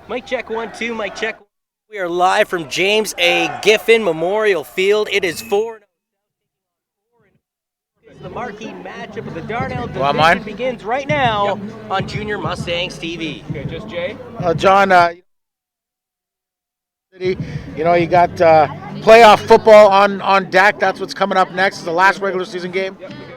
Mic check 1, 2, mic check. We are live from James A. Giffen Memorial Field. It is 4. The marquee matchup of the Darnell Division begins right now on Junior Mustangs TV. Okay, just Jay. John, you got playoff football on deck. That's what's coming up next. It's the last regular season game. Yep, okay.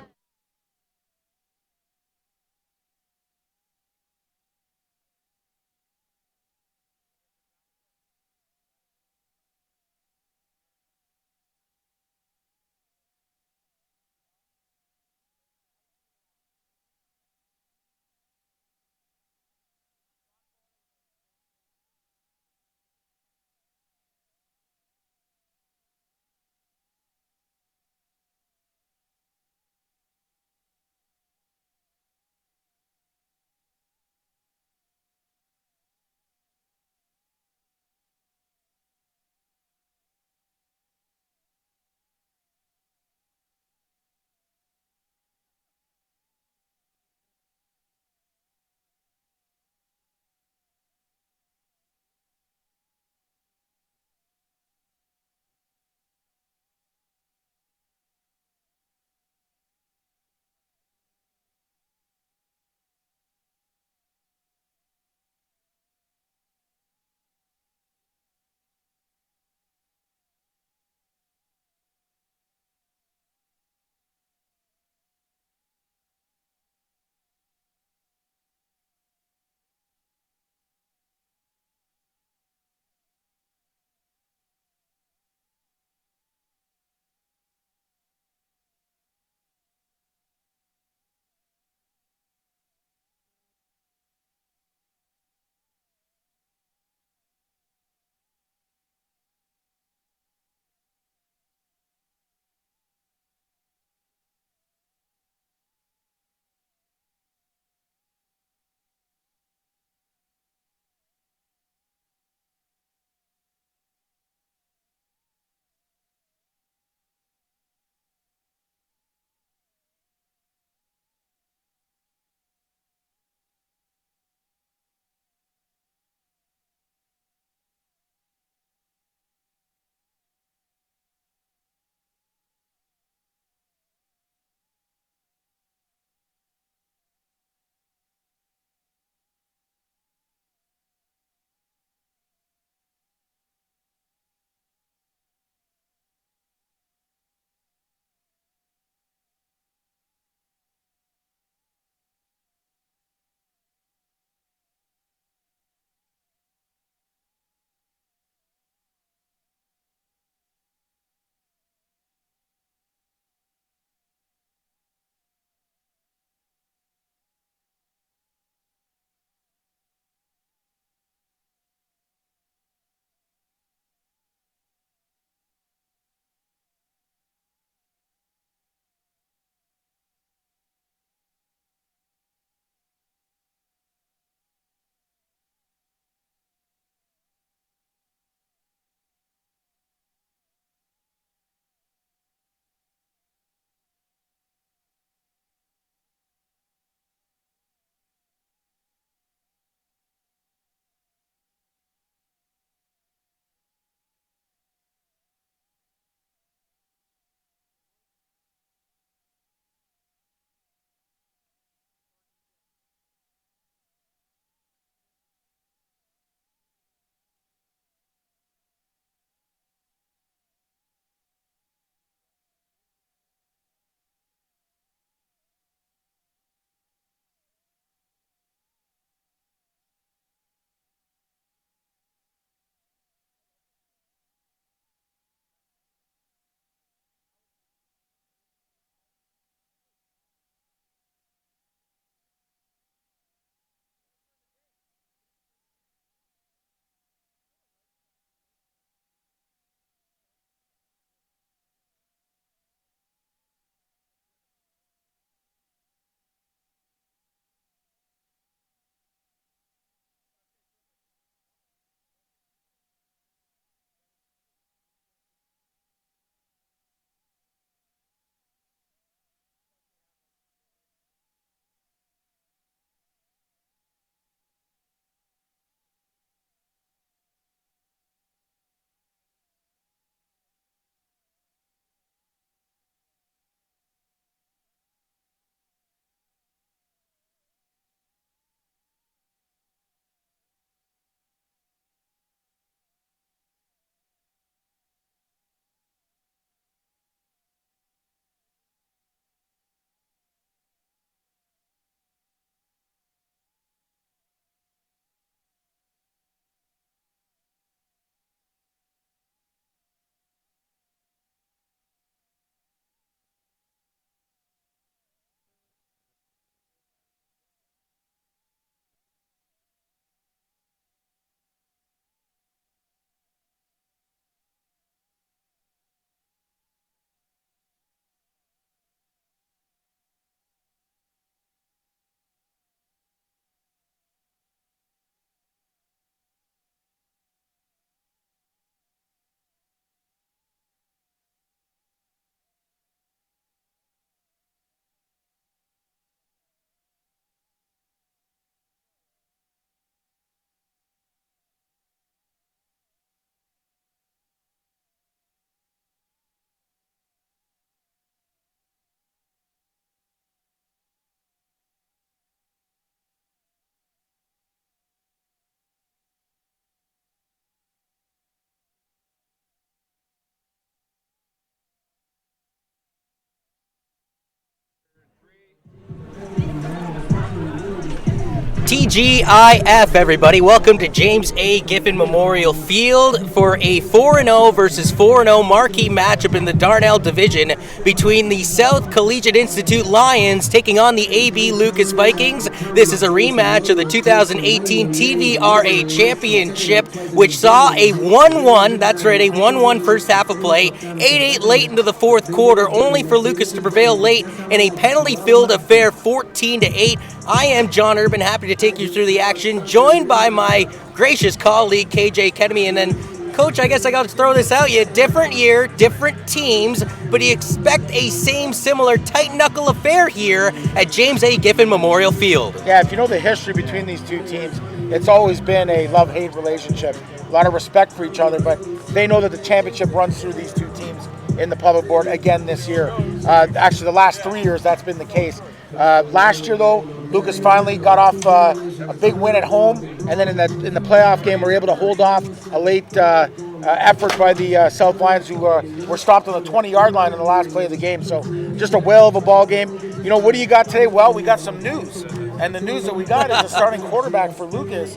TGIF, everybody. Welcome to James A. Giffen Memorial Field for a 4-0 versus 4-0 marquee matchup in the Darnell Division between the South Collegiate Institute Lions taking on the AB Lucas Vikings. This is a rematch of the 2018 TVRA Championship, which saw a 1-1, that's right, a 1-1 first half of play, 8-8 late into the fourth quarter, only for Lucas to prevail late in a penalty-filled affair, 14-8. I am John Urban, happy to take you through the action, joined by my gracious colleague, KJ Kedemy. And then, Coach, I guess I got to throw this out. You different year, different teams, but you expect a similar tight-knuckle affair here at James A. Giffen Memorial Field. Yeah, if you know the history between these two teams, it's always been a love-hate relationship. A lot of respect for each other, but they know that the championship runs through these two teams in the public board again this year. Actually, the last 3 years, that's been the case. Last year, though, Lucas finally got off a big win at home, and then in the playoff game, we were able to hold off a late effort by the South Lions, who were stopped on the 20-yard line in the last play of the game. So just a whale of a ball game. You know, what do you got today? Well, we got some news. And the news that we got is the starting quarterback for Lucas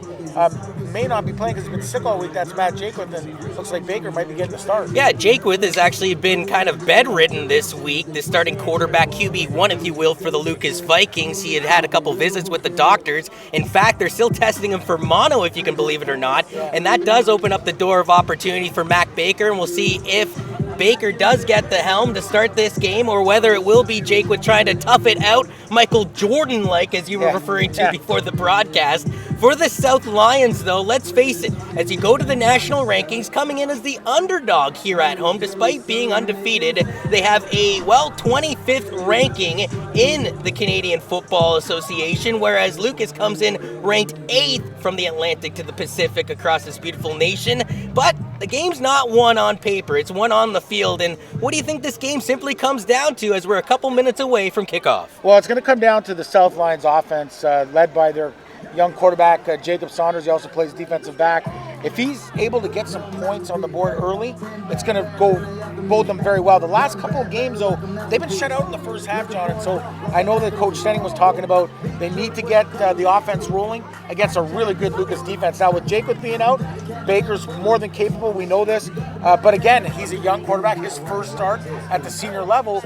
may not be playing because he's been sick all week. That's Matt Jaquith, and looks like Baker might be getting the start. Yeah, Jaquith has actually been kind of bedridden this week, the starting quarterback, QB1, if you will, for the Lucas Vikings. He had a couple visits with the doctors. In fact, they're still testing him for mono, if you can believe it or not. Yeah. And that does open up the door of opportunity for Matt Baker, and we'll see if Baker does get the helm to start this game, or whether it will be Jaquith trying to tough it out, Michael Jordan-like, as you were referring to before the broadcast. For the South Lions, though, let's face it, as you go to the national rankings, coming in as the underdog here at home, despite being undefeated, they have a, 25th ranking in the Canadian Football Association, whereas Lucas comes in ranked 8th from the Atlantic to the Pacific across this beautiful nation. But the game's not won on paper, it's won on the field. And what do you think this game simply comes down to as we're a couple minutes away from kickoff? Well, it's going to come down to the South Lions offense, led by their young quarterback, Jacob Saunders. He also plays defensive back. If he's able to get some points on the board early, it's going to bode them very well. The last couple of games, though, they've been shut out in the first half, John. And so I know that Coach Stenning was talking about they need to get the offense rolling against a really good Lucas defense. Now, with Jacob being out, Baker's more than capable. We know this. But again, he's a young quarterback. His first start at the senior level.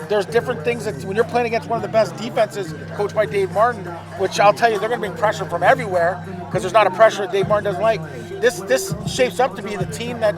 There's different things that when you're playing against one of the best defenses coached by Dave Martin, which I'll tell you, they're going to bring pressure from everywhere because there's not a pressure that Dave Martin doesn't like. This shapes up to be the team that,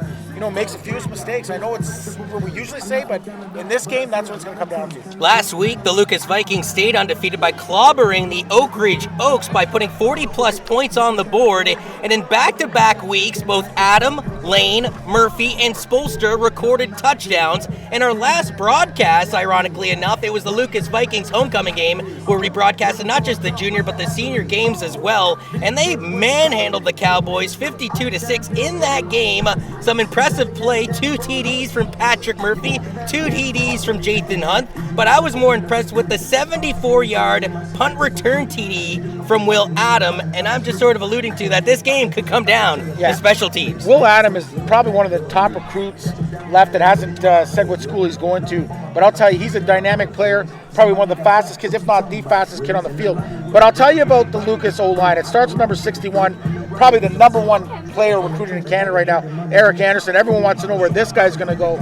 makes a few mistakes. I know it's what we usually say, but in this game, that's what it's going to come down to. Last week, the Lucas Vikings stayed undefeated by clobbering the Oak Ridge Oaks by putting 40-plus points on the board. And in back-to-back weeks, both Adam, Lane, Murphy, and Spolster recorded touchdowns. In our last broadcast, ironically enough, it was the Lucas Vikings homecoming game where we broadcasted not just the junior but the senior games as well. And they manhandled the Cowboys 52-6 in that game. Some impressive play, 2 TDs from Patrick Murphy, 2 TDs from Jathan Hunt, but I was more impressed with the 74-yard punt return TD from Will Adam, and I'm just sort of alluding to that this game could come down to special teams. Will Adam is probably one of the top recruits left that hasn't said what school he's going to, but I'll tell you, he's a dynamic player, probably one of the fastest kids, if not the fastest kid on the field. But I'll tell you about the Lucas O-line. It starts with number 61, probably the number one player recruited in Canada right now, Erik Anderson. Everyone wants to know where this guy's going to go.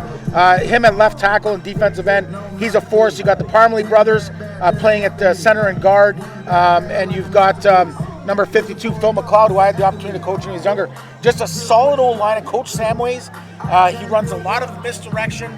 Him at left tackle and defensive end, he's a force. You got the Parmalee brothers playing at center and guard, and you've got number 52, Phil McLeod, who I had the opportunity to coach when he was younger. Just a solid old line. And Coach Samways, he runs a lot of misdirection,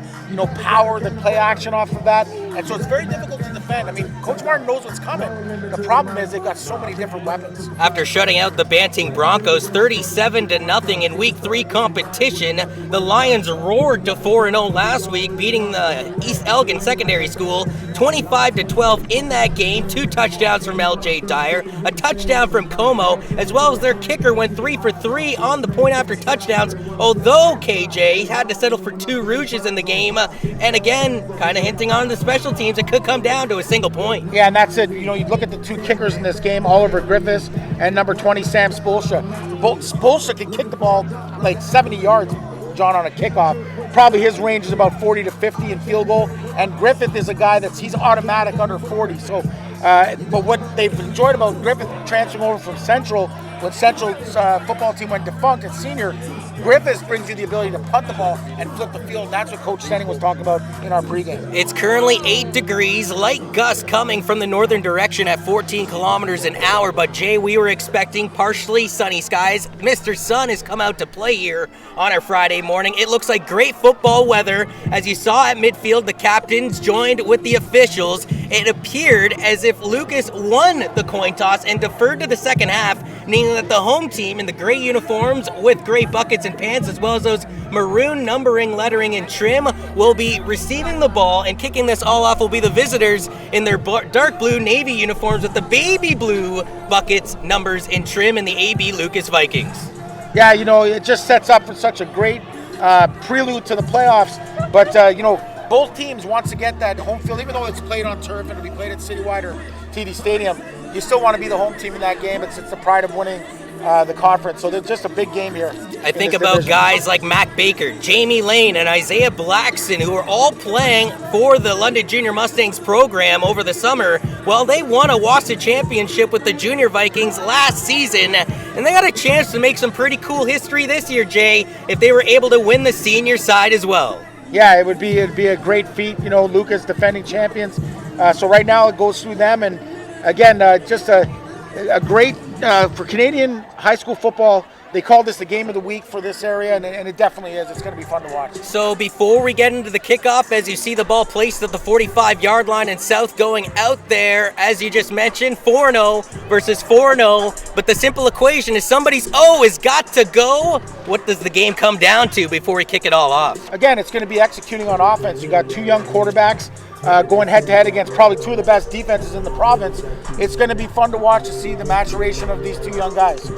power, then play action off of that. And so it's very difficult to defend. I mean, Coach Martin knows what's coming. The problem is they've got so many different weapons. After shutting out the Banting Broncos 37-0 in Week 3 competition, the Lions roared to 4-0 last week, beating the East Elgin Secondary School 25-12 in that game. 2 touchdowns from LJ Dyer, a touchdown from Como, as well as their kicker went 3 for 3 on the point after touchdowns, although KJ had to settle for 2 rouges in the game, and again, kind of hinting on the special teams, it could come down to a single point. Yeah, and that's it. You look at the 2 kickers in this game, Oliver Griffith and number 20, Sam Spolstra. Spolstra can kick the ball like 70 yards, John, on a kickoff. Probably his range is about 40 to 50 in field goal, and Griffith is a guy he's automatic under 40. So But what they've enjoyed about Griffith transferring over from Central, when Central's football team went defunct at senior, Griffith brings you the ability to punt the ball and flip the field. That's what Coach Stenning was talking about in our pregame. It's currently 8 degrees, light gusts coming from the northern direction at 14 kilometers an hour. But Jay, we were expecting partially sunny skies. Mr. Sun has come out to play here on our Friday morning. It looks like great football weather. As you saw at midfield, the captains joined with the officials. It appeared as if Lucas won the coin toss and deferred to the second half, meaning that the home team in the gray uniforms with gray buckets and pants, as well as those maroon numbering, lettering, and trim, will be receiving the ball, and kicking this all off will be the visitors in their dark blue navy uniforms with the baby blue buckets, numbers, and trim, in the AB Lucas Vikings. Yeah, it just sets up for such a great prelude to the playoffs. But, both teams wants to get that home field, even though it's played on turf and it'll be played at Citywide or TD Stadium. You still want to be the home team in that game. It's the pride of winning the conference. So there's just a big game here. I think about division. Guys like Mac Baker, Jamie Lane, and Isaiah Blackson, who are all playing for the London Junior Mustangs program over the summer. Well, they won a WASA championship with the Junior Vikings last season, and they got a chance to make some pretty cool history this year, Jay, if they were able to win the senior side as well. Yeah, it'd be a great feat. Lucas defending champions. So right now it goes through them, and again, just a great for Canadian high school football. They called this the game of the week for this area, and it definitely is. It's going to be fun to watch. So before we get into the kickoff, as you see the ball placed at the 45-yard line and South going out there, as you just mentioned, 4-0 versus 4-0. But the simple equation is somebody's O has got to go. What does the game come down to before we kick it all off? Again, it's going to be executing on offense. You got two young quarterbacks going head-to-head against probably two of the best defenses in the province. It's going to be fun to watch to see the maturation of these two young guys.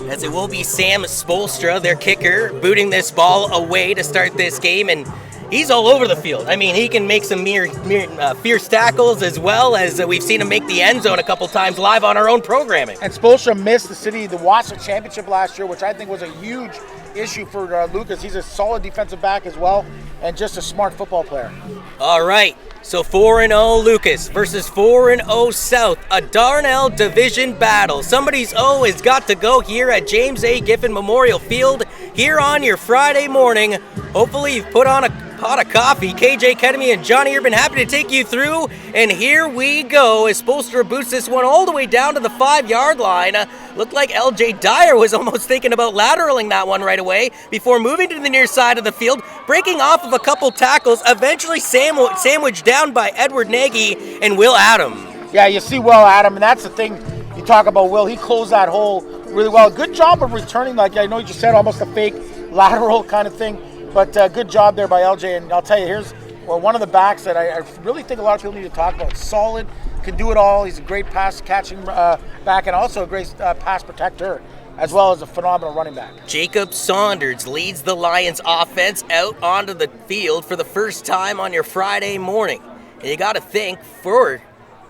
As it will be Sam Spolstra, their kicker, booting this ball away to start this game, and he's all over the field. I mean, he can make some fierce tackles, as well as we've seen him make the end zone a couple times live on our own programming. And Spolstra missed the WASA championship last year, which I think was a huge issue for Lucas. He's a solid defensive back as well, and just a smart football player. All right. So 4-0 Lucas versus 4-0 South, a Darnell division battle. Somebody's O has got to go here at James A. Giffen Memorial Field here on your Friday morning. Hopefully you've put on a pot of coffee. KJ Kedemy and Johnny have been happy to take you through, and here we go as Spolstra boots this one all the way down to the 5-yard line. Looked like LJ Dyer was almost thinking about lateraling that one right away before moving to the near side of the field, breaking off of a couple tackles, eventually sandwiched down by Edward Nagy and Will Adam. Yeah, you see Will Adam, and that's the thing you talk about Will. He closed that hole really well. Good job of returning, like I know you just said, almost a fake lateral kind of thing. But good job there by LJ, and I'll tell you, here's one of the backs that I really think a lot of people need to talk about. Solid, can do it all. He's a great pass-catching back, and also a great pass protector, as well as a phenomenal running back. Jacob Saunders leads the Lions offense out onto the field for the first time on your Friday morning. And you got to think for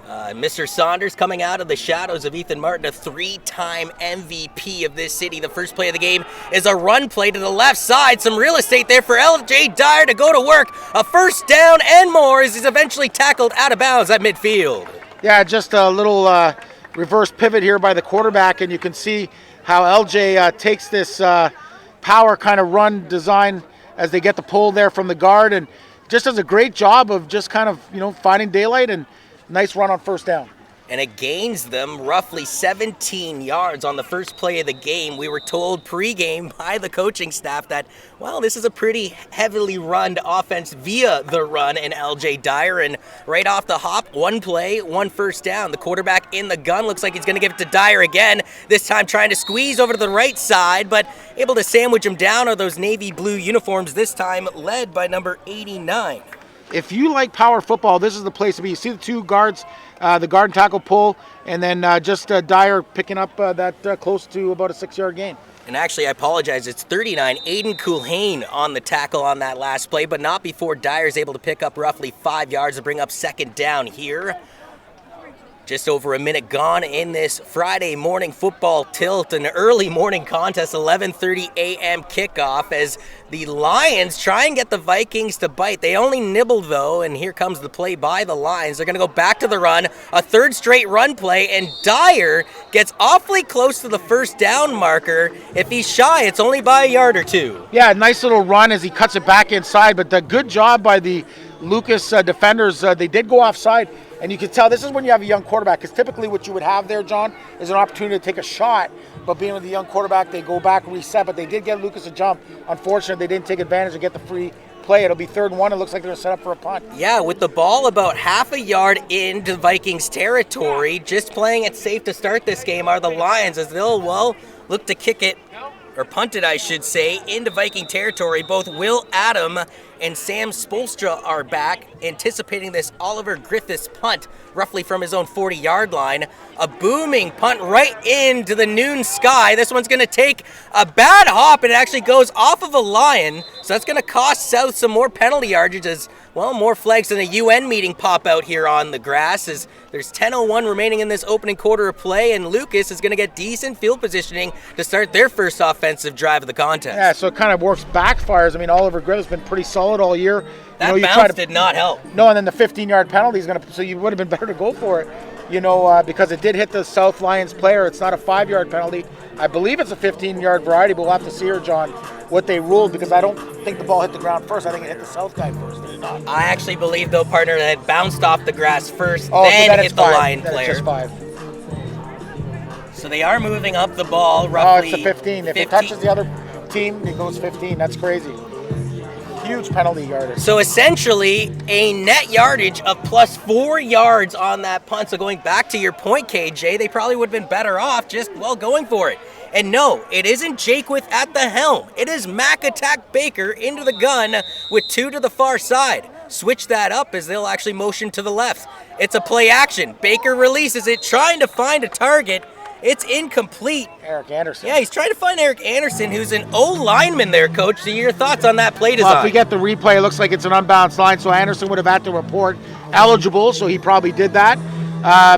Mr. Saunders, coming out of the shadows of Ethan Martin, a 3-time MVP of this city. The first play of the game is a run play to the left side. Some real estate there for LJ Dyer to go to work. A first down and more as he's eventually tackled out of bounds at midfield. Yeah, just a little reverse pivot here by the quarterback, and you can see how LJ takes this power kind of run design as they get the pull there from the guard, and just does a great job of just kind of, finding daylight, and nice run on first down. And it gains them roughly 17 yards on the first play of the game. We were told pregame by the coaching staff that, well, this is a pretty heavily run offense via the run in LJ Dyer. And right off the hop, one play, one first down. The quarterback in the gun looks like he's going to give it to Dyer again, this time trying to squeeze over to the right side, but able to sandwich him down are those navy blue uniforms, this time led by number 89. If you like power football, this is the place to be. You see the two guards, the guard and tackle pull, and then just Dyer picking up that close to about a 6-yard gain. And actually, I apologize, it's 39. Aiden Culhane on the tackle on that last play, but not before Dyer's able to pick up roughly 5 yards to bring up second down here. Just over a minute gone in this Friday morning football tilt, an early morning contest, 11:30 a.m. kickoff as the Lions try and get the Vikings to bite. They only nibble though, and here comes the play by the Lions. They're going to go back to the run, a third straight run play, and Dyer gets awfully close to the first down marker. If he's shy, it's only by a yard or two. Yeah, nice little run as he cuts it back inside, but the good job by the Lucas defenders. They did go offside. And you can tell this is when you have a young quarterback, because typically what you would have there, John, is an opportunity to take a shot. But being with the young quarterback, they go back, reset. But they did get Lucas a jump. Unfortunately, they didn't take advantage or get the free play. It'll be 3rd and 1. It looks like they're set up for a punt. Yeah, with the ball about half a yard into Vikings territory, just playing it safe to start this game are the Lions, as they'll, look to kick it, or punt it, I should say, into Viking territory. Both Will Adam and Sam Spolstra are back, anticipating this Oliver Griffith's punt, roughly from his own 40-yard line. A booming punt right into the noon sky. This one's going to take a bad hop, and it actually goes off of a Lion, so that's going to cost South some more penalty yardage as, more flags than a UN meeting pop out here on the grass as there's 10:01 remaining in this opening quarter of play, and Lucas is going to get decent field positioning to start their first offensive drive of the contest. Yeah, so it kind of works backfires. I mean, Oliver Griffith's been pretty solid all year. That bounce did not help. No, and then the 15-yard penalty is going to, so you would have been better to go for it, because it did hit the South Lions player. It's not a 5-yard penalty. I believe it's a 15-yard variety, but we'll have to see here, John, what they ruled, because I don't think the ball hit the ground first. I think it hit the South guy first. Did it not? I actually believe, though, partner, that it bounced off the grass first, then hit the Lion player. It's just 5. So they are moving up the ball roughly. Oh, it's a 15. If it touches the other team, it goes 15. That's crazy. Huge penalty yardage. So essentially a net yardage of plus 4 yards on that punt. So going back to your point, KJ, they probably would have been better off just, going for it. And no, it isn't Jakewith at the helm. It is Mac Attack Baker into the gun with 2 to the far side. Switch that up as they'll actually motion to the left. It's a play action. Baker releases it, trying to find a target. It's incomplete. Erik Anderson. Yeah, he's trying to find Erik Anderson, who's an O-lineman there, Coach. So your thoughts on that play design? Well, if we get the replay, it looks like it's an unbalanced line, so Anderson would have had to report eligible, so he probably did that.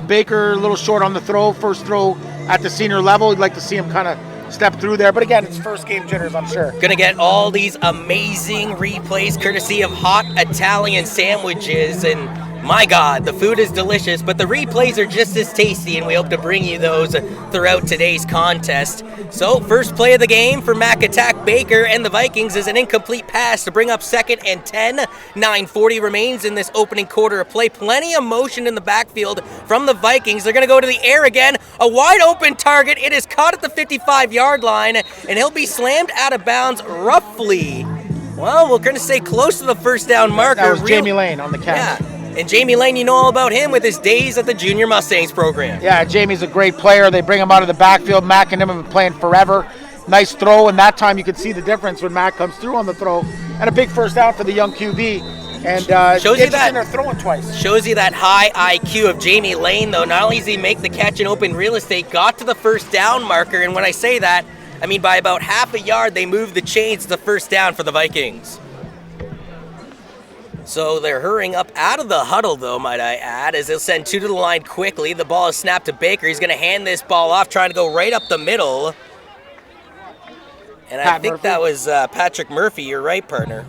Baker, a little short on the throw. First throw at the senior level. We'd like to see him kind of step through there. But again, it's first game jitters, I'm sure. Gonna get all these amazing replays courtesy of hot Italian sandwiches, and my God, the food is delicious, but the replays are just as tasty, and we hope to bring you those throughout today's contest. So, first play of the game for Mac Attack Baker and the Vikings is an incomplete pass to bring up 2nd and 10. 9:40 remains in this opening quarter of play. Plenty of motion in the backfield from the Vikings. They're going to go to the air again. A wide open target. It is caught at the 55-yard line, and he'll be slammed out of bounds roughly. Well, we're going to say close to the first down marker. That was Jamie Lane on the catch. Yeah. And Jamie Lane, you know all about him with his days at the Junior Mustangs program. Yeah, Jamie's a great player. They bring him out of the backfield. Mac and him have been playing forever. Nice throw, and that time you can see the difference when Mac comes through on the throw. And a big first down for the young QB. And shows you that in there throwing twice. Shows you that high IQ of Jamie Lane, though. Not only does he make the catch in open real estate, got to the first down marker. And when I say that, I mean by about half a yard, they moved the chains to the first down for the Vikings. So they're hurrying up out of the huddle, though, might I add, as they'll send 2 to the line quickly. The ball is snapped to Baker. He's going to hand this ball off, trying to go right up the middle. And I think that was Patrick Murphy. You're right, partner.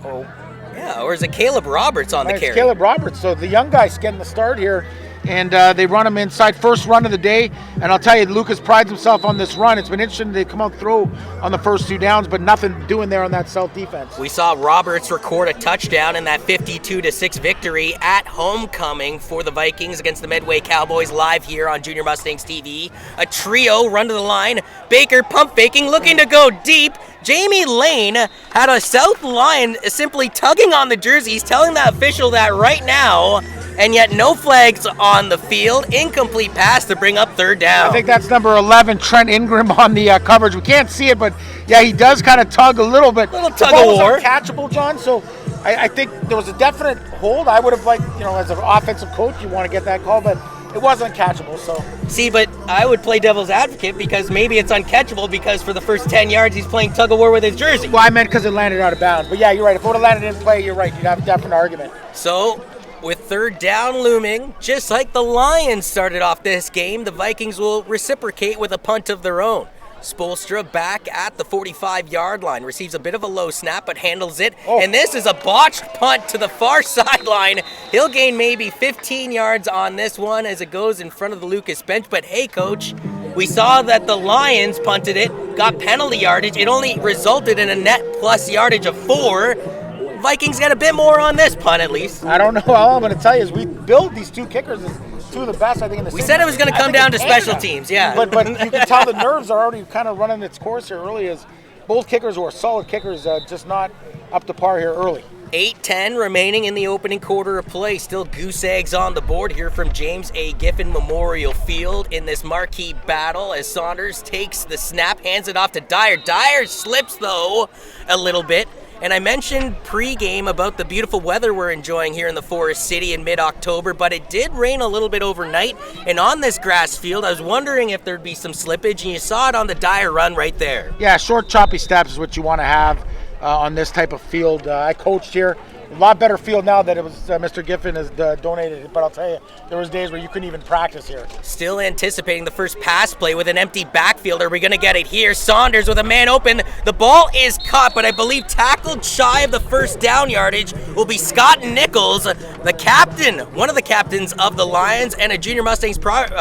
Yeah, or is it Caleb Roberts on the carry? It's Caleb Roberts. So the young guy's getting the start here. And they run him inside, first run of the day. And I'll tell you, Lucas prides himself on this run. It's been interesting. They come out throw on the first 2 downs, but nothing doing there on that South defense. We saw Roberts record a touchdown in that 52-6 victory at homecoming for the Vikings against the Medway Cowboys, live here on Junior Mustangs TV. A trio run to the line. Baker pump faking, looking to go deep. Jamie Lane had a South Lion simply tugging on the jerseys, telling the official that right now, and yet no flags on the field. Incomplete pass to bring up 3rd down. I think that's number 11, Trent Ingram, on the coverage. We can't see it, but yeah, he does kind of tug a little bit. Little tug of war. The ball was uncatchable, John, so I think there was a definite hold. I would have liked, as an offensive coach, you want to get that call, but it was uncatchable, so. See, but I would play devil's advocate because maybe it's uncatchable because for the first 10 yards he's playing tug-of-war with his jersey. Well, I meant because it landed out of bounds. But yeah, you're right. If it would have landed in play, you're right. You'd have a definite argument. So, with Third down looming. Just like the Lions started off this game, the Vikings will reciprocate with a punt of their own. Spoelstra back at the 45-yard line. Receives a bit of a low snap, but handles it. And this is a botched punt to the far sideline. He'll gain maybe 15 yards on this one as it goes in front of the Lucas bench. But hey, Coach, we saw that the Lions punted it, got penalty yardage. It only resulted in a net plus yardage of 4. Vikings got a bit more on this punt, at least. I don't know. All I'm going to tell you is we build these two kickers as two of the best, I think, in the city. We said it was going to come down to special teams, yeah. But you can tell the nerves are already kind of running its course here early, as both kickers were solid kickers, just not up to par here early. 8:10 remaining in the opening quarter of play. Still goose eggs on the board here from James A. Giffen Memorial Field in this marquee battle as Saunders takes the snap, hands it off to Dyer. Dyer slips, though, a little bit. And I mentioned pre-game about the beautiful weather we're enjoying here in the Forest City in mid-October, but it did rain a little bit overnight. And on this grass field, I was wondering if there'd be some slippage, and you saw it on the Dyer run right there. Yeah, short, choppy steps is what you want to have on this type of field. I coached here. A lot better field now that it was Mr. Giffen has donated it, but I'll tell you, there was days where you couldn't even practice here. Still anticipating the first pass play with an empty backfield. Are we going to get it here? Saunders with a man open. The ball is caught, but I believe tackled shy of the first down yardage will be Scott Nichols, the captain, one of the captains of the Lions, and a Junior Mustangs product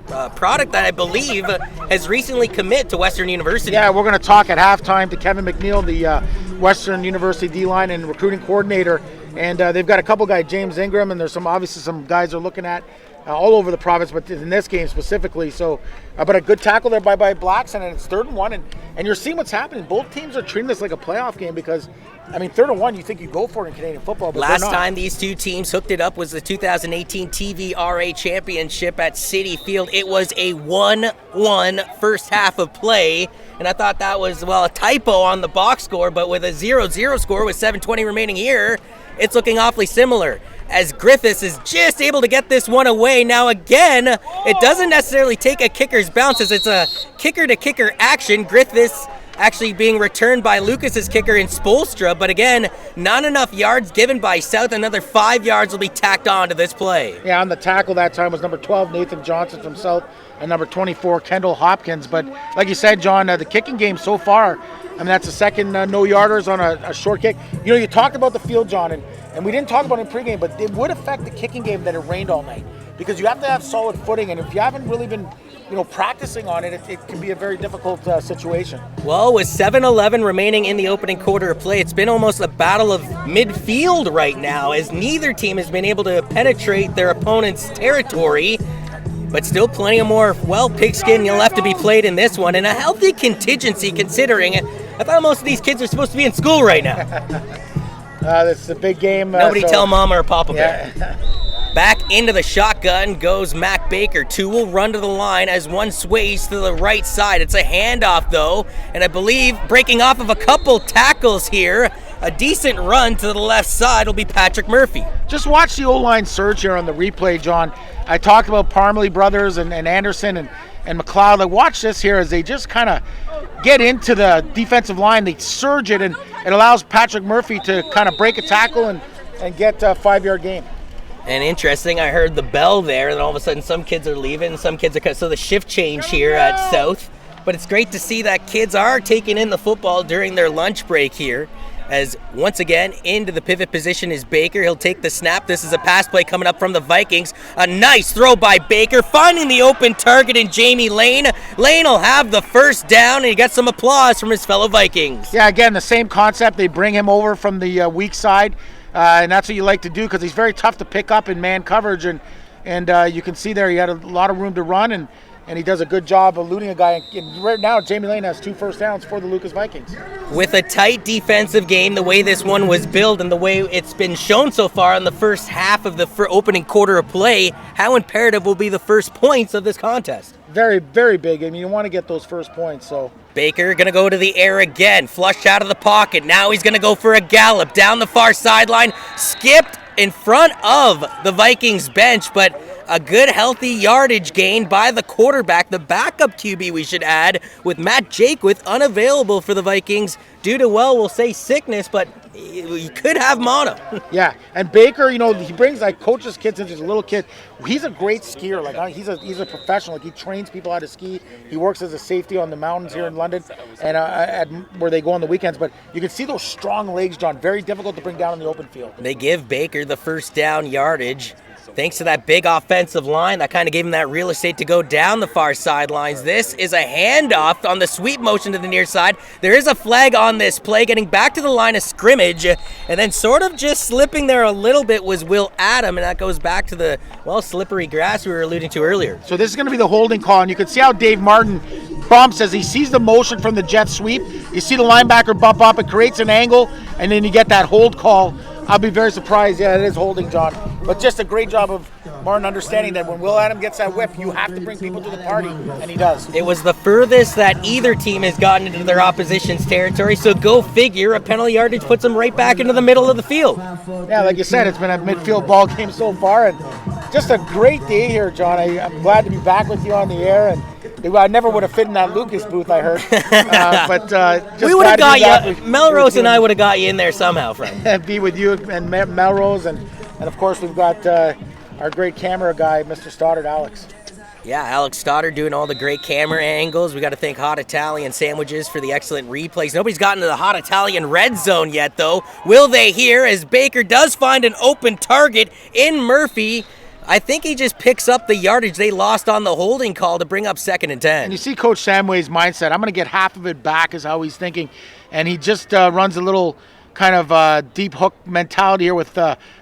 that I believe has recently committed to Western University. Yeah, we're going to talk at halftime to Kevin Mcneil, the Western University D-line and recruiting coordinator, and they've got a couple guys, James Ingram, and there's obviously some guys they're looking at all over the province, but in this game specifically. So, but a good tackle there by Blackson, and it's 3rd and 1, and you're seeing what's happening. Both teams are treating this like a playoff game because, I mean, 3rd and 1, you think you go for it in Canadian football, but last time these two teams hooked it up was the 2018 TVRA Championship at Citi Field. It was a 1-1 first half of play, and I thought that was, well, a typo on the box score, but with a 0-0 score with 7:20 remaining here, it's looking awfully similar. As Griffith is just able to get this one away. Now again, it doesn't necessarily take a kicker's bounce as it's a kicker-to-kicker action. Griffith's actually being returned by Lucas's kicker in Spoelstra, but again, not enough yards given by South. Another 5 yards will be tacked on to this play. Yeah, on the tackle that time was number 12, Nathan Johnson from South, and number 24, Kendall Hopkins. But like you said, John, the kicking game so far, I mean, that's the second no-yarders on a short kick. You know, you talked about the field, John, and we didn't talk about it in pregame, but it would affect the kicking game that it rained all night because you have to have solid footing, and if you haven't really been practicing on it, it can be a very difficult situation. Well, with 7:11 remaining in the opening quarter of play, it's been almost a battle of midfield right now as neither team has been able to penetrate their opponent's territory. But still plenty of more, pigskin left to be played in this one, and a healthy contingency considering it. I thought most of these kids are supposed to be in school right now. This is a big game. Nobody tell Mama or Papa yeah. Bear. Back into the shotgun goes Mac Baker. 2 will run to the line as one sways to the right side. It's a handoff, though, and I believe breaking off of a couple tackles here, a decent run to the left side will be Patrick Murphy. Just watch the O-line surge here on the replay, John. I talked about Parmalee brothers and Anderson and McLeod. Like, watch this here as they just kind of get into the defensive line. They surge it, and it allows Patrick Murphy to kind of break a tackle and get a 5-yard gain. And interesting, I heard the bell there, and all of a sudden some kids are leaving, and some kids are cut. So the shift change here at South. But it's great to see that kids are taking in the football during their lunch break here. As once again, into the pivot position is Baker. He'll take the snap. This is a pass play coming up from the Vikings. A nice throw by Baker, finding the open target in Jamie Lane. Lane will have the first down, and he got some applause from his fellow Vikings. Yeah, again, the same concept. They bring him over from the weak side. And that's what you like to do because he's very tough to pick up in man coverage, and you can see there he had a lot of room to run, and he does a good job eluding a guy. And right now, Jamie Lane has 2 first downs for the Lucas Vikings. With a tight defensive game, the way this one was built and the way it's been shown so far in the first half of the opening quarter of play, how imperative will be the first points of this contest? Very, very big. I mean, you want to get those first points, so. Baker going to go to the air again, flushed out of the pocket. Now he's going to go for a gallop down the far sideline, skipped in front of the Vikings bench, but A good, healthy yardage gain by the quarterback, the backup QB, we should add, with Matt Jakewith unavailable for the Vikings due to, well, we'll say sickness, but he could have mono. Yeah, and Baker, he brings, coaches kids since he's a little kid. He's a great skier. He's a professional. He trains people how to ski. He works as a safety on the mountains here in London and where they go on the weekends. But you can see those strong legs, John. Very difficult to bring down in the open field. They give Baker the first down yardage. Thanks to that big offensive line, that kind of gave him that real estate to go down the far sidelines. This is a handoff on the sweep motion to the near side. There is a flag on this play, getting back to the line of scrimmage, and then sort of just slipping there a little bit was Will Adam, and that goes back to the, slippery grass we were alluding to earlier. So this is going to be the holding call, and you can see how Dave Martin bumps as he sees the motion from the jet sweep. You see the linebacker bump up, it creates an angle, and then you get that hold call. I'll be very surprised. Yeah, it is holding, John. But just a great job of Martin understanding that when Will Adam gets that whip, you have to bring people to the party, and he does. It was the furthest that either team has gotten into their opposition's territory, so go figure, a penalty yardage puts them right back into the middle of the field. Yeah, like you said, it's been a midfield ball game so far, and just a great day here, John. I'm glad to be back with you on the air, and I never would have fit in that Lucas booth, I heard. Just we would have got you. Melrose and I would have got you in there somehow, friend. Be with you and Melrose, and of course we've got our great camera guy, Mr. Stutter, Alex. Yeah, Alex Stutter doing all the great camera angles. We got to thank Hot Italian Sandwiches for the excellent replays. Nobody's gotten to the Hot Italian red zone yet, though. Will they here, as Baker does find an open target in Murphy? I think he just picks up the yardage they lost on the holding call to bring up 2nd and 10. And you see Coach Samway's mindset. I'm going to get half of it back is how he's thinking. And he just runs a little kind of deep hook mentality here with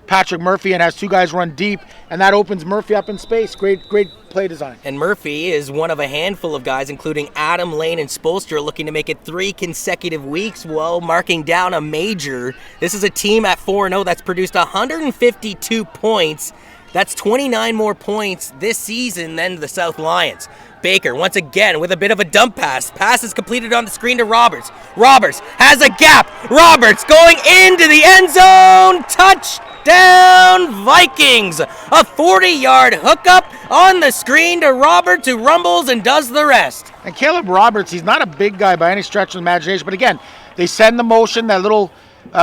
Patrick Murphy and has two guys run deep. And that opens Murphy up in space. Great play design. And Murphy is one of a handful of guys, including Adam, Lane, and Spolstra, looking to make it 3 consecutive weeks while marking down a major. This is a team at 4-0 that's produced 152 points. That's 29 more points this season than the South Lions. Baker, once again, with a bit of a dump pass. Pass is completed on the screen to Roberts. Roberts has a gap. Roberts going into the end zone. Touchdown, Vikings. A 40-yard hookup on the screen to Roberts, who rumbles and does the rest. And Caleb Roberts, he's not a big guy by any stretch of the imagination. But again, they send the motion, that little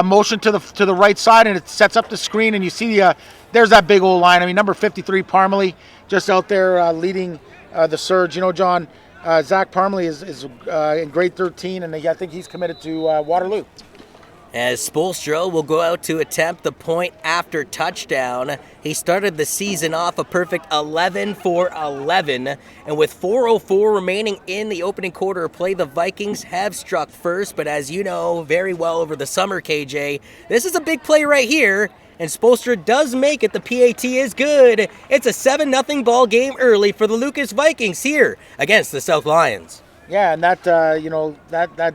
motion to the right side, and it sets up the screen, and you see there's that big old line. I mean, number 53, Parmalee, just out there leading the surge. John, Zach Parmalee is in grade 13, and I think he's committed to Waterloo. As Spolstra will go out to attempt the point after touchdown. He started the season off a perfect 11 for 11. And with 4:04 remaining in the opening quarter of play, the Vikings have struck first. But as you know very well over the summer, KJ, this is a big play right here. And Spolstra does make it. The PAT is good. It's a 7-0 ball game early for the Lucas Vikings here against the South Lions. Yeah, and that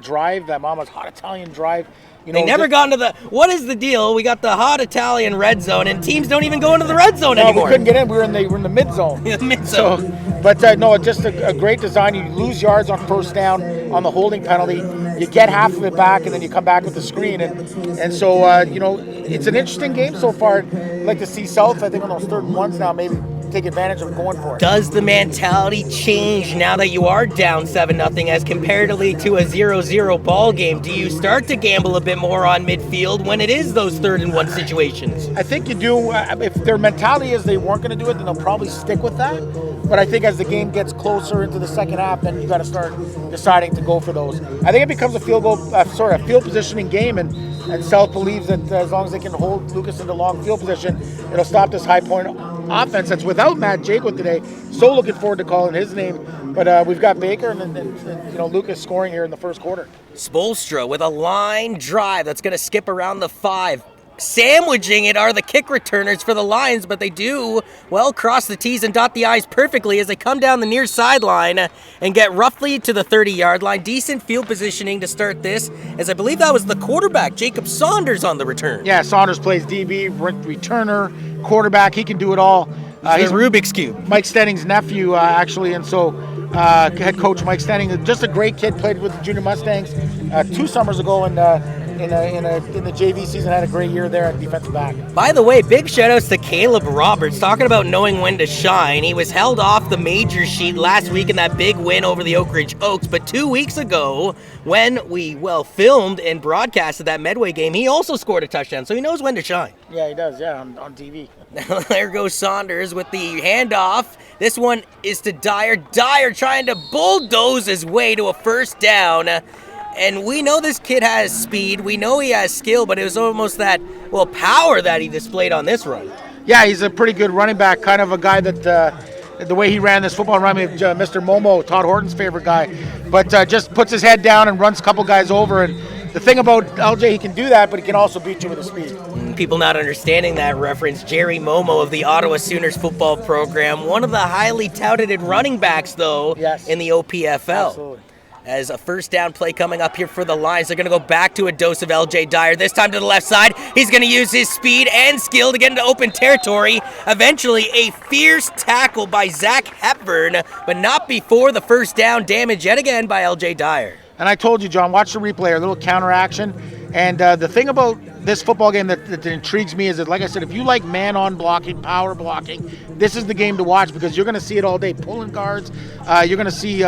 drive, that Mama's Hot Italian drive, they never got into the. What is the deal? We got the Hot Italian red zone, and teams don't even go into the red zone anymore. We couldn't get in. We were in the mid zone. Mid zone. So, just a great design. You lose yards on first down on the holding penalty. You get half of it back, and then you come back with the screen. And so it's an interesting game so far. I'd like to see South, I think, on those 3rd and 1s now, maybe take advantage of going for it. Does the mentality change now that you are down 7-0 as comparatively to a 0-0 ball game? Do you start to gamble a bit more on midfield when it is those 3rd and 1 situations? I think you do. If their mentality is they weren't going to do it, then they'll probably stick with that. But I think as the game gets closer into the second half, then you got to start deciding to go for those. I think it becomes a field positioning game, and South believes that as long as they can hold Lucas into long field position, it'll stop this high point offense that's without Matt Jakewith today. So looking forward to calling his name. But we've got Baker and Lucas scoring here in the first quarter. Spolstra with a line drive that's going to skip around the 5. Sandwiching it are the kick returners for the Lions, but they do, cross the T's and dot the I's perfectly as they come down the near sideline and get roughly to the 30-yard line. Decent field positioning to start this, as I believe that was the quarterback, Jacob Saunders, on the return. Yeah, Saunders plays DB, returner, quarterback. He can do it all. He's Rubik's Cube. Mike Stenning's nephew, actually, and so head coach Mike Stenning, just a great kid, played with the Junior Mustangs 2 summers ago, and in the JV season, had a great year there at defensive back. By the way, big shout-outs to Caleb Roberts, talking about knowing when to shine. He was held off the major sheet last week in that big win over the Oak Ridge Oaks, but 2 weeks ago, when we, filmed and broadcasted that Medway game, he also scored a touchdown, so he knows when to shine. Yeah, he does, on TV. There goes Saunders with the handoff. This one is to Dyer. Dyer trying to bulldoze his way to a first down. And we know this kid has speed. We know he has skill, but it was almost that, power that he displayed on this run. Yeah, he's a pretty good running back, kind of a guy that the way he ran this football reminded me of Mr. Momo, Todd Horton's favorite guy. But just puts his head down and runs a couple guys over. And the thing about LJ, he can do that, but he can also beat you with his speed. People not understanding that reference, Jerry Momo of the Ottawa Sooners football program, one of the highly touted running backs, though, in the OPFL. Absolutely. As a first down play coming up here for the Lions, they're going to go back to a dose of LJ Dyer, this time to the left side. He's going to use his speed and skill to get into open territory. Eventually, a fierce tackle by Zach Hepburn, but not before the first down, damage yet again by LJ Dyer. And I told you, John, watch the replay, a little counter action. And the thing about this football game that intrigues me is that, like I said, if you like man-on blocking, power blocking, this is the game to watch because you're going to see it all day. Pulling guards, you're going to see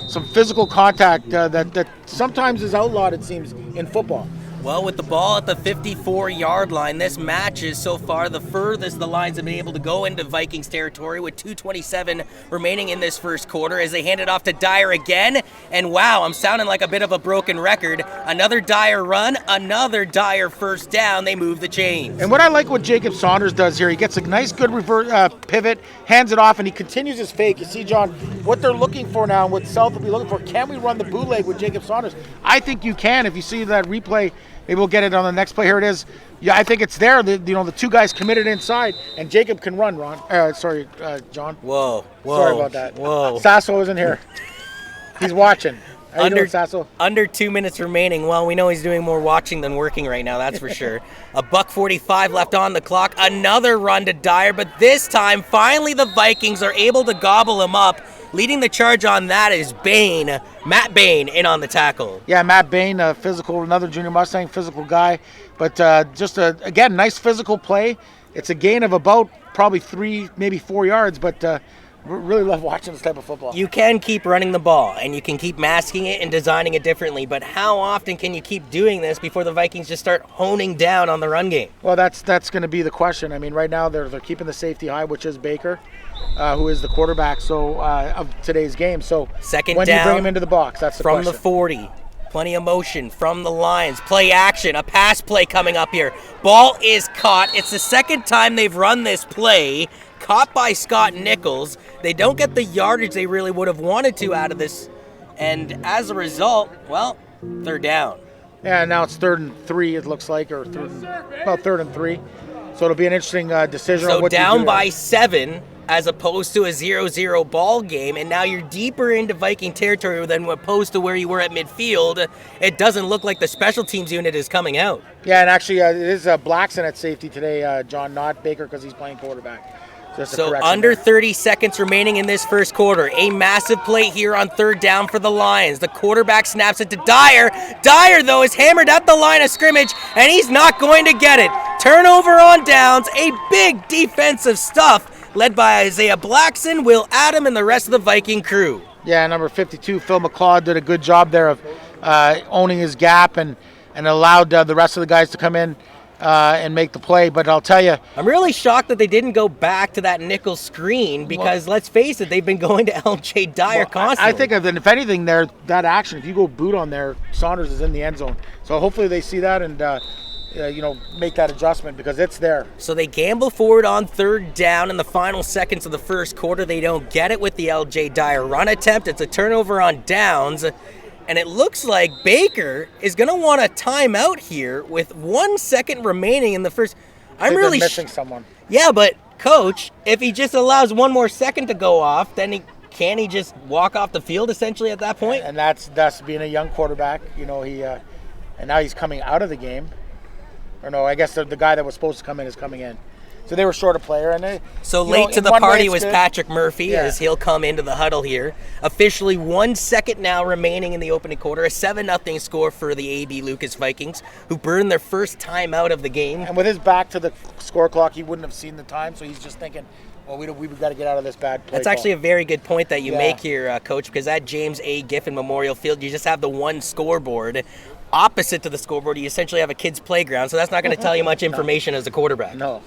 some physical contact that sometimes is outlawed, it seems, in football. Well, with the ball at the 54-yard line, this match is so far the furthest the Lions have been able to go into Vikings territory with 2:27 remaining in this first quarter as they hand it off to Dyer again. And wow, I'm sounding like a bit of a broken record. Another Dyer run, another Dyer first down. They move the chains. And what I like what Jacob Saunders does here, he gets a nice good pivot, hands it off, and he continues his fake. You see, John, what they're looking for now and what South will be looking for, can we run the bootleg with Jacob Saunders? I think you can. If you see that replay, maybe we'll get it on the next play. Here it is. Yeah, I think it's there. The two guys committed inside, and Jacob can run, John. Whoa. Sorry about that. Whoa. Sasso isn't here. He's watching. How you doing, Sasso? Under 2 minutes remaining. Well, we know he's doing more watching than working right now, that's for sure. $1:45 left on the clock. Another run to Dyer, but this time, finally the Vikings are able to gobble him up. Leading the charge on that is Matt Bain, in on the tackle. Yeah, Matt Bain, physical, another junior Mustang, physical guy. But again, nice physical play. It's a gain of about probably 3, maybe 4 yards, but we really love watching this type of football. You can keep running the ball, and you can keep masking it and designing it differently, but how often can you keep doing this before the Vikings just start honing down on the run game? Well, that's going to be the question. I mean, right now they're keeping the safety high, which is Baker, who is the quarterback of today's game. So second when down, do you bring him into the box? That's the from question. The 40. Plenty of motion from the Lions. Play action, a pass play coming up here. Ball is caught. It's the second time they've run this play. Caught by Scott Nichols. They don't get the yardage they really would have wanted to out of this. And as a result, third down. Yeah, now it's 3rd and 3, it looks like, or 3rd and 3. So it'll be an interesting decision. So on what down to do by 7 as opposed to a 0-0 ball game, and now you're deeper into Viking territory than opposed to where you were at midfield. It doesn't look like the special teams unit is coming out. Yeah, and actually it is Blackson at safety today, John, not Baker, because he's playing quarterback. So under 30 seconds remaining in this first quarter. A massive play here on third down for the Lions. The quarterback snaps it to Dyer. Dyer, though, is hammered at the line of scrimmage, and he's not going to get it. Turnover on downs. A big defensive stuff led by Isaiah Blackson, Will Adam, and the rest of the Viking crew. Yeah, number 52, Phil McLeod, did a good job there of owning his gap and allowed the rest of the guys to come in and make the play. But I'll tell you, I'm really shocked that they didn't go back to that nickel screen because, let's face it, they've been going to LJ Dyer constantly. I think if anything, that action, if you go boot on there, Saunders is in the end zone. So hopefully they see that and make that adjustment because it's there. So they gamble forward on third down in the final seconds of the first quarter. They don't get it with the LJ Dyer run attempt. It's a turnover on downs. And it looks like Baker is going to want a timeout here with 1 second remaining in the first. I'm really missing someone. Yeah, but Coach, if he just allows 1 more second to go off, then can he just walk off the field essentially at that point? And that's being a young quarterback. And now he's coming out of the game. Or no, I guess the guy that was supposed to come in is coming in. So they were short a player. And late to the party was Patrick Murphy, as he'll come into the huddle here. Officially 1 second now remaining in the opening quarter. A 7-0 score for the AB Lucas Vikings, who burned their first time out of the game. And with his back to the score clock, he wouldn't have seen the time, so he's just thinking, well, we've got to get out of this bad play. That's actually a very good point that you make here, Coach, because at James A. Giffen Memorial Field, you just have the one scoreboard. Opposite to the scoreboard, you essentially have a kid's playground, so that's not going to tell you much information as a quarterback. No.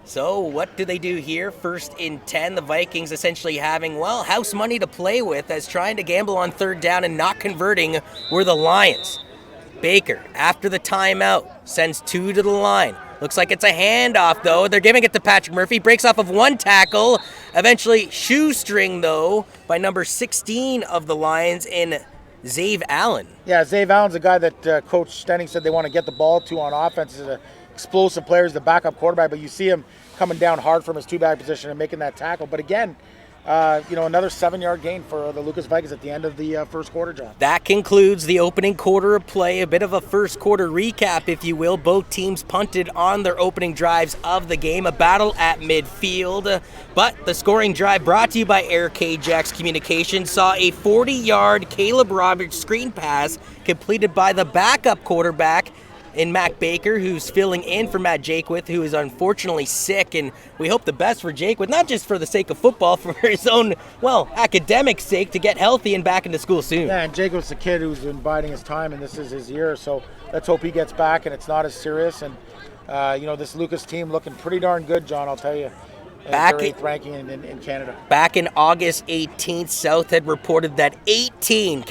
So what do they do here? 1st and 10, the Vikings essentially having, house money to play with, as trying to gamble on 3rd down and not converting were the Lions. Baker, after the timeout, sends 2 to the line. Looks like it's a handoff, though. They're giving it to Patrick Murphy. Breaks off of 1 tackle. Eventually shoestring, though, by number 16 of the Lions in Zave Allen. Yeah, Zave Allen's a guy that Coach Stenning said they want to get the ball to on offense. He's an explosive player. He's the backup quarterback, but you see him coming down hard from his 2-back position and making that tackle. But again, another 7-yard gain for the Lucas Vikings at the end of the first quarter, John. That concludes the opening quarter of play. A bit of a first quarter recap, if you will. Both teams punted on their opening drives of the game. A battle at midfield. But the scoring drive, brought to you by Erik Anderson Communications, saw a 40-yard Caleb Roberts screen pass completed by the backup quarterback in Matt Baker, who's filling in for Matt Jakewith, who is unfortunately sick. And we hope the best for Jakewith, not just for the sake of football, for his own, academic sake, to get healthy and back into school soon. Yeah, and Jakewith's a kid who's been biding his time, and this is his year. So let's hope he gets back and it's not as serious. And, this Lucas team looking pretty darn good, John, I'll tell you. Back 8th ranking in Canada. Back in August 18th, South had reported that 18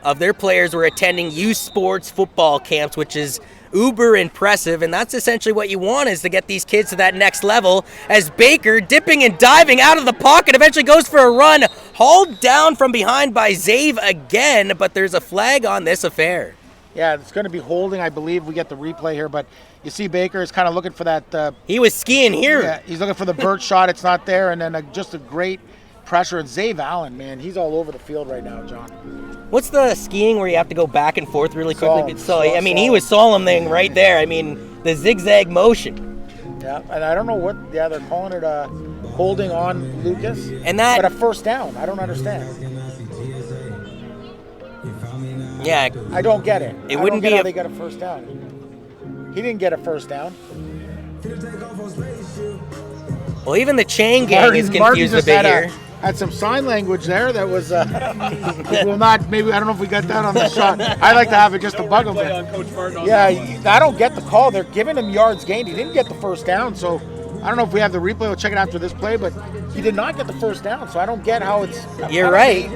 of their players were attending youth sports football camps, which is uber impressive, and that's essentially what you want, is to get these kids to that next level. As Baker, dipping and diving out of the pocket, eventually goes for a run, hauled down from behind by Zave again, but there's a flag on this affair. Yeah, it's going to be holding, I believe. We get the replay here, but you see Baker is kind of looking for that. He was skiing here. Yeah, he's looking for the bird shot. It's not there, and then just a great pressure. And Zave Allen, man, he's all over the field right now, John. What's the skiing where you have to go back and forth really quickly? He was Solomon right there. I mean, the zigzag motion. Yeah, and I don't know what. Yeah, they're calling it holding on Lucas. But a first down. I don't understand. Yeah, I don't get it. It wouldn't be how they got a first down. He didn't get a first down. Well, even the chain gang is confused a bit here. Had some sign language there that was maybe I don't know if we got that on the shot. I like to have it just to bug him. Yeah, I don't get the call. They're giving him yards gained. He didn't get the first down, so I don't know if we have the replay. We'll check it after this play, but he did not get the first down, so I don't get how it's. You're right,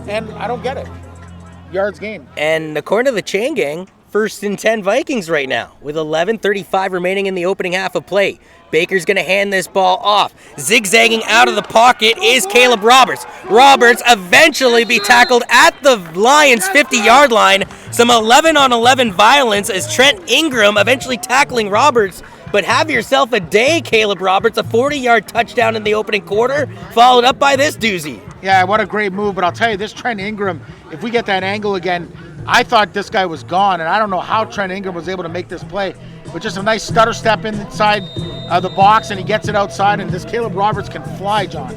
and I don't get it. Yards gained. And according to the chain gang, 1st and 10 Vikings right now, with 11:35 remaining in the opening half of play. Baker's going to hand this ball off. Zigzagging out of the pocket is Caleb Roberts. Roberts eventually be tackled at the Lions' 50-yard line. Some 11-on-11 violence as Trent Ingram eventually tackling Roberts. But have yourself a day, Caleb Roberts. A 40-yard touchdown in the opening quarter, followed up by this doozy. Yeah, what a great move. But I'll tell you, this Trent Ingram, if we get that angle again, I thought this guy was gone, and I don't know how Trent Ingram was able to make this play. But just a nice stutter step inside the box, and he gets it outside, and this Caleb Roberts can fly, John.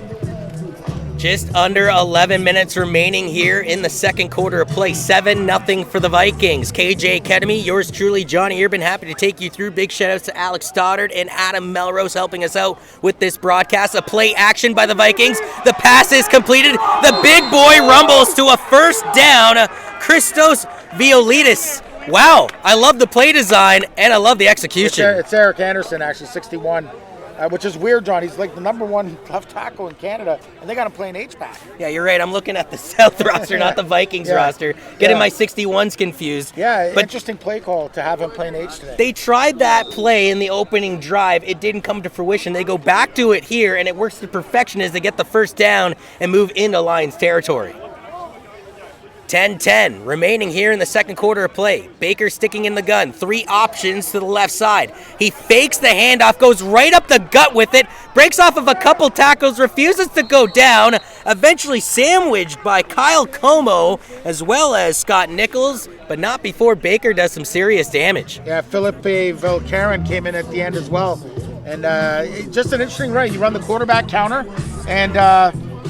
Just under 11 minutes remaining here in the second quarter of play. 7-0 for the Vikings. KJ Academy, yours truly, Johnny Urban, happy to take you through. Big shout outs to Alex Stoddard and Adam Melrose helping us out with this broadcast. A play action by the Vikings. The pass is completed. The big boy rumbles to a first down. Christos Violitis. Wow, I love the play design and I love the execution. It's Erik Anderson, actually, 61. Which is weird, John. He's like the number one left tackle in Canada, and they got him playing H-back. Yeah, you're right. I'm looking at the South roster, not the Vikings roster. Getting my 61s confused. Yeah, but interesting play call to have him playing H today. They tried that play in the opening drive. It didn't come to fruition. They go back to it here, and it works to perfection as they get the first down and move into Lions territory. 10-10, remaining here in the second quarter of play. Baker sticking in the gun, 3 options to the left side. He fakes the handoff, goes right up the gut with it, breaks off of a couple tackles, refuses to go down, eventually sandwiched by Kyle Como as well as Scott Nichols, but not before Baker does some serious damage. Yeah, Philippe Velcarin came in at the end as well. And just an interesting right. You run the quarterback counter, and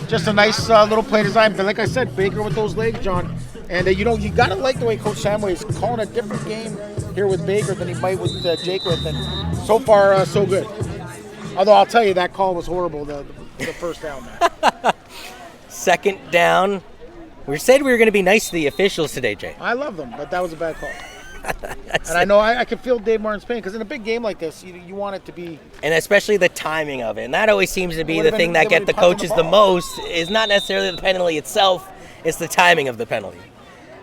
just a nice little play design. But like I said, Baker with those legs, John. And, you got to like the way Coach Samway is calling a different game here with Baker than he might with Jake with. And so far, so good. Although I'll tell you, that call was horrible, the first down there. Second down. We said we were going to be nice to the officials today, Jay. I love them, but that was a bad call. And I know I can feel Dave Martin's pain, because in a big game like this, you want it to be... And especially the timing of it. And that always seems to be the thing that gets the coaches the most, is not necessarily the penalty itself, it's the timing of the penalty.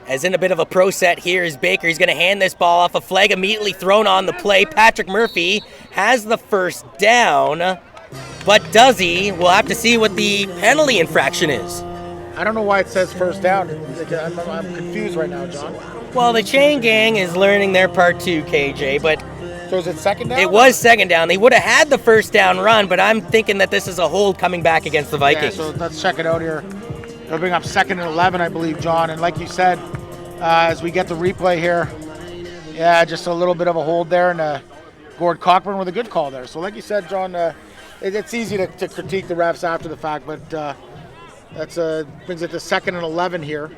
As in a bit of a pro set here is Baker. He's going to hand this ball off. A flag immediately thrown on the play. Patrick Murphy has the first down, but does he? We'll have to see what the penalty infraction is. I don't know why it says first down. I'm confused right now, John. Well, the chain gang is learning their part too, KJ, but... So is it second down? It was second down. They would have had the first down run, but I'm thinking that this is a hold coming back against the Vikings. Yeah, so let's check it out here. They'll bring up 2nd and 11, I believe, John. And like you said, as we get the replay here, yeah, just a little bit of a hold there, and Gord Cockburn with a good call there. So like you said, John, it's easy to critique the refs after the fact, but that's brings it to 2nd and 11 here.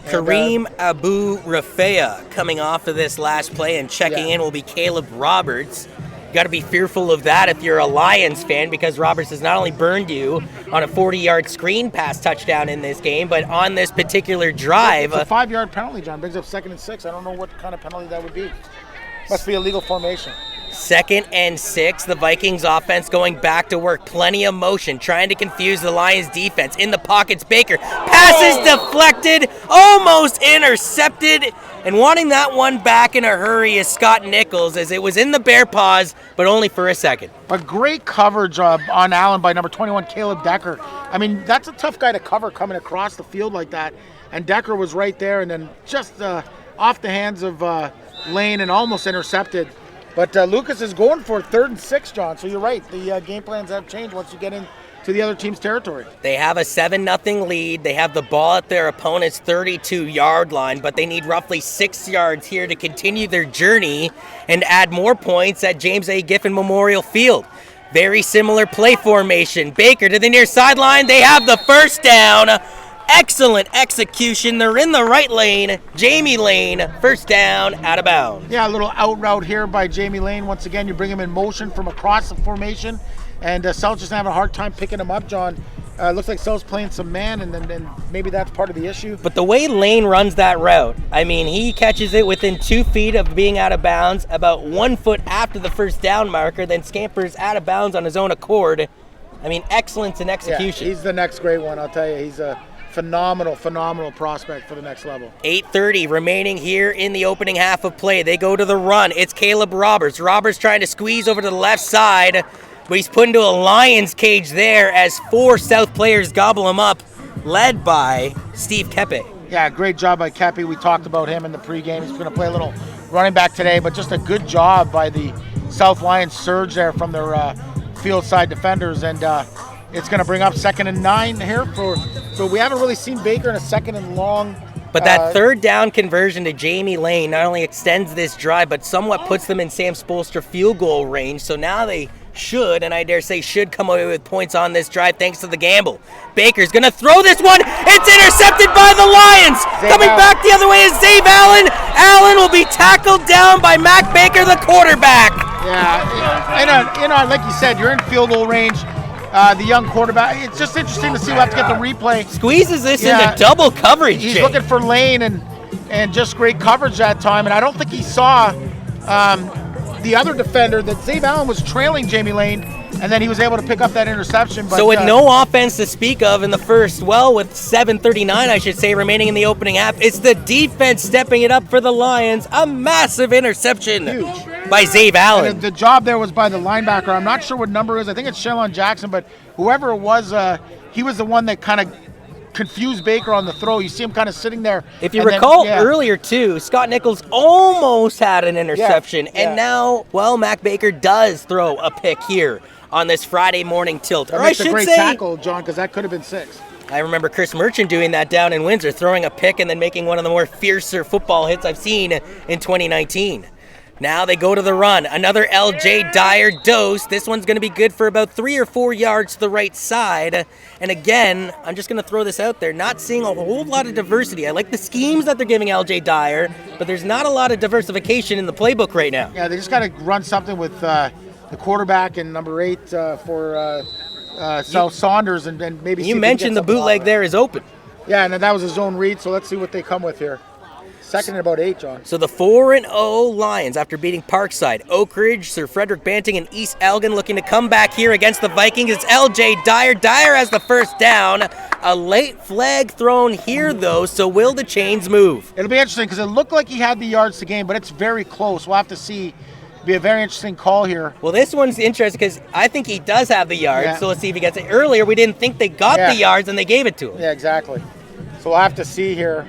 Kareem Abu Rafea coming off of this last play, and checking in will be Caleb Roberts. You got to be fearful of that if you're a Lions fan, because Roberts has not only burned you on a 40-yard screen pass touchdown in this game, but on this particular drive. It's a 5-yard penalty, John. Brings up 2nd and 6. I don't know what kind of penalty that would be. Must be a legal formation. 2nd and 6, the Vikings offense going back to work. Plenty of motion, trying to confuse the Lions defense. In the pockets, Baker. Passes deflected, almost intercepted. And wanting that one back in a hurry is Scott Nichols, as it was in the bear paws, but only for a second. A great coverage on Allen by number 21, Caleb Decker. I mean, that's a tough guy to cover coming across the field like that. And Decker was right there, and then just off the hands of Lane and almost intercepted. But Lucas is going for 3rd and 6, John. So you're right. The game plans have changed once you get into the other team's territory. They have a 7-0 lead. They have the ball at their opponent's 32-yard line, but they need roughly 6 yards here to continue their journey and add more points at James A. Giffen Memorial Field. Very similar play formation. Baker to the near sideline. They have the first down. Excellent execution. They're in the right lane. Jamie Lane, first down, out of bounds. Yeah, a little out route here by Jamie Lane. Once again, you bring him in motion from across the formation. And Sel's just having a hard time picking him up, John. Looks like Sel's playing some man, and then maybe that's part of the issue. But the way Lane runs that route, I mean, he catches it within 2 feet of being out of bounds, about 1 foot after the first down marker, then scampers out of bounds on his own accord. I mean, excellence in execution. Yeah, he's the next great one, I'll tell you. He's a phenomenal prospect for the next level. 8:30 remaining here in the opening half of play. They go to the run. It's Caleb Roberts. Roberts trying to squeeze over to the left side, but he's put into a Lions cage there as 4 South players gobble him up, led by Steve Kepe. Yeah, great job by Kepe. We talked about him in the pregame. He's going to play a little running back today, but just a good job by the South Lions surge there from their field side defenders, and it's going to bring up 2nd and 9 here. So we haven't really seen Baker in a 2nd and long. But that 3rd down conversion to Jamie Lane not only extends this drive, but somewhat puts them in Sam Spolstra field goal range. So now they should, and I dare say should, come away with points on this drive thanks to the gamble. Baker's going to throw this one. It's intercepted by the Lions. Coming back the other way is Zave Allen. Allen will be tackled down by Mac Baker, the quarterback. Yeah, like you said, you're in field goal range. The young quarterback. It's just interesting to see. We'll have to get the replay. Squeezes this into double coverage. He's looking for Lane and just great coverage that time. And I don't think he saw the other defender that Zave Allen was trailing Jamie Lane, and then he was able to pick up that interception. But, so with no offense to speak of in the first, with 7:39, I should say, remaining in the opening half, it's the defense stepping it up for the Lions. A massive interception. Huge. By Zave Allen. And the job there was by the linebacker. I'm not sure what number it is. I think it's Shelon Jackson, but whoever it was, he was the one that kind of confuse Baker on the throw. You see him kind of sitting there. If you recall earlier, too, Scott Nichols almost had an interception. And now, well, Mac Baker does throw a pick here on this Friday morning tilt. That makes a great tackle, John, because that could have been 6. I remember Chris Merchant doing that down in Windsor, throwing a pick and then making one of the more fiercer football hits I've seen in 2019. Now they go to the run. Another L.J. Dyer dose. This one's going to be good for about 3 or 4 yards to the right side. And again, I'm just going to throw this out there, not seeing a whole lot of diversity. I like the schemes that they're giving L.J. Dyer, but there's not a lot of diversification in the playbook right now. Yeah, they just got to run something with the quarterback and number 8 for Saunders and maybe. You mentioned the bootleg there is open. Yeah, and that was a zone read, so let's see what they come with here. Second and about 8, John. So the 4-0 Lions, after beating Parkside, Oak Ridge, Sir Frederick Banting, and East Elgin, looking to come back here against the Vikings. It's L.J. Dyer. Dyer has the first down. A late flag thrown here, though, so will the chains move? It'll be interesting because it looked like he had the yards to gain, but it's very close. We'll have to see. It'll be a very interesting call here. Well, this one's interesting because I think he does have the yards, so let's see if he gets it. Earlier, we didn't think they got the yards, and they gave it to him. Yeah, exactly. So we'll have to see here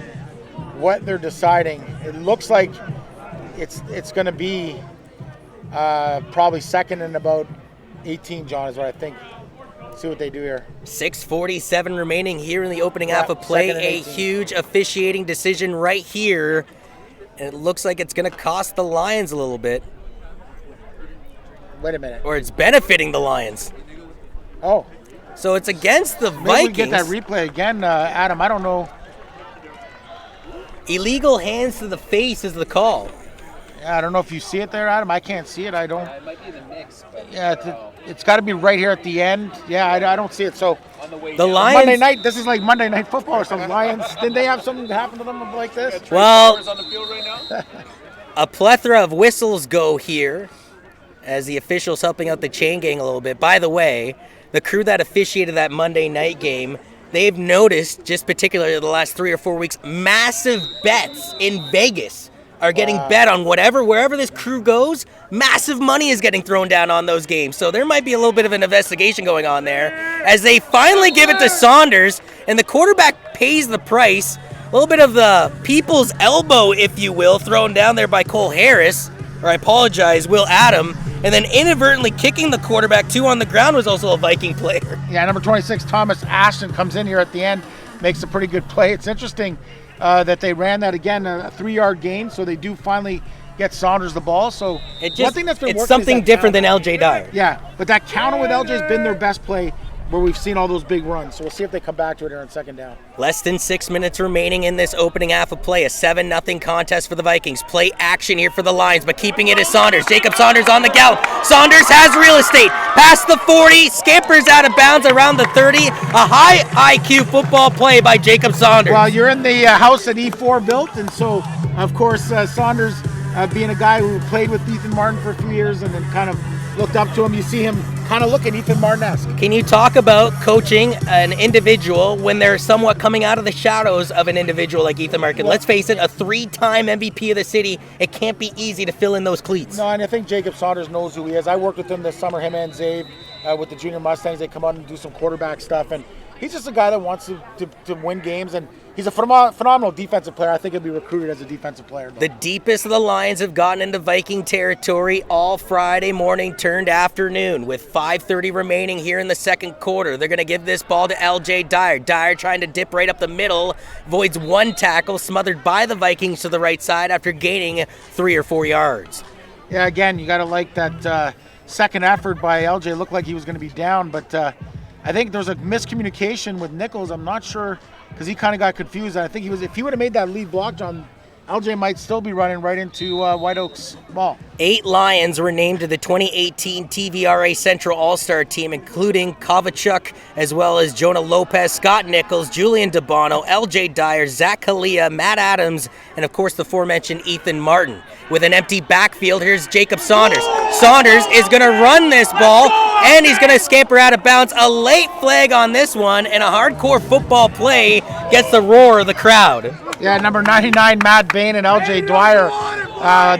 what they're deciding. It looks like it's going to be probably second and about 18, John, is what I think. See what they do here. 6:47 remaining here in the opening half of play. A huge officiating decision right here. And it looks like it's going to cost the Lions a little bit. Wait a minute. Or it's benefiting the Lions. Oh. So it's against the Vikings. Maybe we get that replay again, Adam. I don't know. Illegal hands to the face is the call. Yeah, I don't know if you see it there, Adam. I can't see it. I don't. It might be in the mix. But yeah, it's got to be right here at the end. Yeah, I don't see it. So on the way the down. Lions. Monday night. This is like Monday Night Football or something. Lions. Didn't they have something happen to them like this? Well, on the field right now? a plethora of whistles go here as the officials helping out the chain gang a little bit. By the way, the crew that officiated that Monday night game, they've noticed, just particularly the last 3 or 4 weeks, massive bets in Vegas are getting bet on wherever this crew goes. Massive money is getting thrown down on those games. So there might be a little bit of an investigation going on there as they finally give it to Saunders, and the quarterback pays the price. A little bit of the people's elbow, if you will, thrown down there by Cole Harris, or I apologize, Will Adam, and then inadvertently kicking the quarterback, too, on the ground was also a Viking player. Yeah, number 26, Thomas Ashton, comes in here at the end, makes a pretty good play. It's interesting that they ran that again, a 3-yard gain, so they do finally get Saunders the ball. So one thing that's been working it's something different than L.J. Dyer. Yeah, but that counter with L.J. has been their best play where we've seen all those big runs. So we'll see if they come back to it here on second down. Less than 6 minutes remaining in this opening half of play. A 7-0 contest for the Vikings. Play action here for the Lions, but keeping it is Saunders. Jacob Saunders on the gallop. Saunders has real estate. Past the 40, scampers out of bounds around the 30. A high IQ football play by Jacob Saunders. Well, you're in the house that E4 built, and so, of course, Saunders, being a guy who played with Ethan Martin for a few years and then kind of looked up to him, you see him kind of looking Ethan Martin-esque. Can you talk about coaching an individual when they're somewhat coming out of the shadows of an individual like Ethan Martin? Let's face it, a 3-time MVP of the city, it can't be easy to fill in those cleats. No, and I think Jacob Saunders knows who he is. I worked with him this summer, him and Zabe, with the Junior Mustangs. They come out and do some quarterback stuff, and he's just a guy that wants to win games, and he's a phenomenal defensive player. I think he'll be recruited as a defensive player, though. The deepest of the Lions have gotten into Viking territory all Friday morning turned afternoon with 5:30 remaining here in the second quarter. They're going to give this ball to L.J. Dyer. Dyer trying to dip right up the middle, avoids one tackle, smothered by the Vikings to the right side after gaining 3 or 4 yards. Yeah, again, you got to like that second effort by L.J. Looked like he was going to be down, but I think there's a miscommunication with Nichols. I'm not sure, because he kind of got confused. I think if he would have made that lead block, John, LJ might still be running right into White Oak's ball. 8 Lions were named to the 2018 TVRA Central All-Star team, including Kovachuk, as well as Jonah Lopez, Scott Nichols, Julian DeBono, LJ Dyer, Zach Kalia, Matt Adams, and of course the aforementioned Ethan Martin. With an empty backfield, here's Jacob Saunders. Saunders is going to run this ball, and he's going to scamper out of bounds. A late flag on this one, and a hardcore football play gets the roar of the crowd. Yeah, number 99, Matt Bain and LJ Dwyer.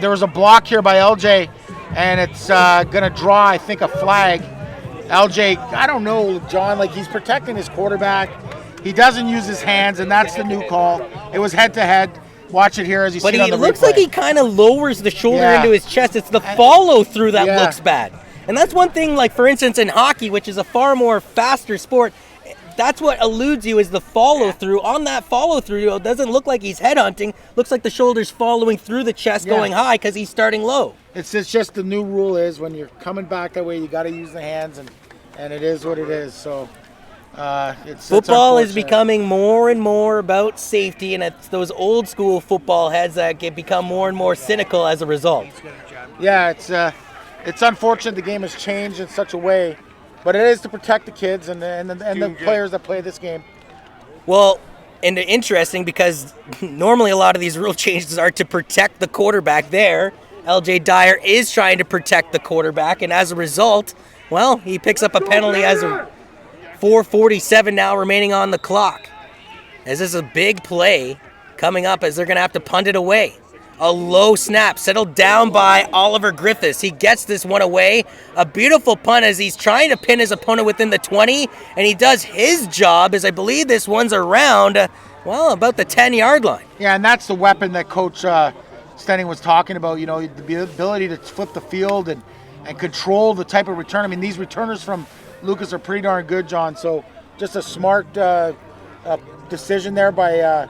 There was a block here by LJ, and it's going to draw, I think, a flag. LJ, I don't know, John, like he's protecting his quarterback. He doesn't use his hands, and that's the new call. It was head-to-head. Watch it here as you see it on the replay. But he looks like he kind of lowers the shoulder Yeah. into his chest. It's the follow-through that Yeah. looks bad. And that's one thing, like, for instance, in hockey, which is a far more faster sport, that's what eludes you is the follow-through. On that follow-through, it doesn't look like he's headhunting. Looks like the shoulder's following through the chest going high because he's starting low. It's just the new rule is when you're coming back that way, you got to use the hands, and it is what it is. So Football is unfortunate. becoming more and more about safety, and it's those old school football heads that get become more and more cynical as a result. Yeah, it's unfortunate the game has changed in such a way, but it is to protect the kids and the players that play this game. Well, and interesting because normally a lot of these rule changes are to protect the quarterback there. LJ Dyer is trying to protect the quarterback, and as a result, well, he picks up a penalty as a 4:47 now remaining on the clock. As this is a big play coming up as they're going to have to punt it away. A low snap settled down by Oliver Griffith. He gets this one away. A beautiful punt as he's trying to pin his opponent within the 20, and he does his job as I believe this one's around, about the 10-yard line. Yeah, and that's the weapon that Coach Stenning was talking about, the ability to flip the field and control the type of return. I mean, these returners from Lucas are pretty darn good, John. So just a smart decision there by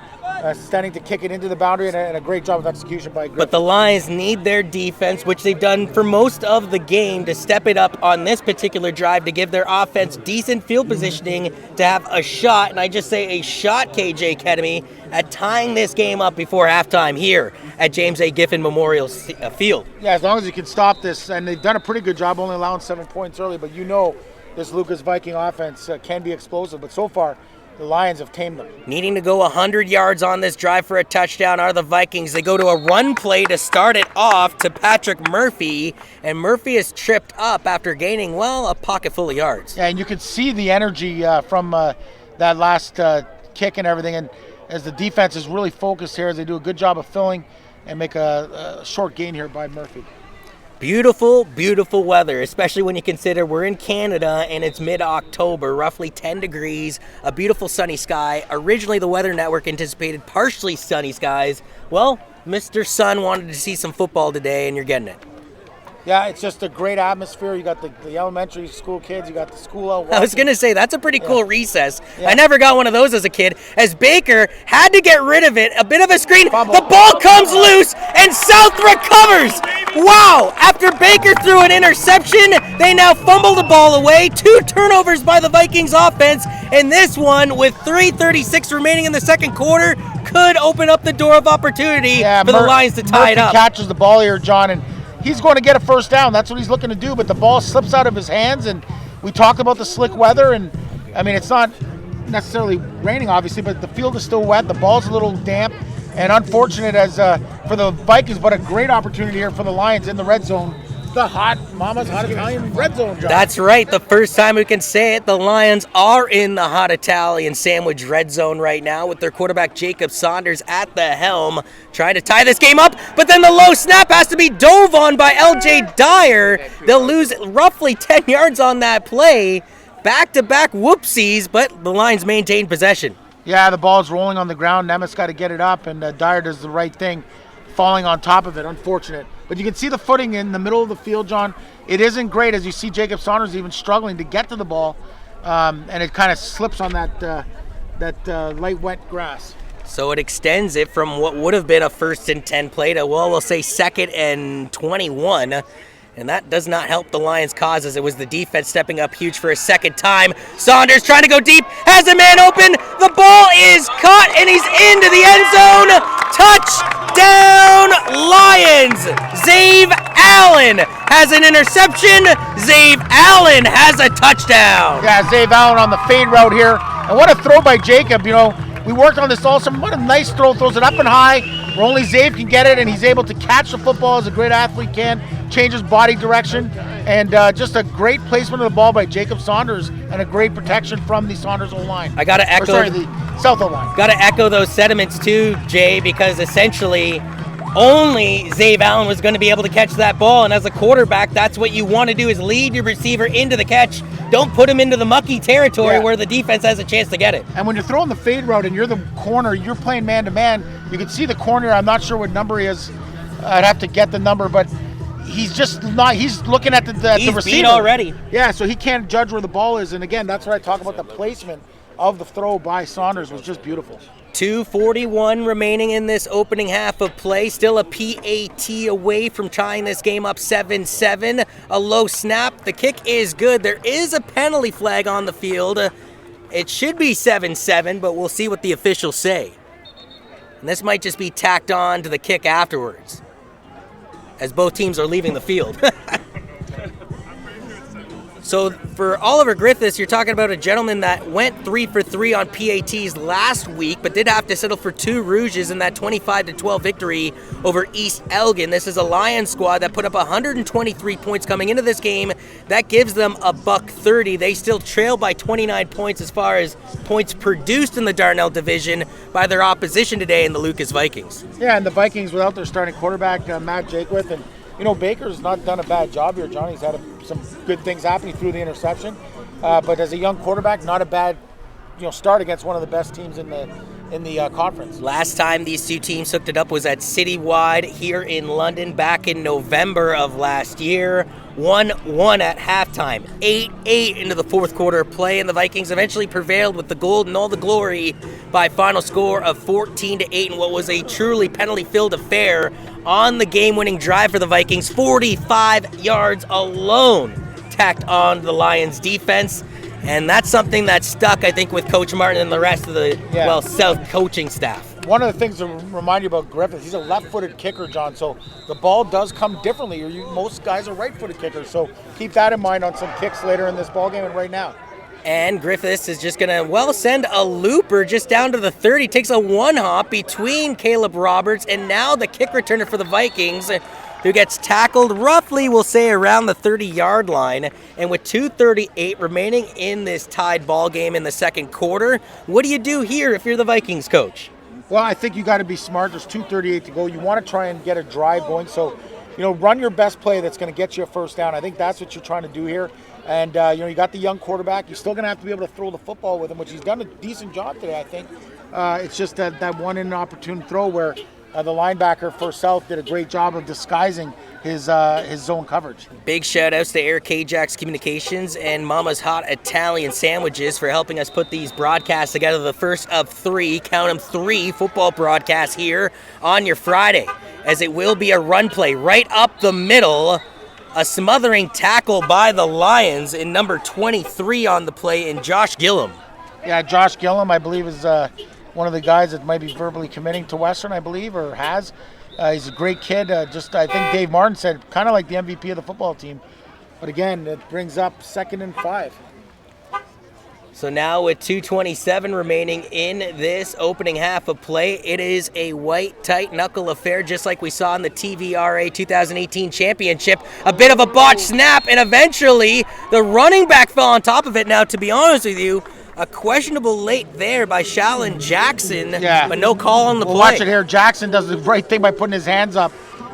Stenning to kick it into the boundary and a great job of execution by Griffith. But the Lions need their defense, which they've done for most of the game, to step it up on this particular drive to give their offense decent field positioning to have a shot, and I just say a shot, KJ Academy, at tying this game up before halftime here at James A. Giffen Memorial Field. Yeah, as long as you can stop this, and they've done a pretty good job only allowing 7 points early, but this Lucas Viking offense can be explosive, but so far the Lions have tamed them. Needing to go 100 yards on this drive for a touchdown are the Vikings. They go to a run play to start it off to Patrick Murphy, and Murphy is tripped up after gaining, a pocket full of yards. Yeah, and you can see the energy from that last kick and everything, and as the defense is really focused here, as they do a good job of filling and make a short gain here by Murphy. Beautiful, beautiful weather, especially when you consider we're in Canada and it's mid-October, roughly 10 degrees, a beautiful sunny sky. Originally, the Weather Network anticipated partially sunny skies. Well, Mr. Sun wanted to see some football today, and you're getting it. Yeah, it's just a great atmosphere. You got the elementary school kids. You got the school out walking. I was going to say, that's a pretty cool recess. Yeah. I never got one of those as a kid. As Baker had to get rid of it, a bit of a screen. Fumble. The ball comes loose, and South recovers. Wow! After Baker threw an interception, they now fumble the ball away. 2 turnovers by the Vikings offense, and this one, with 3:36 remaining in the second quarter, could open up the door of opportunity for the Lions to tie it up. Murphy catches the ball here, John, and he's going to get a first down. That's what he's looking to do, but the ball slips out of his hands, and we talked about the slick weather, and I mean, it's not necessarily raining, obviously, but the field is still wet. The ball's a little damp, and unfortunate as for the Vikings, but a great opportunity here for the Lions in the red zone. The Mama's hot Italian red zone, John. That's right. The first time we can say it, the Lions are in the hot Italian sandwich red zone right now with their quarterback Jacob Saunders at the helm, trying to tie this game up, but then the low snap has to be dove on by LJ Dyer. They'll lose roughly 10 yards on that play. Back-to-back whoopsies, but the Lions maintain possession. Yeah, the ball's rolling on the ground. Nemeth's got to get it up, and Dyer does the right thing, falling on top of it. Unfortunate. But you can see the footing in the middle of the field, John. It isn't great as you see Jacob Saunders even struggling to get to the ball, and it kind of slips on that light, wet grass. So it extends it from what would have been a 1st and 10 play to, we'll say 2nd and 21. And that does not help the Lions' cause as it was the defense stepping up huge for a second time. Saunders trying to go deep, has a man open. The ball is caught, and he's into the end zone. Touchdown, Lions! Zave Allen has an interception. Zave Allen has a touchdown. Yeah, Zave Allen on the fade route here. And what a throw by Jacob. We worked on this all summer. What a nice throw. Throws it up and high where only Zave can get it, and he's able to catch the football as a great athlete can, change his body direction, and just a great placement of the ball by Jacob Saunders and a great protection from the Saunders O-line. I got to echo the South O-line. Got to echo those sentiments too, Jay, because essentially only Zave Allen was going to be able to catch that ball. And as a quarterback, that's what you want to do, is lead your receiver into the catch. Don't put him into the mucky territory where the defense has a chance to get it. And when you're throwing the fade route and you're the corner, you're playing man-to-man, you can see the corner. I'm not sure what number he is. I'd have to get the number, but he's just not. He's looking at the receiver. He's beat already. Yeah, so he can't judge where the ball is. And again, that's what I talk about. The placement of the throw by Saunders was just beautiful. 2:41 remaining in this opening half of play. Still a PAT away from tying this game up 7-7. A low snap. The kick is good. There is a penalty flag on the field. It should be 7-7, but we'll see what the officials say. And this might just be tacked on to the kick afterwards, as both teams are leaving the field. So for Oliver Griffiths, you're talking about a gentleman that went 3 for 3 on PATs last week, but did have to settle for 2 rouges in that 25-12 victory over East Elgin. This is a Lions squad that put up 123 points coming into this game. That gives them a $130. They still trail by 29 points as far as points produced in the Darnell division by their opposition today in the Lucas Vikings. Yeah, and the Vikings without their starting quarterback, Matt Jakewith, and Baker's not done a bad job here, John. He's had some good things happening through the interception, but as a young quarterback, not a bad start against one of the best teams in the conference. Last time these two teams hooked it up was at Citywide here in London back in November of last year. 1-1 at halftime. 8-8 into the fourth quarter of play, and the Vikings eventually prevailed with the gold and all the glory by a final score of 14-8 in what was a truly penalty-filled affair on the game-winning drive for the Vikings. 45 yards alone tacked on the Lions defense. And that's something that stuck, I think, with Coach Martin and the rest of the, South coaching staff. One of the things to remind you about Griffith, he's a left-footed kicker, John, so the ball does come differently. Most guys are right-footed kickers, so keep that in mind on some kicks later in this ballgame and right now. And Griffiths is just going to, send a looper just down to the 30. Takes a one-hop between Caleb Roberts and now the kick returner for the Vikings, who gets tackled roughly, we'll say, around the 30-yard line. And with 2:38 remaining in this tied ball game in the second quarter, what do you do here if you're the Vikings coach? Well, I think you got to be smart. There's 2:38 to go. You want to try and get a drive going. So, run your best play that's going to get you a first down. I think that's what you're trying to do here. And, you got the young quarterback. You're still going to have to be able to throw the football with him, which he's done a decent job today, I think. It's just that one inopportune throw where the linebacker for South did a great job of disguising his zone coverage. Big shout-outs to Eric Ajax Communications and Mama's Hot Italian Sandwiches for helping us put these broadcasts together. The first of 3, count them 3, football broadcasts here on your Friday, as it will be a run play right up the middle. A smothering tackle by the Lions in number 23 on the play in Josh Gillum. Yeah, Josh Gillum, I believe, is one of the guys that might be verbally committing to Western, I believe, or has. He's a great kid. I think Dave Martin said kind of like the MVP of the football team. But again, it brings up 2nd and 5. So now with 2:27 remaining in this opening half of play, it is a white, tight knuckle affair, just like we saw in the TVRA 2018 championship. A bit of a botched snap, and eventually the running back fell on top of it. Now, to be honest with you, a questionable late there by Shalon Jackson, but no call on the play. Watch it here. Jackson does the right thing by putting his hands up,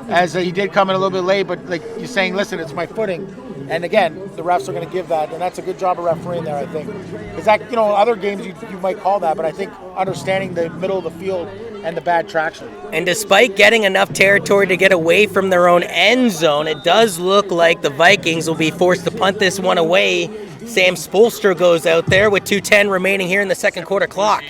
as he did come in a little bit late, but like you're saying, listen, it's my footing. And again, the refs are going to give that, and that's a good job of refereeing there, I think. Because that, other games you might call that, but I think understanding the middle of the field and the bad traction. And despite getting enough territory to get away from their own end zone, it does look like the Vikings will be forced to punt this one away. Sam Spolstra goes out there with 2:10 remaining here in the second quarter clock.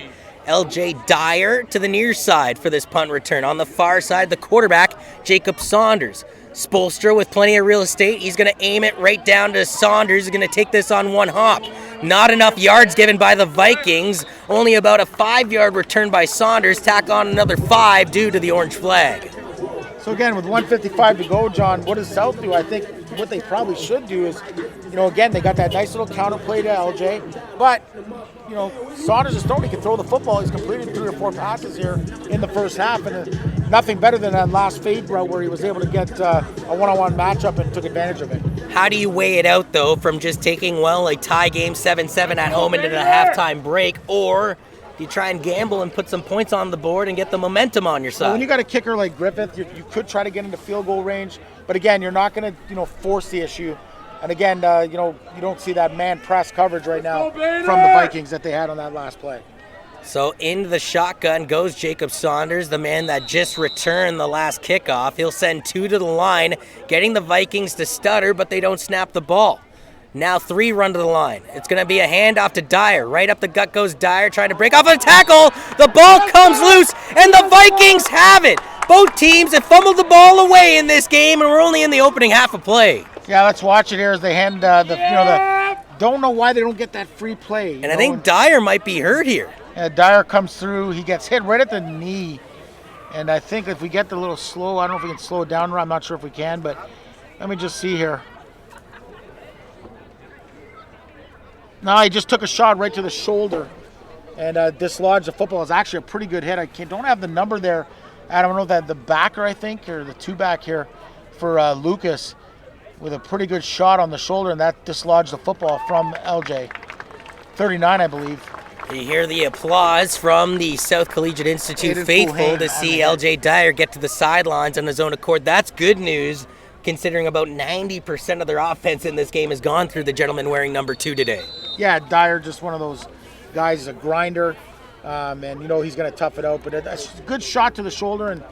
LJ Dyer to the near side for this punt return. On the far side, the quarterback, Jacob Saunders. Spolstra with plenty of real estate. He's going to aim it right down to Saunders. He's going to take this on one hop. Not enough yards given by the Vikings. Only about a 5-yard return by Saunders. Tack on another 5 due to the orange flag. So again, with 1:55 to go, John, what does South do? I think what they probably should do is, again, they got that nice little counter play to LJ, but Saunders is throwing. He can throw the football. He's completed 3 or 4 passes here in the first half, and nothing better than that last fade route where he was able to get a one-on-one matchup and took advantage of it. How do you weigh it out, though, from just taking, a tie game 7-7 at home into the halftime break, or Do you try and gamble and put some points on the board and get the momentum on your side? When you got a kicker like Griffith, you could try to get into field goal range, but again, you're not going to force the issue. And again, you don't see that man press coverage right now from the Vikings that they had on that last play. So into the shotgun goes Jacob Saunders, the man that just returned the last kickoff. He'll send 2 to the line, getting the Vikings to stutter, but they don't snap the ball. Now 3 run to the line. It's going to be a handoff to Dyer. Right up the gut goes Dyer, trying to break off a tackle. The ball comes loose, and the Vikings have it. Both teams have fumbled the ball away in this game, and we're only in the opening half of play. Yeah, let's watch it here as they hand don't know why they don't get that free play. And I think Dyer might be hurt here. Dyer comes through. He gets hit right at the knee. And I think if we get the little slow, I don't know if we can slow it down. I'm not sure if we can, but let me just see here. No, he just took a shot right to the shoulder and dislodged the football. It's actually a pretty good hit. Don't have the number there. I don't know that the backer, I think, or the 2-back here for Lucas with a pretty good shot on the shoulder, and that dislodged the football from LJ. 39, I believe. You hear the applause from the South Collegiate Institute faithful to see LJ Dyer get to the sidelines on his own accord. That's good news, considering about 90% of their offense in this game has gone through the gentleman wearing number 2 today. Yeah, Dyer, just one of those guys, he's a grinder, and he's going to tough it out. But a good shot to the shoulder, and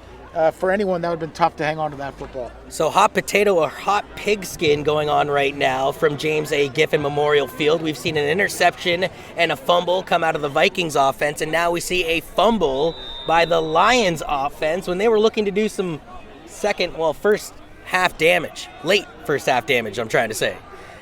for anyone, that would have been tough to hang on to that football. So hot potato or hot pigskin going on right now from James A. Giffen Memorial Field. We've seen an interception and a fumble come out of the Vikings offense, and now we see a fumble by the Lions offense when they were looking to do some first half damage. Late first half damage, I'm trying to say.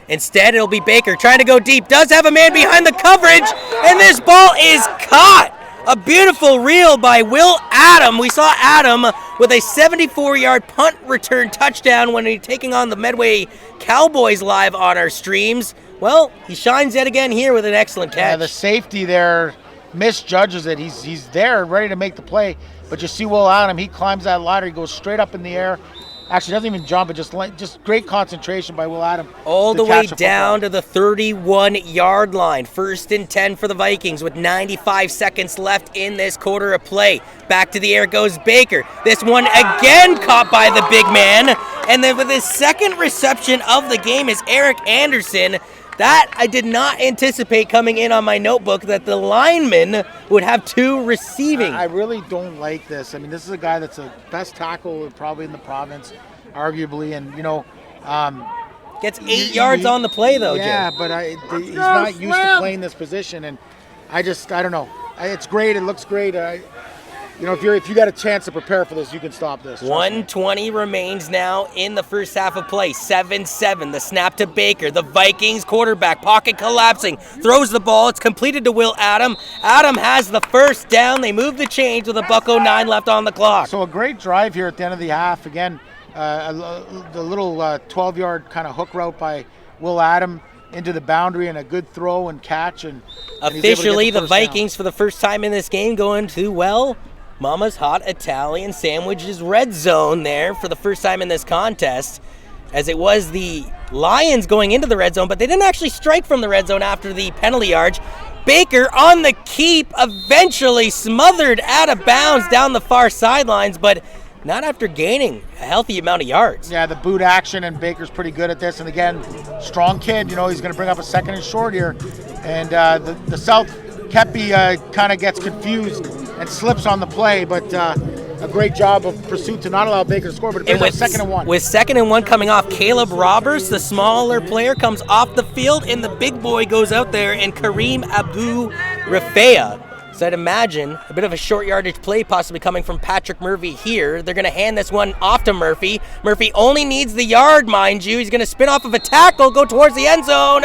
Instead, it'll be Baker trying to go deep. Does have a man behind the coverage, and this ball is caught. A beautiful reel by Will Adam. We saw Adam with a 74-yard punt return touchdown when he's taking on the Medway Cowboys live on our streams. Well, he shines yet again here with an excellent catch. Yeah, the safety there misjudges it. He's there ready to make the play, but you see Will Adam, he climbs that ladder, he goes straight up in the air. Actually, doesn't even jump, it just great concentration by Will Adam. All the way down to the 31-yard line. 1st and 10 for the Vikings with 95 seconds left in this quarter of play. Back to the air goes Baker. This one again caught by the big man. And then with his second reception of the game is Erik Anderson. That I did not anticipate coming in on my notebook, that the lineman would have 2 receiving. I really don't like this. I mean, this is a guy that's the best tackle probably in the province, arguably, and gets 8 yards on the play though. Yeah, Jay. but he's not used to playing this position, and I don't know. It's great. It looks great. If you got a chance to prepare for this, you can stop this. 1:20 remains now in the first half of play. 7-7. The snap to Baker. The Vikings quarterback, pocket collapsing, throws the ball. It's completed to Will Adam. Adam has the first down. They move the chains with a $1:09 left on the clock. So a great drive here at the end of the half. Again, the little 12-yard kind of hook route by Will Adam into the boundary, and a good throw and catch. And officially, the Vikings for the first time in this game going to, Mama's Hot Italian Sandwiches red zone there for the first time in this contest, as it was the Lions going into the red zone, but they didn't actually strike from the red zone after the penalty yard. Baker on the keep, eventually smothered out of bounds down the far sidelines, but not after gaining a healthy amount of yards. Yeah, the boot action, and Baker's pretty good at this. And again, strong kid, he's going to bring up a 2nd and short here. And the South Kepi kind of gets confused and slips on the play, but a great job of pursuit to not allow Baker to score, but it brings up 2nd and 1. With 2nd and 1 coming off, Caleb Roberts, the smaller player, comes off the field, and the big boy goes out there, and Kareem Abu-Rafea. So I'd imagine a bit of a short yardage play possibly coming from Patrick Murphy here. They're going to hand this one off to Murphy. Murphy only needs the yard, mind you. He's going to spin off of a tackle, go towards the end zone.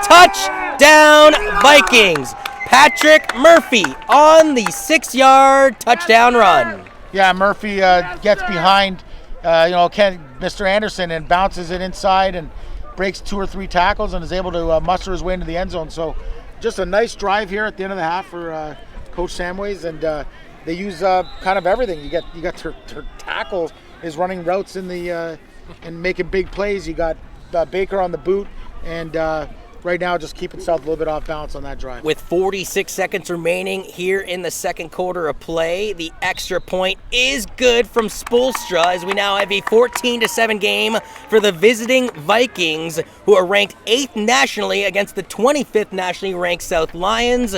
Touchdown, Vikings. Patrick Murphy on the 6-yard touchdown run. Yeah, Murphy gets behind, Mr. Anderson, and bounces it inside and breaks 2 or 3 tackles and is able to muster his way into the end zone. So just a nice drive here at the end of the half for Coach Samways, and they use kind of everything. You got their tackle is running routes in the and making big plays. You got Baker on the boot, and right now just keeping South a little bit off balance on that drive. With 46 seconds remaining here in the second quarter of play, the extra point is good from Spoelstra as we now have a 14-7 game for the visiting Vikings, who are ranked 8th nationally against the 25th nationally ranked South Lions.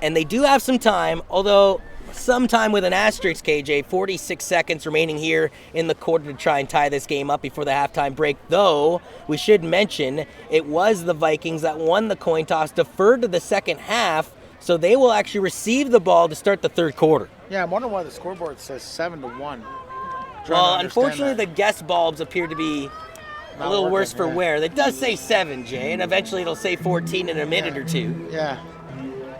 And they do have some time, although sometime with an asterisk, KJ. 46 seconds remaining here in the quarter to try and tie this game up before the halftime break. Though, we should mention, it was the Vikings that won the coin toss, deferred to the second half, so they will actually receive the ball to start the third quarter. Yeah, I'm wondering why the scoreboard says 7-1. Well, unfortunately, the guess bulbs appear to be a little worse for wear. It does say 7, Jay, and eventually it'll say 14 in a minute or two. Yeah.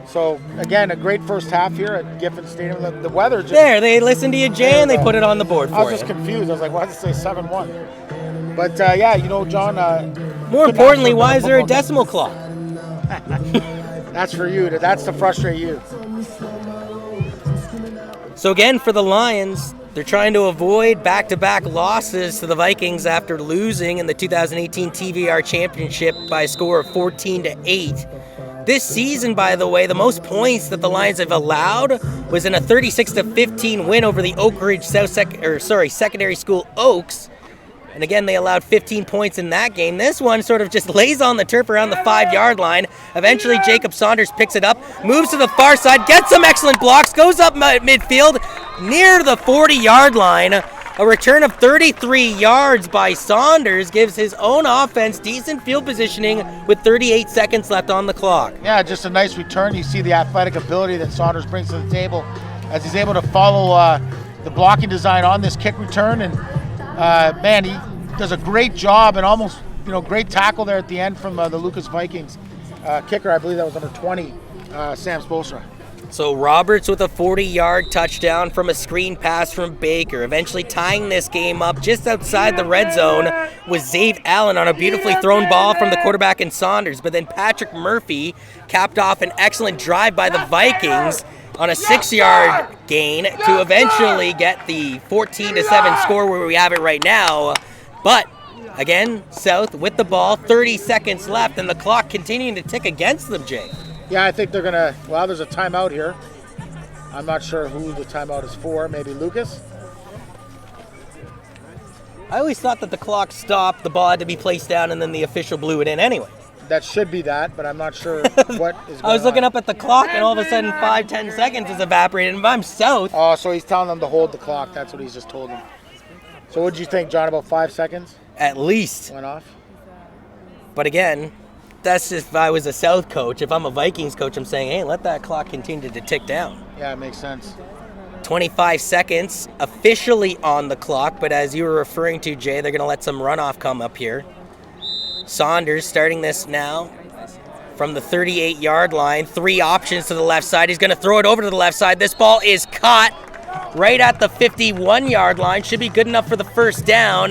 So, again, a great first half here at Griffith Stadium. The weather just... There, they listened to you, Jay, and they put it on the board for you. I was just confused. I was like, why does it say 7-1? But, yeah, you know, John... more importantly, why is there a decimal clock? That's for you. That's to frustrate you. So, again, for the Lions, they're trying to avoid back-to-back losses to the Vikings after losing in the 2018 TVR Championship by a score of 14-8. This season, by the way, the most points that the Lions have allowed was in a 36-15 win over the Oak Ridge Secondary School Oaks. And again, they allowed 15 points in that game. This one sort of just lays on the turf around the 5-yard line. Eventually, Jacob Saunders picks it up, moves to the far side, gets some excellent blocks, goes up midfield near the 40-yard line. A return of 33 yards by Saunders gives his own offense decent field positioning with 38 seconds left on the clock. Yeah, just a nice return. You see the athletic ability that Saunders brings to the table as he's able to follow the blocking design on this kick return. And, man, he does a great job and almost, great tackle there at the end from the Lucas Vikings kicker. I believe that was number 20, Sam Spoelstra. So Roberts with a 40-yard touchdown from a screen pass from Baker, eventually tying this game up just outside the red zone was Zave Allen on a beautifully thrown ball from the quarterback in Saunders. But then Patrick Murphy capped off an excellent drive by the Vikings on a 6-yard gain to eventually get the 14-7 score where we have it right now. But again, South with the ball, 30 seconds left, and the clock continuing to tick against them, Jay. Yeah, I think they're going to... Well, there's a timeout here. I'm not sure who the timeout is for. Maybe Lucas? I always thought that the clock stopped, the ball had to be placed down, and then the official blew it in anyway. That should be that, but I'm not sure what is going on. I was looking up at the clock, and all of a sudden 5-10 seconds is evaporated. And if I'm South... Oh, so he's telling them to hold the clock. That's what he's just told them. So what did you think, John, about 5 seconds? At least. Went off? But again... That's if I was a South coach. If I'm a Vikings coach, I'm saying, hey, let that clock continue to tick down. Yeah, it makes sense. 25 seconds officially on the clock, but as you were referring to, Jay, they're going to let some runoff come up here. Saunders starting this now from the 38-yard line. 3 options to the left side. He's going to throw it over to the left side. This ball is caught right at the 51-yard line. Should be good enough for the first down.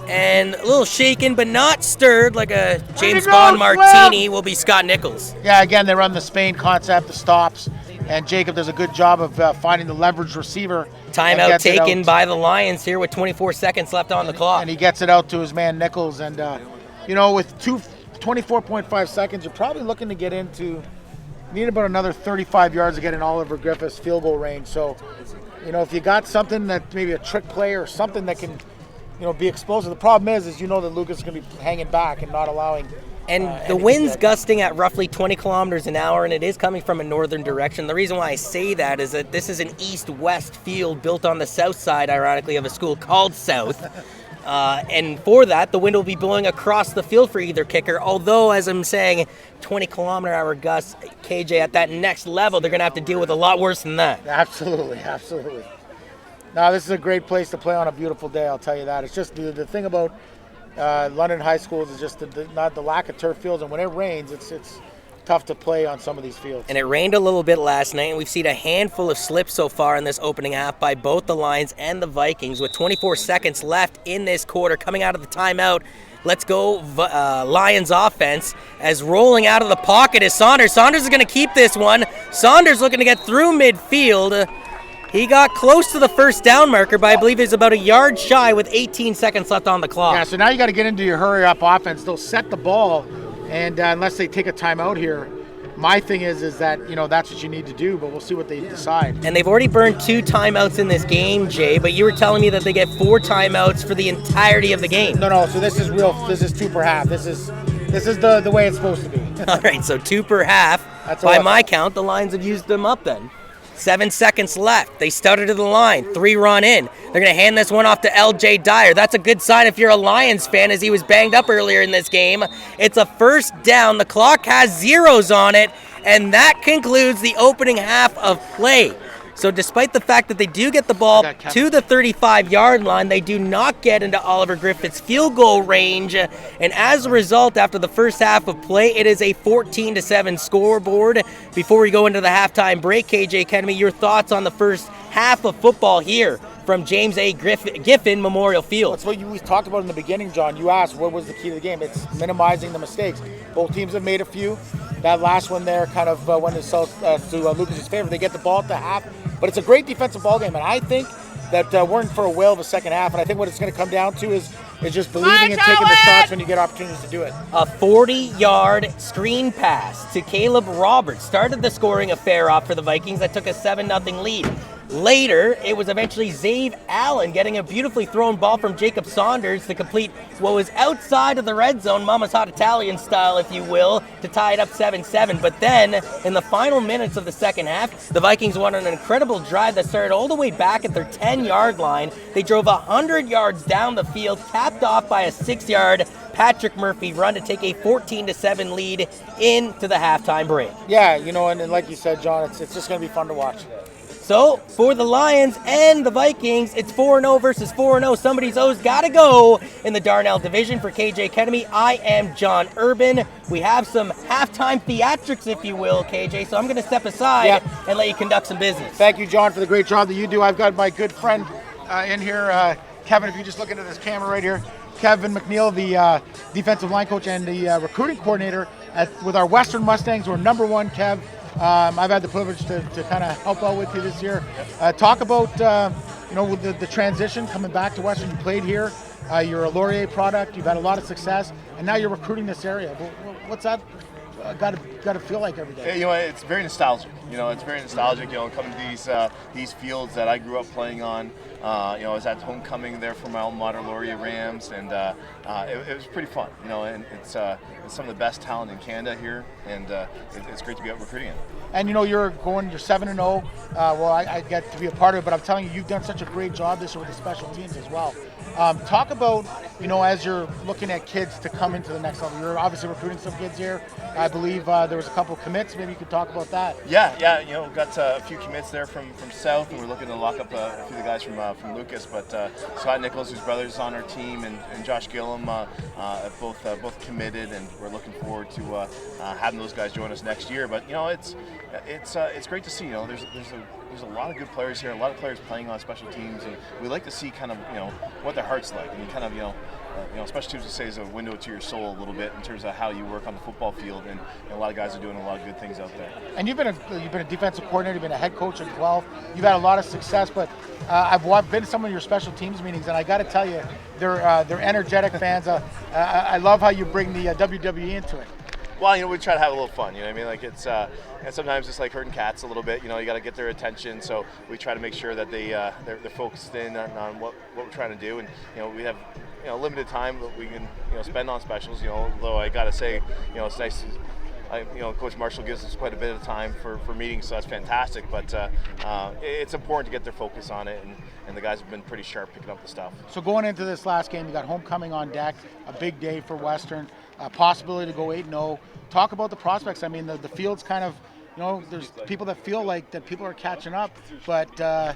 And a little shaken but not stirred like a James Bond martini will be Scott Nichols. Yeah, again, they run the Spain concept, the stops, and Jacob does a good job of finding the leverage receiver. Timeout taken by the Lions here with 24 seconds left on the clock. And he gets it out to his man Nichols. And, with 24.5 seconds, you're probably looking to get into, need about another 35 yards to get in Oliver Griffith's field goal range. So, if you got something that maybe a trick play or something that can be explosive. The problem is that Lucas is going to be hanging back and not allowing. And the wind's gusting at roughly 20 kilometers an hour, and it is coming from a northern direction. The reason why I say that is that this is an east-west field built on the south side, ironically, of a school called South. And for that, the wind will be blowing across the field for either kicker. Although, as I'm saying, 20-kilometer-hour gusts, KJ, at that next level, they're going to have to deal with a lot worse than that. Absolutely, absolutely. No, this is a great place to play on a beautiful day, I'll tell you that. It's just the thing about London high schools is just the lack of turf fields, and when it rains, it's tough to play on some of these fields. And it rained a little bit last night, and we've seen a handful of slips so far in this opening half by both the Lions and the Vikings, with 24 seconds left in this quarter. Coming out of the timeout, let's go Lions offense, as rolling out of the pocket is Saunders. Saunders is going to keep this one. Saunders looking to get through midfield. He got close to the first down marker, but I believe he's about a yard shy with 18 seconds left on the clock. Yeah, so now you got to get into your hurry-up offense. They'll set the ball And unless they take a timeout here, my thing is that, that's what you need to do, but we'll see what they decide. And they've already burned 2 timeouts in this game, Jay, but you were telling me that they get 4 timeouts for the entirety of the game. No, so this is 2 per half. This is the way it's supposed to be. All right, so 2 per half. By my count, the Lions have used them up then. 7 seconds left. They stutter to the line. 3 run in. They're going to hand this one off to LJ Dyer. That's a good sign if you're a Lions fan, as he was banged up earlier in this game. It's a first down. The clock has zeros on it, and that concludes the opening half of play. So despite the fact that they do get the ball to the 35-yard line, they do not get into Oliver Griffith's field goal range. And as a result, after the first half of play, it is a 14-7 scoreboard. Before we go into the halftime break, KJ Kennedy, your thoughts on the first half of football here from James A. Giffen Memorial Field? That's what we talked about in the beginning, John. You asked what was the key to the game. It's minimizing the mistakes. Both teams have made a few. That last one there kind of went to Lucas's favor. They get the ball at the half. But it's a great defensive ball game, and I think that we're in for a whale of a second half. And I think what it's going to come down to is just believing and taking the shots when you get opportunities to do it. A 40-yard screen pass to Caleb Roberts started the scoring affair off for the Vikings that took a 7-0 lead. Later, it was eventually Zave Allen getting a beautifully thrown ball from Jacob Saunders to complete what was outside of the red zone, Mama's Hot Italian style, if you will, to tie it up 7-7. But then, in the final minutes of the second half, the Vikings won an incredible drive that started all the way back at their 10-yard line. They drove 100 yards down the field, capped off by a 6-yard Patrick Murphy run to take a 14-7 lead into the halftime break. Yeah, and like you said, John, it's just going to be fun to watch. So, for the Lions and the Vikings, it's 4-0 versus 4-0. Somebody's O's got to go in the Darnell division. For KJ Kennedy, I am John Urban. We have some halftime theatrics, if you will, KJ, so I'm going to step aside and let you conduct some business. Thank you, John, for the great job that you do. I've got my good friend in here, Kevin, if you just look into this camera right here. Kevin Mcneil, the defensive line coach and the recruiting coordinator with our Western Mustangs. We're number 1, Kev. I've had the privilege to kind of help out with you this year. Talk about with the transition coming back to Western. You played here. You're a Laurier product. You've had a lot of success, and now you're recruiting this area. What's that got to feel like every day? It's very nostalgic. It's very nostalgic. Coming to these fields that I grew up playing on. I was at homecoming there for my alma mater, Laurier Rams, and it was pretty fun. And it's some of the best talent in Canada here, and it's great to be out recruiting it. And you're 7-0. Well, I get to be a part of it, but I'm telling you, you've done such a great job this year with the special teams as well. Talk about, as you're looking at kids to come into the next level. You're obviously recruiting some kids here. I believe there was a couple of commits. Maybe you could talk about that. Yeah. Got a few commits there from South, and we're looking to lock up a few of the guys from Lucas. But Scott Nichols, whose brother's on our team, and Josh Gillum, both committed, and we're looking forward to having those guys join us next year. But it's great to see. There's a lot of good players here, a lot of players playing on special teams, and we like to see kind of what their heart's like. I mean, kind of special teams, we say, is a window to your soul a little bit in terms of how you work on the football field, and a lot of guys are doing a lot of good things out there. And you've been a defensive coordinator, you've been a head coach at 12. You've had a lot of success, but I've been to some of your special teams meetings, and I got to tell you, they're energetic fans. I love how you bring the WWE into it. Well, we try to have a little fun. I mean, like it's and sometimes it's like herding cats a little bit. You got to get their attention, so we try to make sure that they're focused in on what we're trying to do, and we have limited time that we can spend on specials. Although I got to say, it's nice. Coach Marshall gives us quite a bit of time for meetings, so that's fantastic. But it's important to get their focus on it, and the guys have been pretty sharp picking up the stuff. So going into this last game, you got homecoming on deck, a big day for Western, a possibility to go 8-0. Talk about the prospects. I mean, the field's kind of, there's people that feel like that people are catching up, but I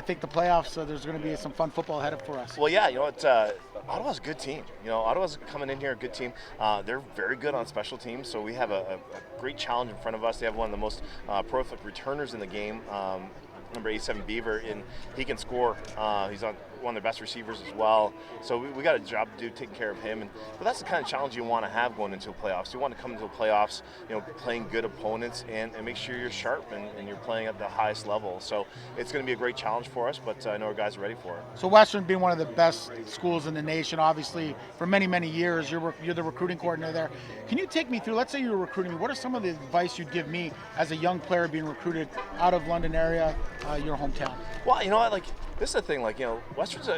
think the playoffs, there's going to be some fun football ahead for us. Well, yeah, Ottawa's a good team. Ottawa's coming in here a good team. They're very good on special teams, so we have a great challenge in front of us. They have one of the most prolific returners in the game, number 87 Beaver, and he can score. He's on one of their best receivers as well. So we got a job to do taking care of him. But that's the kind of challenge you want to have going into the playoffs. You want to come into the playoffs, playing good opponents and make sure you're sharp and you're playing at the highest level. So it's going to be a great challenge for us, but I know our guys are ready for it. So Western being one of the best schools in the nation, obviously for many, many years, you're the recruiting coordinator there. Can you take me through, let's say you're recruiting me, what are some of the advice you'd give me as a young player being recruited out of London area, your hometown? Well, you know what, this is the thing, Western's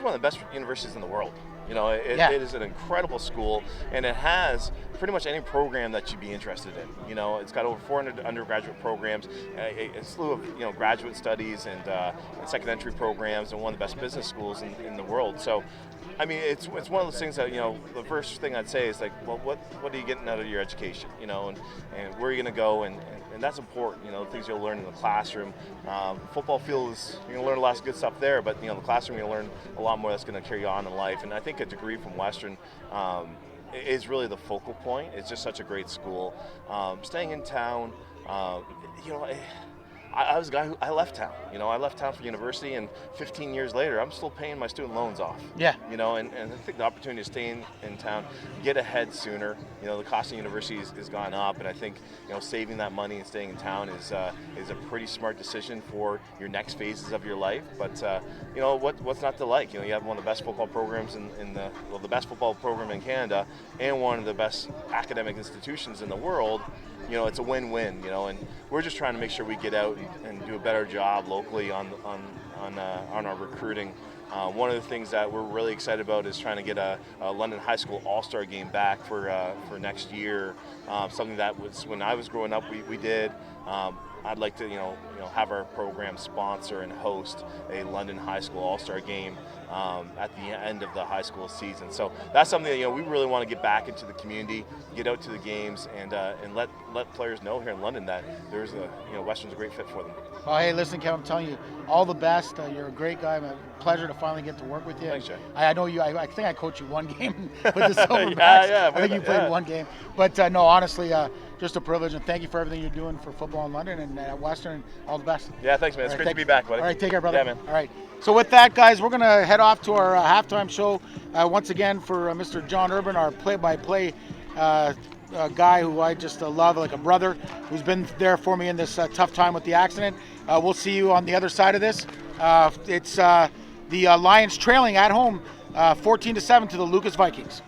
one of the best universities in the world. It is an incredible school, and it has pretty much any program that you'd be interested in. It's got over 400 undergraduate programs, a slew of graduate studies and second entry programs, and one of the best business schools in the world. So, I mean, it's one of those things that the first thing I'd say is what are you getting out of your education? And where are you going to go? And that's important. The things you'll learn in the classroom. Football field is you're going to learn a lot of good stuff there, but the classroom you'll learn a lot more that's going to carry you on in life. And I think a degree from Western is really the focal point. It's just such a great school. Staying in town, I was a guy who I left town. I left town for university, and 15 years later, I'm still paying my student loans off. Yeah. And I think the opportunity to stay in town, get ahead sooner. The cost of university has gone up, and I think saving that money and staying in town is a pretty smart decision for your next phases of your life. But what's not to like? You have one of the best football programs the best football program in Canada, and one of the best academic institutions in the world. It's a win-win, and we're just trying to make sure we get out and do a better job locally on our recruiting. One of the things that we're really excited about is trying to get a London High School All-Star game back for next year. Something that was when I was growing up, we did. I'd like to have our program sponsor and host a London High School All-Star game at the end of the high school season. So that's something that we really want to get back into the community, get out to the games, and let players know here in London that there's Western's a great fit for them. Oh, hey, listen, Kevin, I'm telling you, all the best. You're a great guy. A pleasure to finally get to work with you. Thanks, Jay. I know you. I think I coached you one game with the Silverbacks. I think you played one game. But no, honestly, just a privilege, and thank you for everything you're doing for football in London and at Western. All the best. Yeah, thanks, man. It's great to be back, buddy. All right, take care, brother. Yeah, man. All right. So with that, guys, we're going to head off to our halftime show. Once again, for Mr. John Urban, our play-by-play guy who I just love, like a brother, who's been there for me in this tough time with the accident. We'll see you on the other side of this. It's the Lions trailing at home 14-7 to the Lucas Vikings.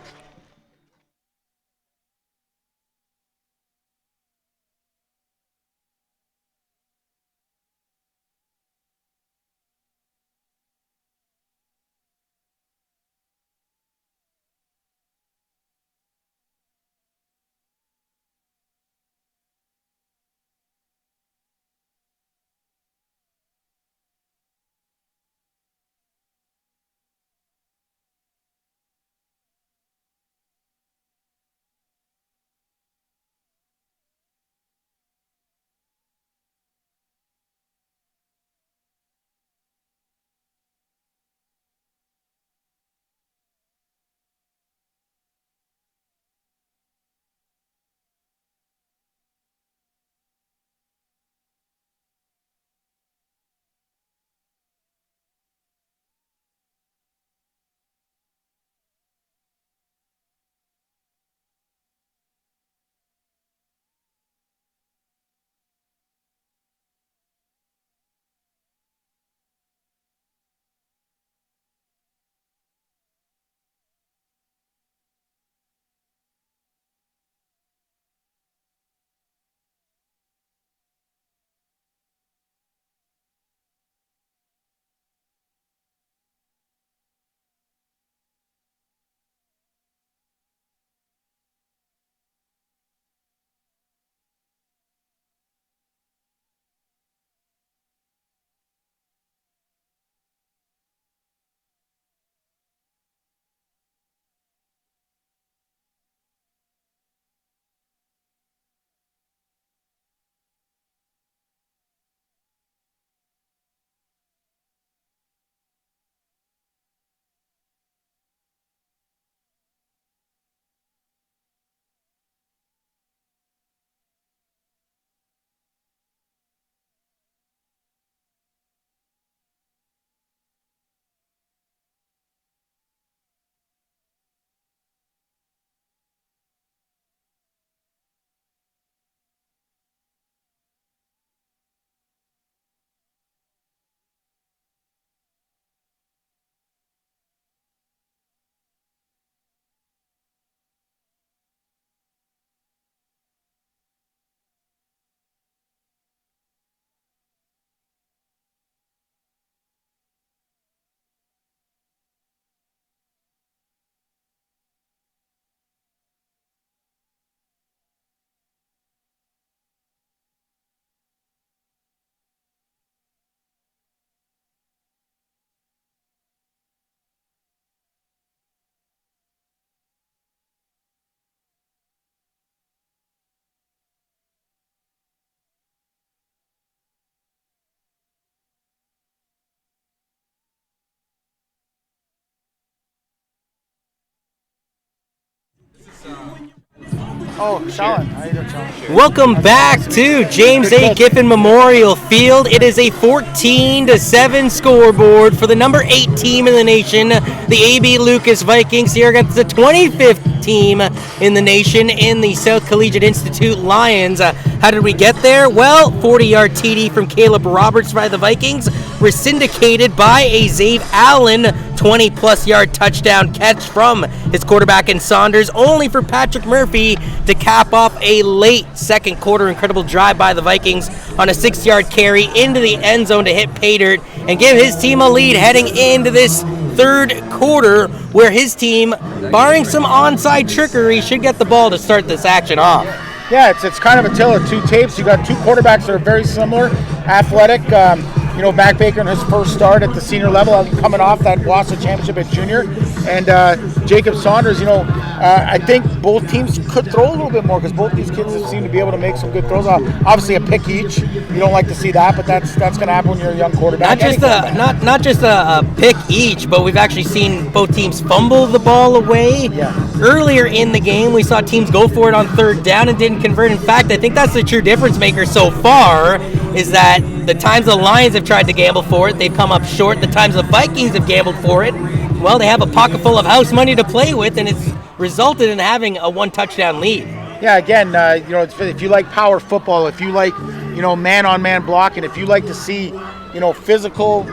Oh, Sean. How you doing, Sean? Welcome back to James A. Giffen Memorial Field. It is a 14-7 scoreboard for the number 8 team in the nation, the AB Lucas Vikings, here against the 25th team in the nation in the South Collegiate Institute Lions. How did we get there? Well, 40-yard TD from Caleb Roberts by the Vikings were syndicated by a Zave Allen 20-plus yard touchdown catch from his quarterback in Saunders, only for Patrick Murphy to cap off a late second quarter incredible drive by the Vikings on a 6-yard carry into the end zone to hit pay dirt and give his team a lead heading into this third quarter, where his team, barring some onside trickery, should get the ball to start this action off. Yeah, it's kind of a tale of two tapes. You got two quarterbacks that are very similar, athletic. Mac Baker in his first start at the senior level, coming off that Wassa championship at junior, and Jacob Saunders. I think both teams could throw a little bit more because both these kids seem to be able to make some good throws. Obviously, a pick each. You don't like to see that, but that's going to happen when you're a young quarterback. Not just a pick each, but we've actually seen both teams fumble the ball away. Yeah. Earlier in the game, we saw teams go for it on third down and didn't convert. In fact, I think that's the true difference maker so far, is that the times the Lions have tried to gamble for it, they've come up short. The times the Vikings have gambled for it, well, they have a pocket full of house money to play with, and it's resulted in having a one-touchdown lead. Yeah, again, if you like power football, if you like, man-on-man blocking, if you like to see, physical,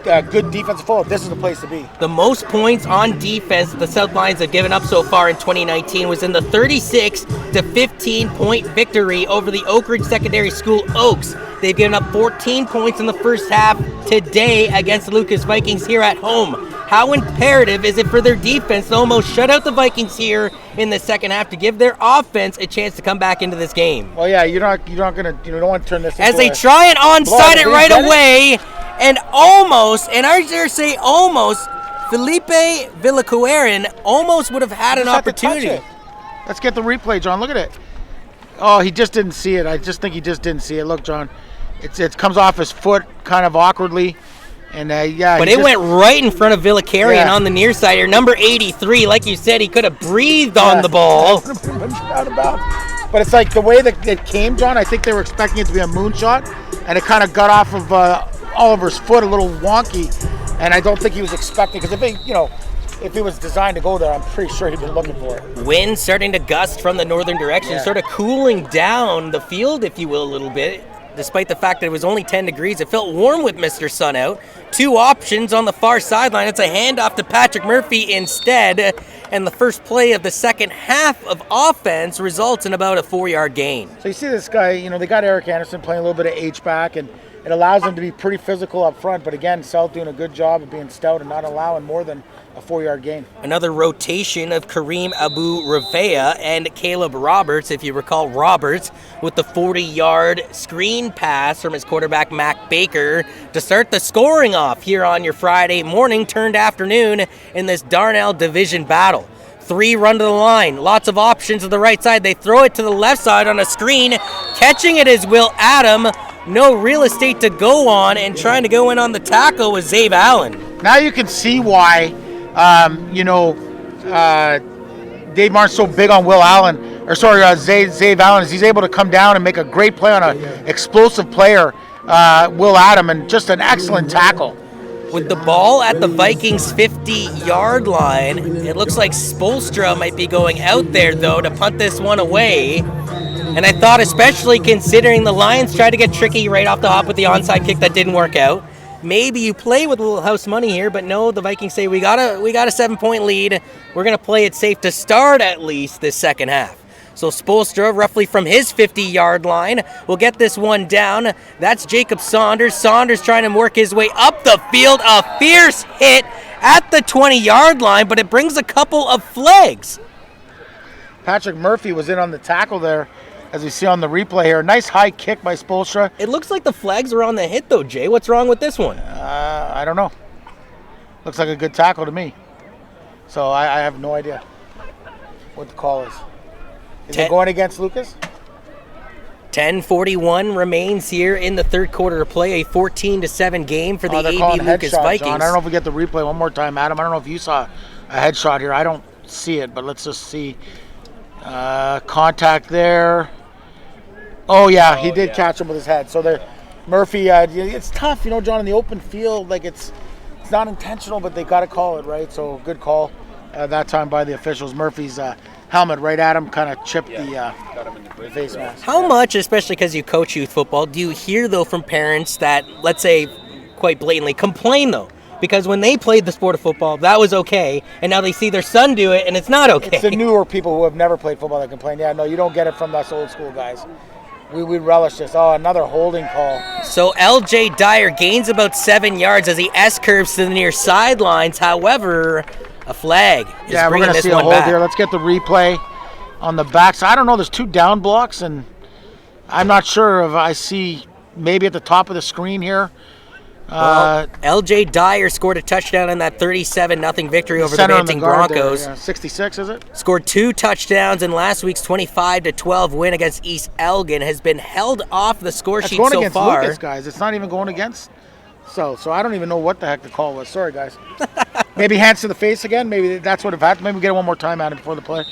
good defensive football, this is the place to be. The most points on defense the South Lions have given up so far in 2019 was in the 36 to 15 point victory over the Oak Ridge Secondary School Oaks. They've given up 14 points in the first half today against the Lucas Vikings here at home. How imperative is it for their defense to almost shut out the Vikings here in the second half to give their offense a chance to come back into this game? Well, yeah, you're not gonna, don't want to turn this as into they try and onside it right away. It? And almost, and I dare say almost, Felipe Villacuerin almost would have had an opportunity. Let's get the replay, John. Look at it. Oh, he just didn't see it. I just think he just didn't see it. Look, John, it comes off his foot kind of awkwardly. And but it went right in front of Villacuerin on the near side here. Number 83, like you said, he could have breathed on the ball. But it's like the way that it came, John, I think they were expecting it to be a moonshot, and it kind of got off of Oliver's foot a little wonky, and I don't think he was expecting, because if he was designed to go there, I'm pretty sure he'd been looking for it. Wind starting to gust from the northern direction, sort of cooling down the field, if you will, a little bit. Despite the fact that it was only 10 degrees, it felt warm with Mr. Sun out. Two options on the far sideline. It's a handoff to Patrick Murphy instead, and the first play of the second half of offense results in about a 4-yard gain. So you see this guy, they got Erik Anderson playing a little bit of H-back, and it allows him to be pretty physical up front, but again, South doing a good job of being stout and not allowing more than a 4-yard gain. Another rotation of Kareem Abu-Rafea and Caleb Roberts, if you recall Roberts, with the 40-yard screen pass from his quarterback Mac Baker to start the scoring off here on your Friday morning turned afternoon in this Darnell division battle. 3 run to the line, lots of options to the right side. They throw it to the left side on a screen. Catching it is Will Adam. No real estate to go on, and trying to go in on the tackle was Zave Allen. Now you can see why, Dave Martin's so big on Zave Allen, is he's able to come down and make a great play on an explosive player, Will Adam, and just an excellent tackle. With the ball at the Vikings' 50-yard line, it looks like Spoelstra might be going out there, though, to punt this one away. And I thought, especially considering the Lions tried to get tricky right off the hop with the onside kick that didn't work out, maybe you play with a little house money here, but no, the Vikings say we got a 7-point lead. We're going to play it safe to start at least this second half. So Spoelstra, roughly from his 50-yard line, will get this one down. That's Jacob Saunders. Saunders trying to work his way up the field. A fierce hit at the 20-yard line, but it brings a couple of flags. Patrick Murphy was in on the tackle there, as we see on the replay here. Nice high kick by Spoelstra. It looks like the flags are on the hit, though, Jay. What's wrong with this one? I don't know. Looks like a good tackle to me. So I have no idea what the call is. Is it going against Lucas? 10:41 remains here in the third quarter to play. A 14-7 game for the AB Lucas Vikings. John. I don't know if we get the replay one more time, Adam. I don't know if you saw a headshot here. I don't see it, but let's just see. Contact there. Oh, yeah, he did catch him with his head. So Murphy, it's tough, John, in the open field. Like, it's not intentional, but they got to call it, right? So good call that time by the officials. Murphy's helmet right at him kind of chipped the face mask. How much, especially because you coach youth football, do you hear, though, from parents that, let's say, quite blatantly complain, though? Because when they played the sport of football, that was okay, and now they see their son do it, and it's not okay. It's the newer people who have never played football that complain. Yeah, no, you don't get it from us old school guys. We relish this. Oh, another holding call. So LJ Dyer gains about 7 yards as he S-curves to the near sidelines. However, a flag is we're bringing going to this see a one hold back. here. Let's get the replay on the back. So I don't know. There's 2 down blocks, and I'm not sure if I see maybe at the top of the screen here. Well, LJ Dyer scored a touchdown in that 37-0 victory over the Banting Broncos. There, 66, is it? Scored 2 touchdowns in last week's 25-12 win against East Elgin. Has been held off the score sheet going so against far. Lucas, guys. It's not even going against. So I don't even know what the heck the call was. Sorry, guys. Maybe hands to the face again. Maybe that's what it happened. Maybe we get it one more time at it before the play.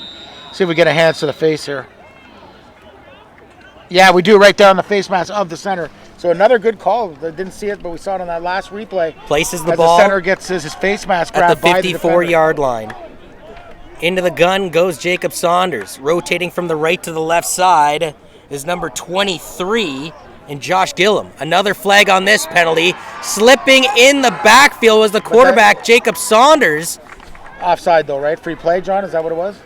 See if we get a hands to the face here. Yeah, we do right there on the face mask of the center. So another good call. I didn't see it, but we saw it on that last replay. Places the as ball the center gets his face mask at grabbed the by the 54-yard line. Into the gun goes Jacob Saunders. Rotating from the right to the left side is number 23 and Josh Gillum. Another flag on this penalty. Slipping in the backfield was the quarterback, Jacob Saunders. Offside though, right? Free play, John? Is that what it was?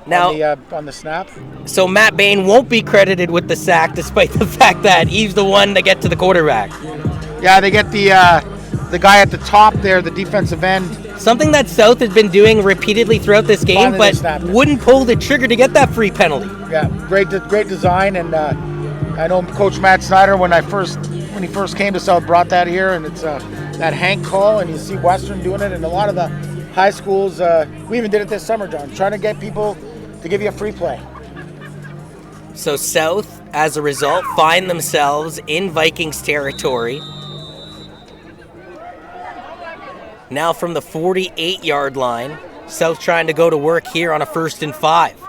Now, on the snap? so Matt Bain won't be credited with the sack despite the fact that he's the one to get to the quarterback. Yeah, they get the guy at the top there, the defensive end. Something that South has been doing repeatedly throughout this game, Finally but wouldn't pull the trigger to get that free penalty. Yeah, great design, and I know Coach Matt Snyder when he first came to South brought that here, and it's that Hank call, and you see Western doing it, and a lot of the high schools. We even did it this summer, John, trying to get people to give you a free play. So South, as a result, find themselves in Vikings territory. Now from the 48-yard line, South trying to go to work here on a 1st and 5.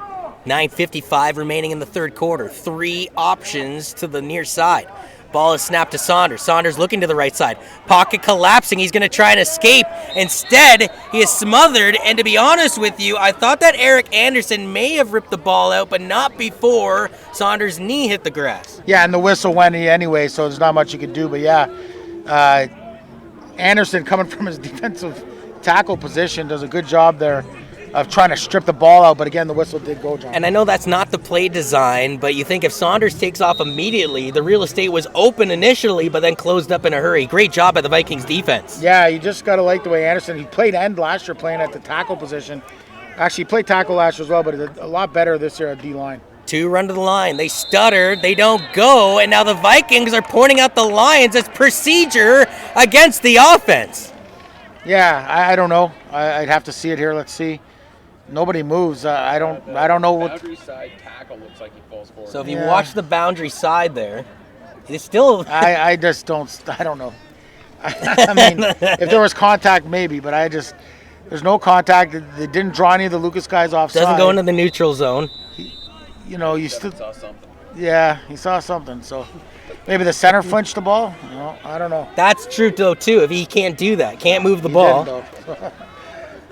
9:55 remaining in the third quarter. 3 options to the near side. Ball is snapped to Saunders. Saunders looking to the right side. Pocket collapsing. He's going to try and escape. Instead, he is smothered. And to be honest with you, I thought that Erik Anderson may have ripped the ball out, but not before Saunders' knee hit the grass. Yeah, and the whistle went anyway, so there's not much you could do. But yeah, Anderson coming from his defensive tackle position does a good job there of trying to strip the ball out, but again, the whistle did go, John. And I know that's not the play design, but you think if Saunders takes off immediately, the real estate was open initially, but then closed up in a hurry. Great job by the Vikings defense. Yeah, you just got to like the way Anderson, he played end last year playing at the tackle position. Actually, he played tackle last year as well, but a lot better this year at D-line. 2 run to the line. They stutter. They don't go. And now the Vikings are pointing out the Lions as procedure against the offense. Yeah, I don't know. I'd have to see it here. Let's see. Nobody moves. I don't know what. Boundary side tackle looks like he falls forward. So if you watch the boundary side there, it's still. I just don't. I don't know. I mean, if there was contact, maybe, but there's no contact. They didn't draw any of the Lucas guys offside. Doesn't go into the neutral zone. You still saw something. Yeah, he saw something. So maybe the center flinched the ball. I don't know. That's true though too. If he can't do that, can't move the ball. Didn't,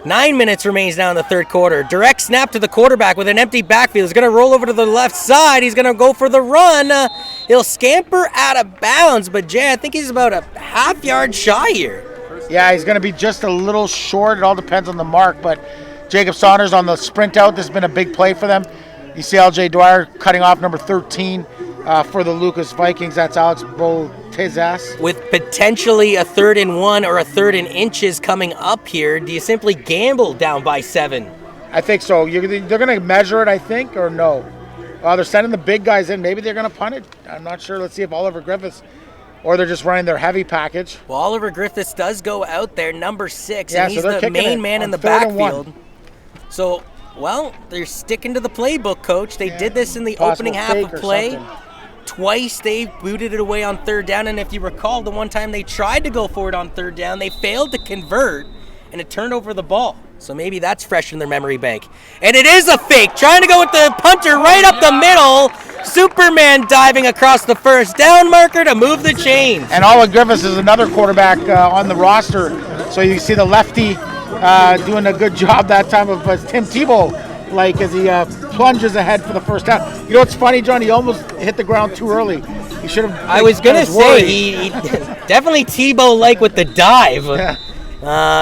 9 minutes remains now in the third quarter. Direct snap to the quarterback with an empty backfield. He's going to roll over to the left side. He's going to go for the run. He'll scamper out of bounds, but Jay, I think he's about a half yard shy here. Yeah, he's going to be just a little short. It all depends on the mark, but Jacob Saunders on the sprint out. This has been a big play for them. You see LJ Dyer cutting off number 13 for the Lucas Vikings. That's Alex Boltezas. With potentially a 3rd and 1 or a 3rd and inches coming up here, do you simply gamble down by 7? I think so. They're going to measure it, I think, or no? They're sending the big guys in. Maybe they're going to punt it. I'm not sure. Let's see if Oliver Griffiths, or they're just running their heavy package. Well, Oliver Griffiths does go out there, number 6, yeah, and he's so the main man in the 3rd and backfield. 1. So, well, they're sticking to the playbook, Coach. They did this in the opening half of play. Twice they booted it away on 3rd down, and if you recall, the one time they tried to go for it on 3rd down, they failed to convert, and it turned over the ball. So maybe that's fresh in their memory bank. And it is a fake, trying to go with the punter right up the middle. Superman diving across the first down marker to move the chains. And Oliver Griffith is another quarterback on the roster. So you see the lefty doing a good job that time of Tim Tebow, like as he plunges ahead for the first down. You know what's funny, John? He almost hit the ground too early. He should have. I was going to say, he definitely Tebow-like with the dive. Yeah.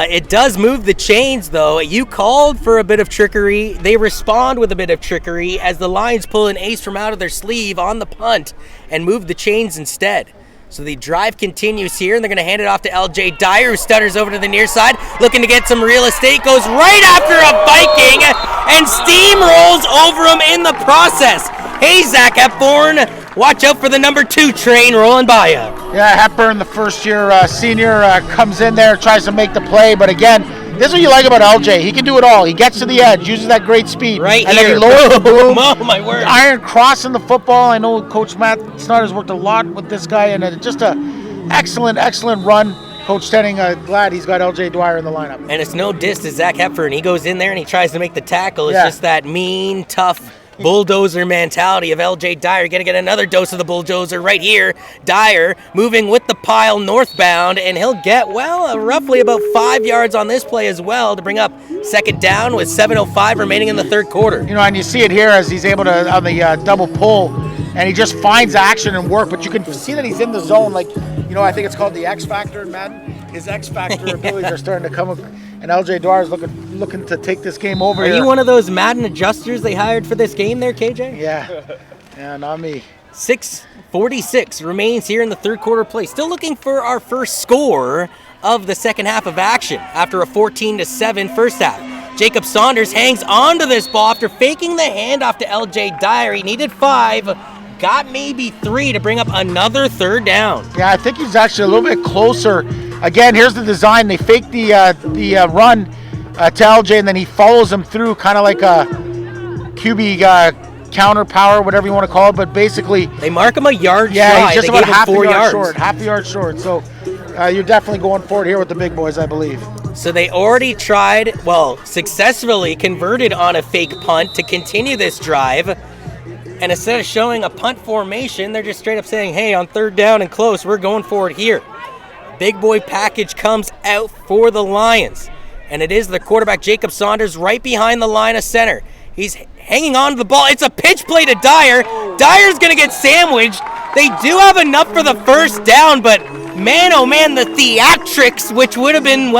It does move the chains, though. You called for a bit of trickery. They respond with a bit of trickery as the Lions pull an ace from out of their sleeve on the punt and move the chains instead. So the drive continues here, and they're going to hand it off to LJ Dyer, who stutters over to the near side, looking to get some real estate, goes right after a Viking, and steamrolls over him in the process. Hey, Zach Hepburn, watch out for the number 2 train rolling by you. Yeah, Hepburn, the first-year senior, comes in there, tries to make the play, but again, this is what you like about LJ. He can do it all. He gets to the edge, uses that great speed. Right and here. Then he lowers the boom. Oh, my word. Iron crossing the football. I know Coach Matt Snyder's worked a lot with this guy, and just an excellent, excellent run. Coach Stenning, glad he's got LJ Dyer in the lineup. And it's no diss to Zach Hepburn. He goes in there and he tries to make the tackle. It's Yeah. just that mean, tough bulldozer mentality of LJ Dyer. Gonna get another dose of the bulldozer right here. Dyer moving with the pile northbound, and he'll get, roughly about 5 yards on this play as well to bring up second down with 7:05 remaining in the third quarter. You know, and you see it here as he's able to, on the double pull, and he just finds action and work, but you can see that he's in the zone. Like, you know, I think it's called the X Factor in Madden. His X Factor abilities are starting to come up, and LJ Dwyer's looking to take this game over. Are here. you one of those Madden adjusters they hired for this game there, KJ? Yeah, not me. 6:46 remains here in the third quarter play. Still looking for our first score of the second half of action after a 14-7 first half. Jacob Saunders hangs on to this ball after faking the handoff to LJ Dyer. He needed 5, got maybe 3 to bring up another third down. Yeah, I think he's actually a little bit closer. Again, here's the design. They fake the run to LJ, and then he follows him through, kind of like a QB counter power, whatever you want to call it. But basically, They mark him a yard shy. yeah, he's just They about gave him half a 4 yard yards. short. Half a yard short. So you're definitely going forward here with the big boys, I believe. So they already tried, successfully converted on a fake punt to continue this drive. And instead of showing a punt formation, they're just straight up saying, hey, on third down and close, we're going forward here. Big boy package comes out for the Lions. And it is the quarterback, Jacob Saunders, right behind the line of center. He's hanging on to the ball. It's a pitch play to Dyer. Dyer's going to get sandwiched. They do have enough for the first down, but man, oh man, the theatrics, which would have been,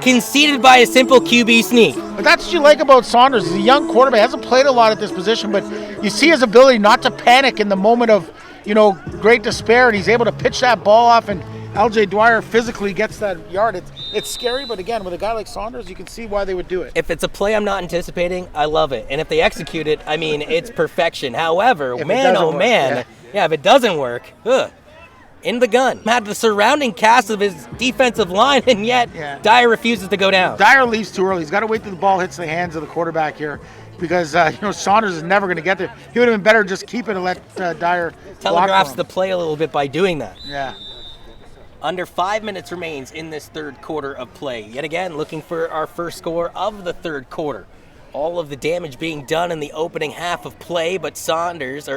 conceded by a simple QB sneak. But that's what you like about Saunders. He's a young quarterback. Hasn't played a lot at this position, but you see his ability not to panic in the moment of, great despair, and he's able to pitch that ball off, and LJ Dyer physically gets that yard. It's scary, but again, with a guy like Saunders, you can see why they would do it. If it's a play I'm not anticipating, I love it. And if they execute it, it's perfection. However, If it man, doesn't oh work, man, if it doesn't work, in the gun. Had the surrounding cast of his defensive line, and yet Dyer refuses to go down. Dyer leaves too early. He's got to wait till the ball hits the hands of the quarterback here, because Saunders is never going to get there. He would have been better just keep it and let Dyer Telegraphs block for the him. play a little bit by doing that. Yeah. Under 5 minutes remains in this third quarter of play. Yet again, looking for our first score of the third quarter. All of the damage being done in the opening half of play, but Saunders,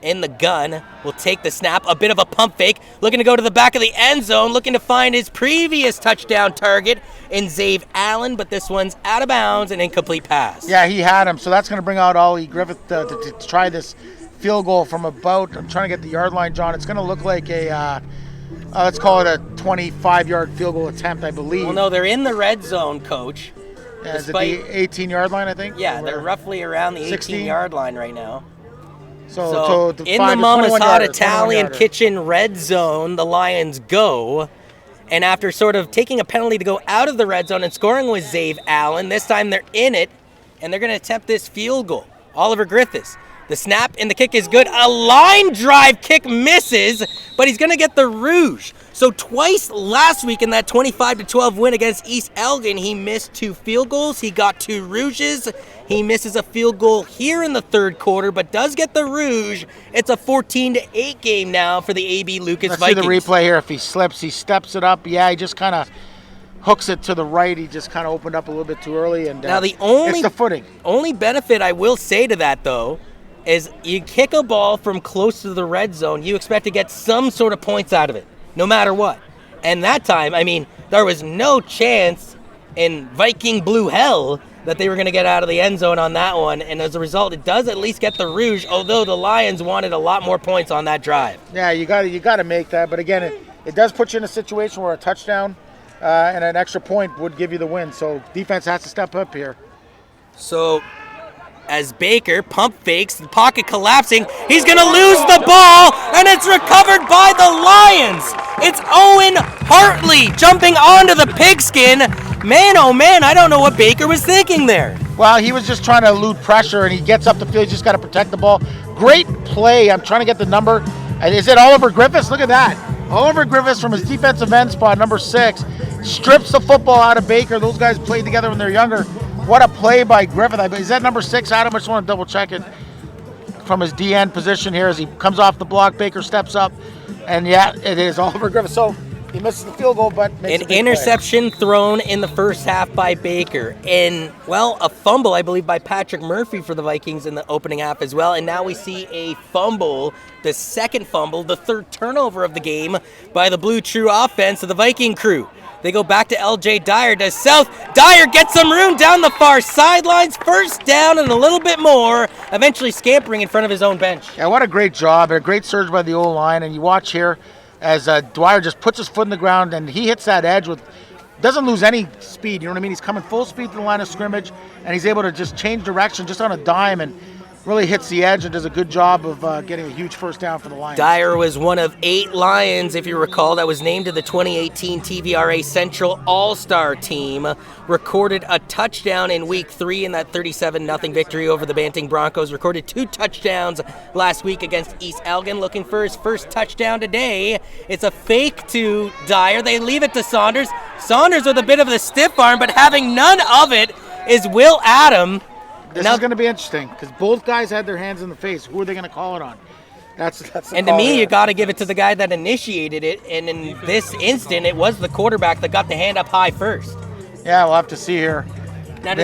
in the gun, will take the snap. A bit of a pump fake, looking to go to the back of the end zone, looking to find his previous touchdown target in Zave Allen, but this one's out of bounds, an incomplete pass. Yeah, he had him, so that's going to bring out Ollie Griffith to try this field goal from about, I'm trying to get the yard line, John. It's going to look like a, let's call it a 25-yard field goal attempt, I believe. Well, no, they're in the red zone, Coach. Yeah, is it the 18-yard line, I think? Yeah, they're roughly around the 18-yard line right now. So in the Mama's Hot Italian Kitchen red zone, the Lions go. And after sort of taking a penalty to go out of the red zone and scoring with Zave Allen, this time they're in it, and they're going to attempt this field goal. Oliver Griffiths. The snap and the kick is good. A line drive kick misses, but he's going to get the rouge. So twice last week in that 25-12 win against East Elgin, he missed 2 field goals. He got 2 rouges. He misses a field goal here in the third quarter, but does get the rouge. It's a 14-8 game now for the AB Lucas Vikings. Let's see the replay here. If he slips, he steps it up. Yeah, he just kind of hooks it to the right. He just kind of opened up a little bit too early. And Now it's the footing. Only benefit I will say to that, though, is you kick a ball from close to the red zone, you expect to get some sort of points out of it, no matter what. And that time, I mean, there was no chance in Viking blue hell that they were going to get out of the end zone on that one, and as a result, it does at least get the Rouge, although the Lions wanted a lot more points on that drive. Yeah, you got to make that, but again, it does put you in a situation where a touchdown and an extra point would give you the win, so defense has to step up here. So, as Baker pump fakes, the pocket collapsing, he's going to lose the ball, and it's recovered by the Lions. It's Owen Hartley jumping onto the pigskin. Man, oh man, I don't know what Baker was thinking there. Well, he was just trying to elude pressure, and he gets up the field. He's just got to protect the ball. Great play. I'm trying to get the number. Is it Oliver Griffiths? Look at that. Oliver Griffiths from his defensive end spot, number 6, strips the football out of Baker. Those guys played together when they're younger. What a play by Griffith. Is that number 6, Adam? I just want to double check it from his DN position here as he comes off the block. Baker steps up, and yeah, it is Oliver Griffith. So he misses the field goal, but makes an interception thrown in the first half by Baker. And, well, a fumble, I believe, by Patrick Murphy for the Vikings in the opening half as well. And now we see a fumble, the second fumble, the third turnover of the game by the Blue True offense of the Viking crew. They go back to LJ Dyer to South. Dyer gets some room down the far sidelines. First down and a little bit more. Eventually scampering in front of his own bench. Yeah, what a great job. A great surge by the O-line. And you watch here as Dyer just puts his foot in the ground and he hits that edge with, doesn't lose any speed. You know what I mean? He's coming full speed to the line of scrimmage and he's able to just change direction just on a dime and really hits the edge and does a good job of getting a huge first down for the Lions. Dyer was one of 8 Lions, if you recall, that was named to the 2018 TVRA Central All-Star team. Recorded a touchdown in Week 3 in that 37-0 victory over the Banting Broncos. Recorded 2 touchdowns last week against East Elgin. Looking for his first touchdown today. It's a fake to Dyer. They leave it to Saunders. Saunders with a bit of the stiff arm, but having none of it is Will Adam. This is going to be interesting because both guys had their hands in the face. Who are they going to call it on? That's the and to me, you got to give it to the guy that initiated it. And in this instant, it was the quarterback that got the hand up high first. Yeah, we'll have to see here. Now,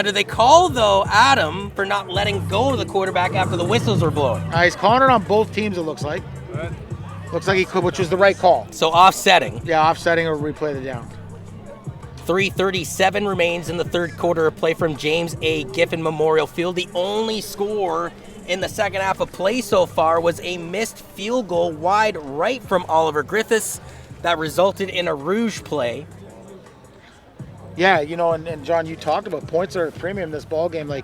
do they call, though, Adam for not letting go of the quarterback after the whistles were blowing? He's calling it on both teams, it looks like. Looks like he could, which was the right call. So offsetting. Yeah, offsetting or replay the down. 3:37 remains in the third quarter of play from James A. Giffen Memorial Field. The only score in the second half of play so far was a missed field goal wide right from Oliver Griffiths that resulted in a Rouge play. Yeah, you know, and John, you talked about points are at premium this ball game. Like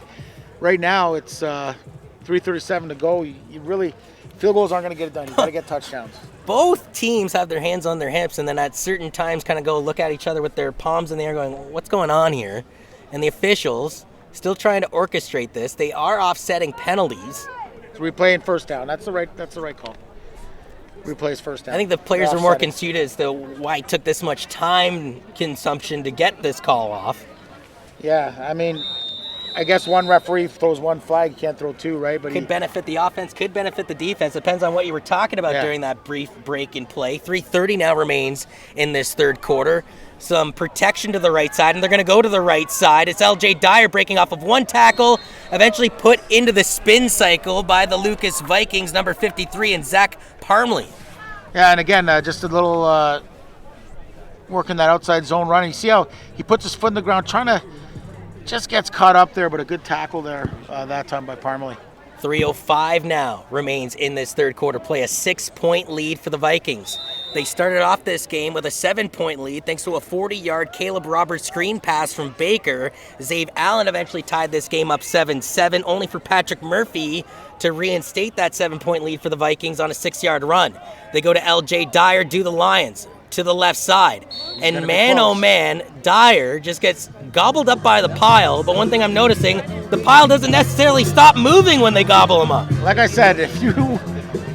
right now, it's 3:37 to go. You really, field goals aren't going to get it done. You got to get touchdowns. Both teams have their hands on their hips and then at certain times kind of go look at each other with their palms in the air going, what's going on here? And the officials still trying to orchestrate this. They are offsetting penalties. So replaying first down. That's the right call. Replays first down. I think the players are more confused as to why it took this much time consumption to get this call off. Yeah, I mean, I guess one referee throws one flag, you can't throw 2, right? But could benefit the offense, could benefit the defense. Depends on what you were talking about during that brief break in play. 3:30 now remains in this third quarter. Some protection to the right side, and they're going to go to the right side. It's LJ Dyer breaking off of one tackle, eventually put into the spin cycle by the Lucas Vikings, number 53, and Zach Parmley. Yeah, and again, just a little working that outside zone run. You see how he puts his foot in the ground, trying to just gets caught up there, but a good tackle there that time by Parmley. 3:05 now remains in this third quarter play, a 6-point lead for the Vikings. They started off this game with a 7-point lead thanks to a 40-yard Caleb Roberts screen pass from Baker. Zave Allen eventually tied this game up 7-7, only for Patrick Murphy to reinstate that 7-point lead for the Vikings on a 6-yard run. They go to LJ Dyer, do the Lions to the left side. And man, oh man, Dyer just gets gobbled up by the pile. But one thing I'm noticing, the pile doesn't necessarily stop moving when they gobble him up. Like I said, if you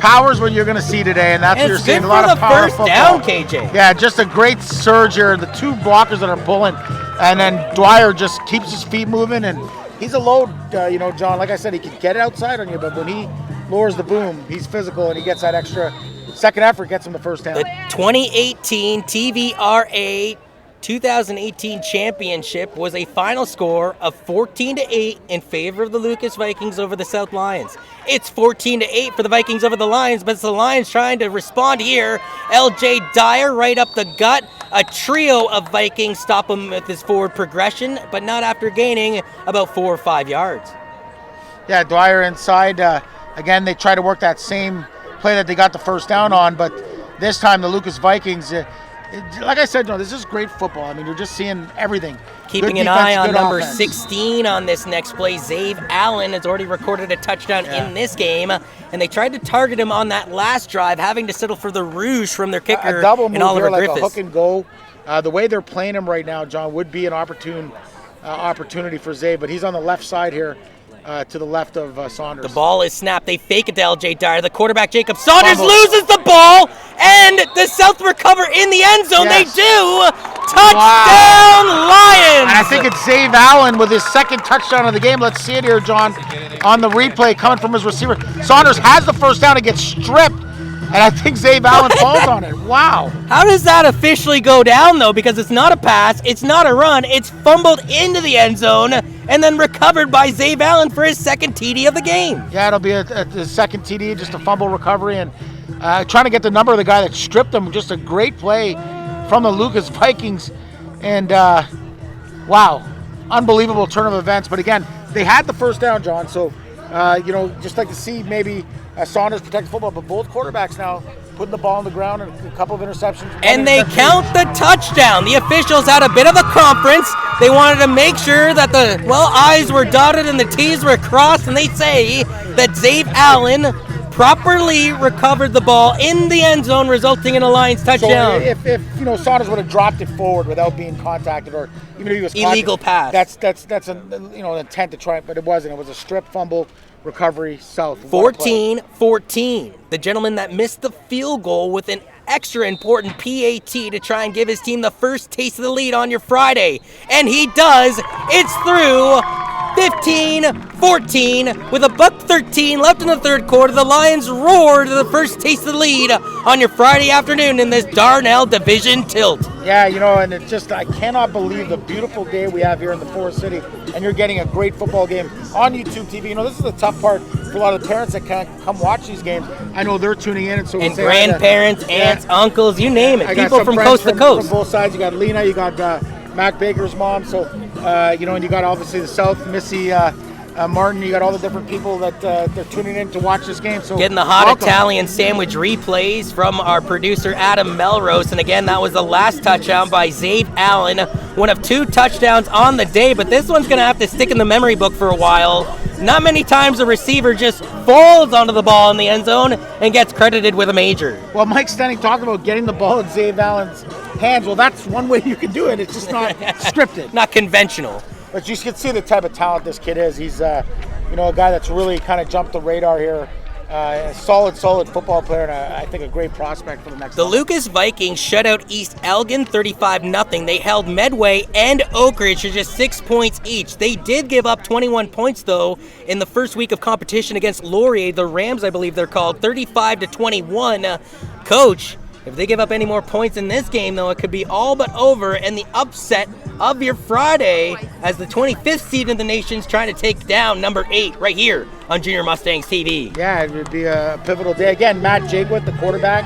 power's what you're going to see today, and that's what you're seeing. A lot of power football. Down, KJ. Yeah, just a great surge here. The 2 blockers that are pulling, and then Dyer just keeps his feet moving, and he's a load, John. Like I said, he can get it outside on you, but when he lowers the boom, he's physical, and he gets that extra second effort, gets him the first down. The 2018 TVRA 2018 championship was a final score of 14-8 in favor of the Lucas Vikings over the South Lions. It's 14-8 for the Vikings over the Lions, but it's the Lions trying to respond here. LJ Dyer right up the gut. A trio of Vikings stop him with his forward progression, but not after gaining about 4 or 5 yards. Yeah, Dyer inside. Again, they try to work that same play that they got the first down on, but this time the Lucas Vikings, like I said, this is great football. I mean, you're just seeing everything. Keeping an eye on number 16 on this next play. Zave Allen has already recorded a touchdown in this game, and they tried to target him on that last drive, having to settle for the rouge from their kicker, a double move and Oliver here, like Griffith. A hook and go. The way they're playing him right now, John, would be an opportunity for Zave, but he's on the left side here. To the left of Saunders. The ball is snapped. They fake it to LJ Dyer. The quarterback, Jacob Saunders, Fumble. loses the ball, and the South recover in the end zone. Yes. They do. Touchdown, Lions! And I think it's Zave Allen with his second touchdown of the game. Let's see it here, John, on the replay coming from his receiver. Saunders has the first down and gets stripped, and I think Zave Allen falls on it. Wow. How does that officially go down, though? Because it's not a pass, it's not a run, it's fumbled into the end zone and then recovered by Zave Allen for his second TD of the game. Yeah, it'll be a second TD, just a fumble recovery, and trying to get the number of the guy that stripped him. Just a great play from the Lucas Vikings, and wow, unbelievable turn of events. But again, they had the first down, John, so just like to see maybe Saunders protect the football, but both quarterbacks now putting the ball on the ground and a couple of interceptions. And they count the touchdown. The officials had a bit of a conference. They wanted to make sure that the I's were dotted and the T's were crossed, and they say that Zave Allen properly recovered the ball in the end zone, resulting in a Lions touchdown. So if Saunders would have dropped it forward without being contacted, or even if he was illegal pass, that's an intent to try, but it wasn't. It was a strip fumble recovery South. 14-14. The gentleman that missed the field goal with an extra important PAT to try and give his team the first taste of the lead on your Friday. And he does. It's through. 15-14 with $1:13 left in the third quarter. The Lions roar to the first taste of the lead on your Friday afternoon in this Darnell Division tilt. Yeah, and it's just, I cannot believe the beautiful day we have here in the Forest City, and you're getting a great football game on YouTube TV. This is the tough part for a lot of the parents that can't come watch these games. I know they're tuning in, and so and grandparents, aunts, uncles, you name it. People from coast to coast. From both sides. You got Lena, you got Mac Baker's mom, so and you got obviously the South, Missy Martin. You got all the different people that they're tuning in to watch this game. So getting the hot welcome. Italian sandwich replays from our producer Adam Melrose, and again that was the last touchdown by Zave Allen, one of 2 touchdowns on the day, but this one's going to have to stick in the memory book for a while. Not many times a receiver just falls onto the ball in the end zone and gets credited with a major. Well, Mike Stenning talked about getting the ball in Zave Allen's hands. Well, that's one way you can do it. It's just not scripted. Not conventional. But you can see the type of talent this kid is. He's a guy that's really kind of jumped the radar here. A solid football player, and I think a great prospect for the next The level. Lucas Vikings shut out East Elgin 35-0. They held Medway and Oak Ridge to just 6 points each. They did give up 21 points, though, in the first week of competition against Laurier, the Rams, I believe they're called, 35-21. Coach, if they give up any more points in this game, though, it could be all but over, and the upset of your Friday as the 25th seed in the nation's trying to take down number 8 right here on Junior Mustangs TV. Yeah, it would be a pivotal day. Again, Matt Jakewith, the quarterback,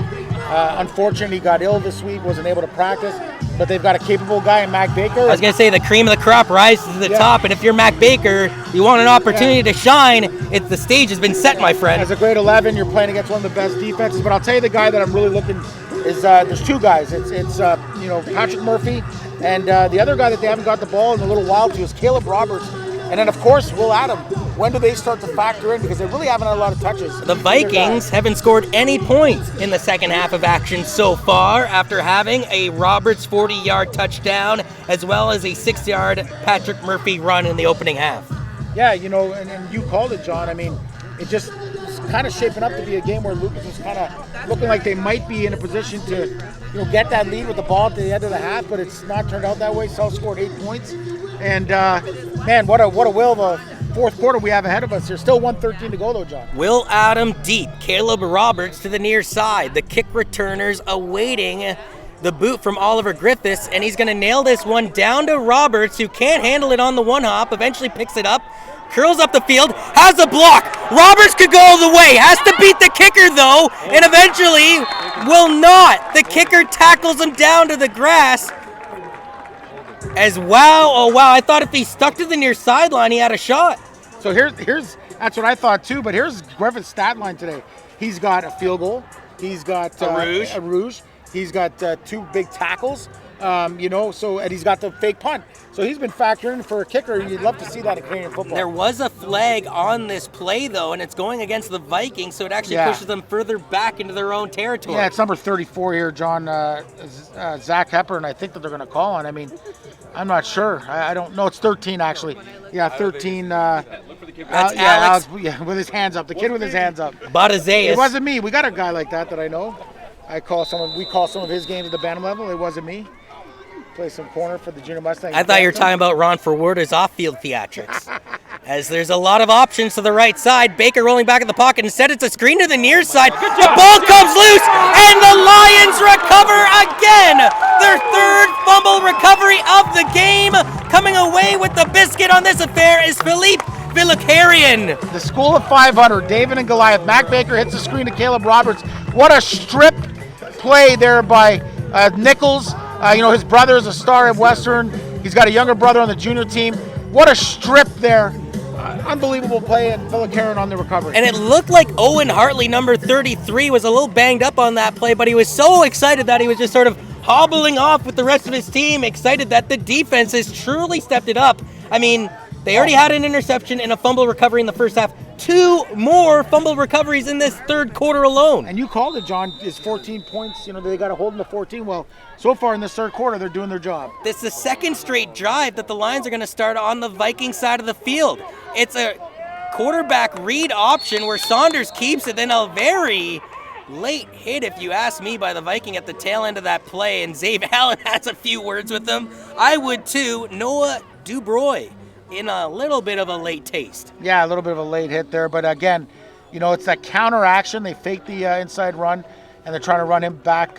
unfortunately got ill this week, wasn't able to practice, but they've got a capable guy in Mac Baker. I was going to say the cream of the crop rises to the top, and if you're Mac Baker, you want an opportunity to shine, the stage has been set, my friend. As a grade 11, you're playing against one of the best defenses, but I'll tell you the guy that I'm really looking is there's 2 guys. It's Patrick Murphy, and the other guy that they haven't got the ball in a little while to is Caleb Roberts, and then of course Will Adam. When do they start to factor in? Because they really haven't had a lot of touches. The Vikings haven't scored any points in the second half of action so far after having a Roberts 40-yard touchdown as well as a 6-yard Patrick Murphy run in the opening half. Yeah, and you called it, John. I mean, it just kind of shaping up to be a game where Lucas is kind of looking like they might be in a position to get that lead with the ball at the end of the half, but it's not turned out that way. South scored 8 points, and man, what a will the fourth quarter we have ahead of us. There's still 1:13 to go, though, John. Will Adam deep, Caleb Roberts to the near side. The kick returners awaiting the boot from Oliver Griffiths, and he's going to nail this one down to Roberts, who can't handle it on the one hop, eventually picks it up, curls up the field, has a block. Roberts could go all the way, has to beat the kicker though, and eventually will not. The kicker tackles him down to the grass. I thought if he stuck to the near sideline, he had a shot. So here's that's what I thought too, but here's Griffith's stat line today. He's got a field goal, he's got a rouge, he's got 2 big tackles, and he's got the fake punt. So he's been factored in for a kicker. You'd love to see that in Canadian football. There was a flag on this play, though, and it's going against the Vikings, so it actually pushes them further back into their own territory. Yeah, it's number 34 here, John, Zach Hepper, and I think that they're going to call on. I mean, I'm not sure. I don't know. It's 13, actually. Yeah, 13. That's Alex. With his hands up. The kid with his hands up. Badazeus. It wasn't me. We got a guy like that I know. We call some of his games at the Bantam level. It wasn't me. Play some corner for the Junior Mustang. I thought you were talking about Ron Forwarder's off-field theatrics. As there's a lot of options to the right side. Baker rolling back in the pocket. Instead, it's a screen to the near side. The ball comes loose, and the Lions recover again. Their 3rd fumble recovery of the game. Coming away with the biscuit on this affair is Philippe Villicarian. The School of 500, David and Goliath. Mac Baker hits the screen to Caleb Roberts. What a strip play there by Nichols. His brother is a star at Western. He's got a younger brother on the junior team. What a strip there. Unbelievable play, and Villicarian on the recovery. And it looked like Owen Hartley, number 33, was a little banged up on that play, but he was so excited that he was just sort of hobbling off with the rest of his team, excited that the defense has truly stepped it up. I mean, they already had an interception and a fumble recovery in the first half. 2 more fumble recoveries in this 3rd quarter alone. And you called it, John, is 14 points. They got to hold them to 14. Well, so far in this 3rd quarter, they're doing their job. This is the 2nd straight drive that the Lions are going to start on the Viking side of the field. It's a quarterback read option where Saunders keeps it, then a very late hit, if you ask me, by the Viking at the tail end of that play, and Zave Allen has a few words with them. I would too. Noah Dubroy in a little bit of a late taste. Yeah, a little bit of a late hit there, but again, it's that counter action. They fake the inside run, and they're trying to run him back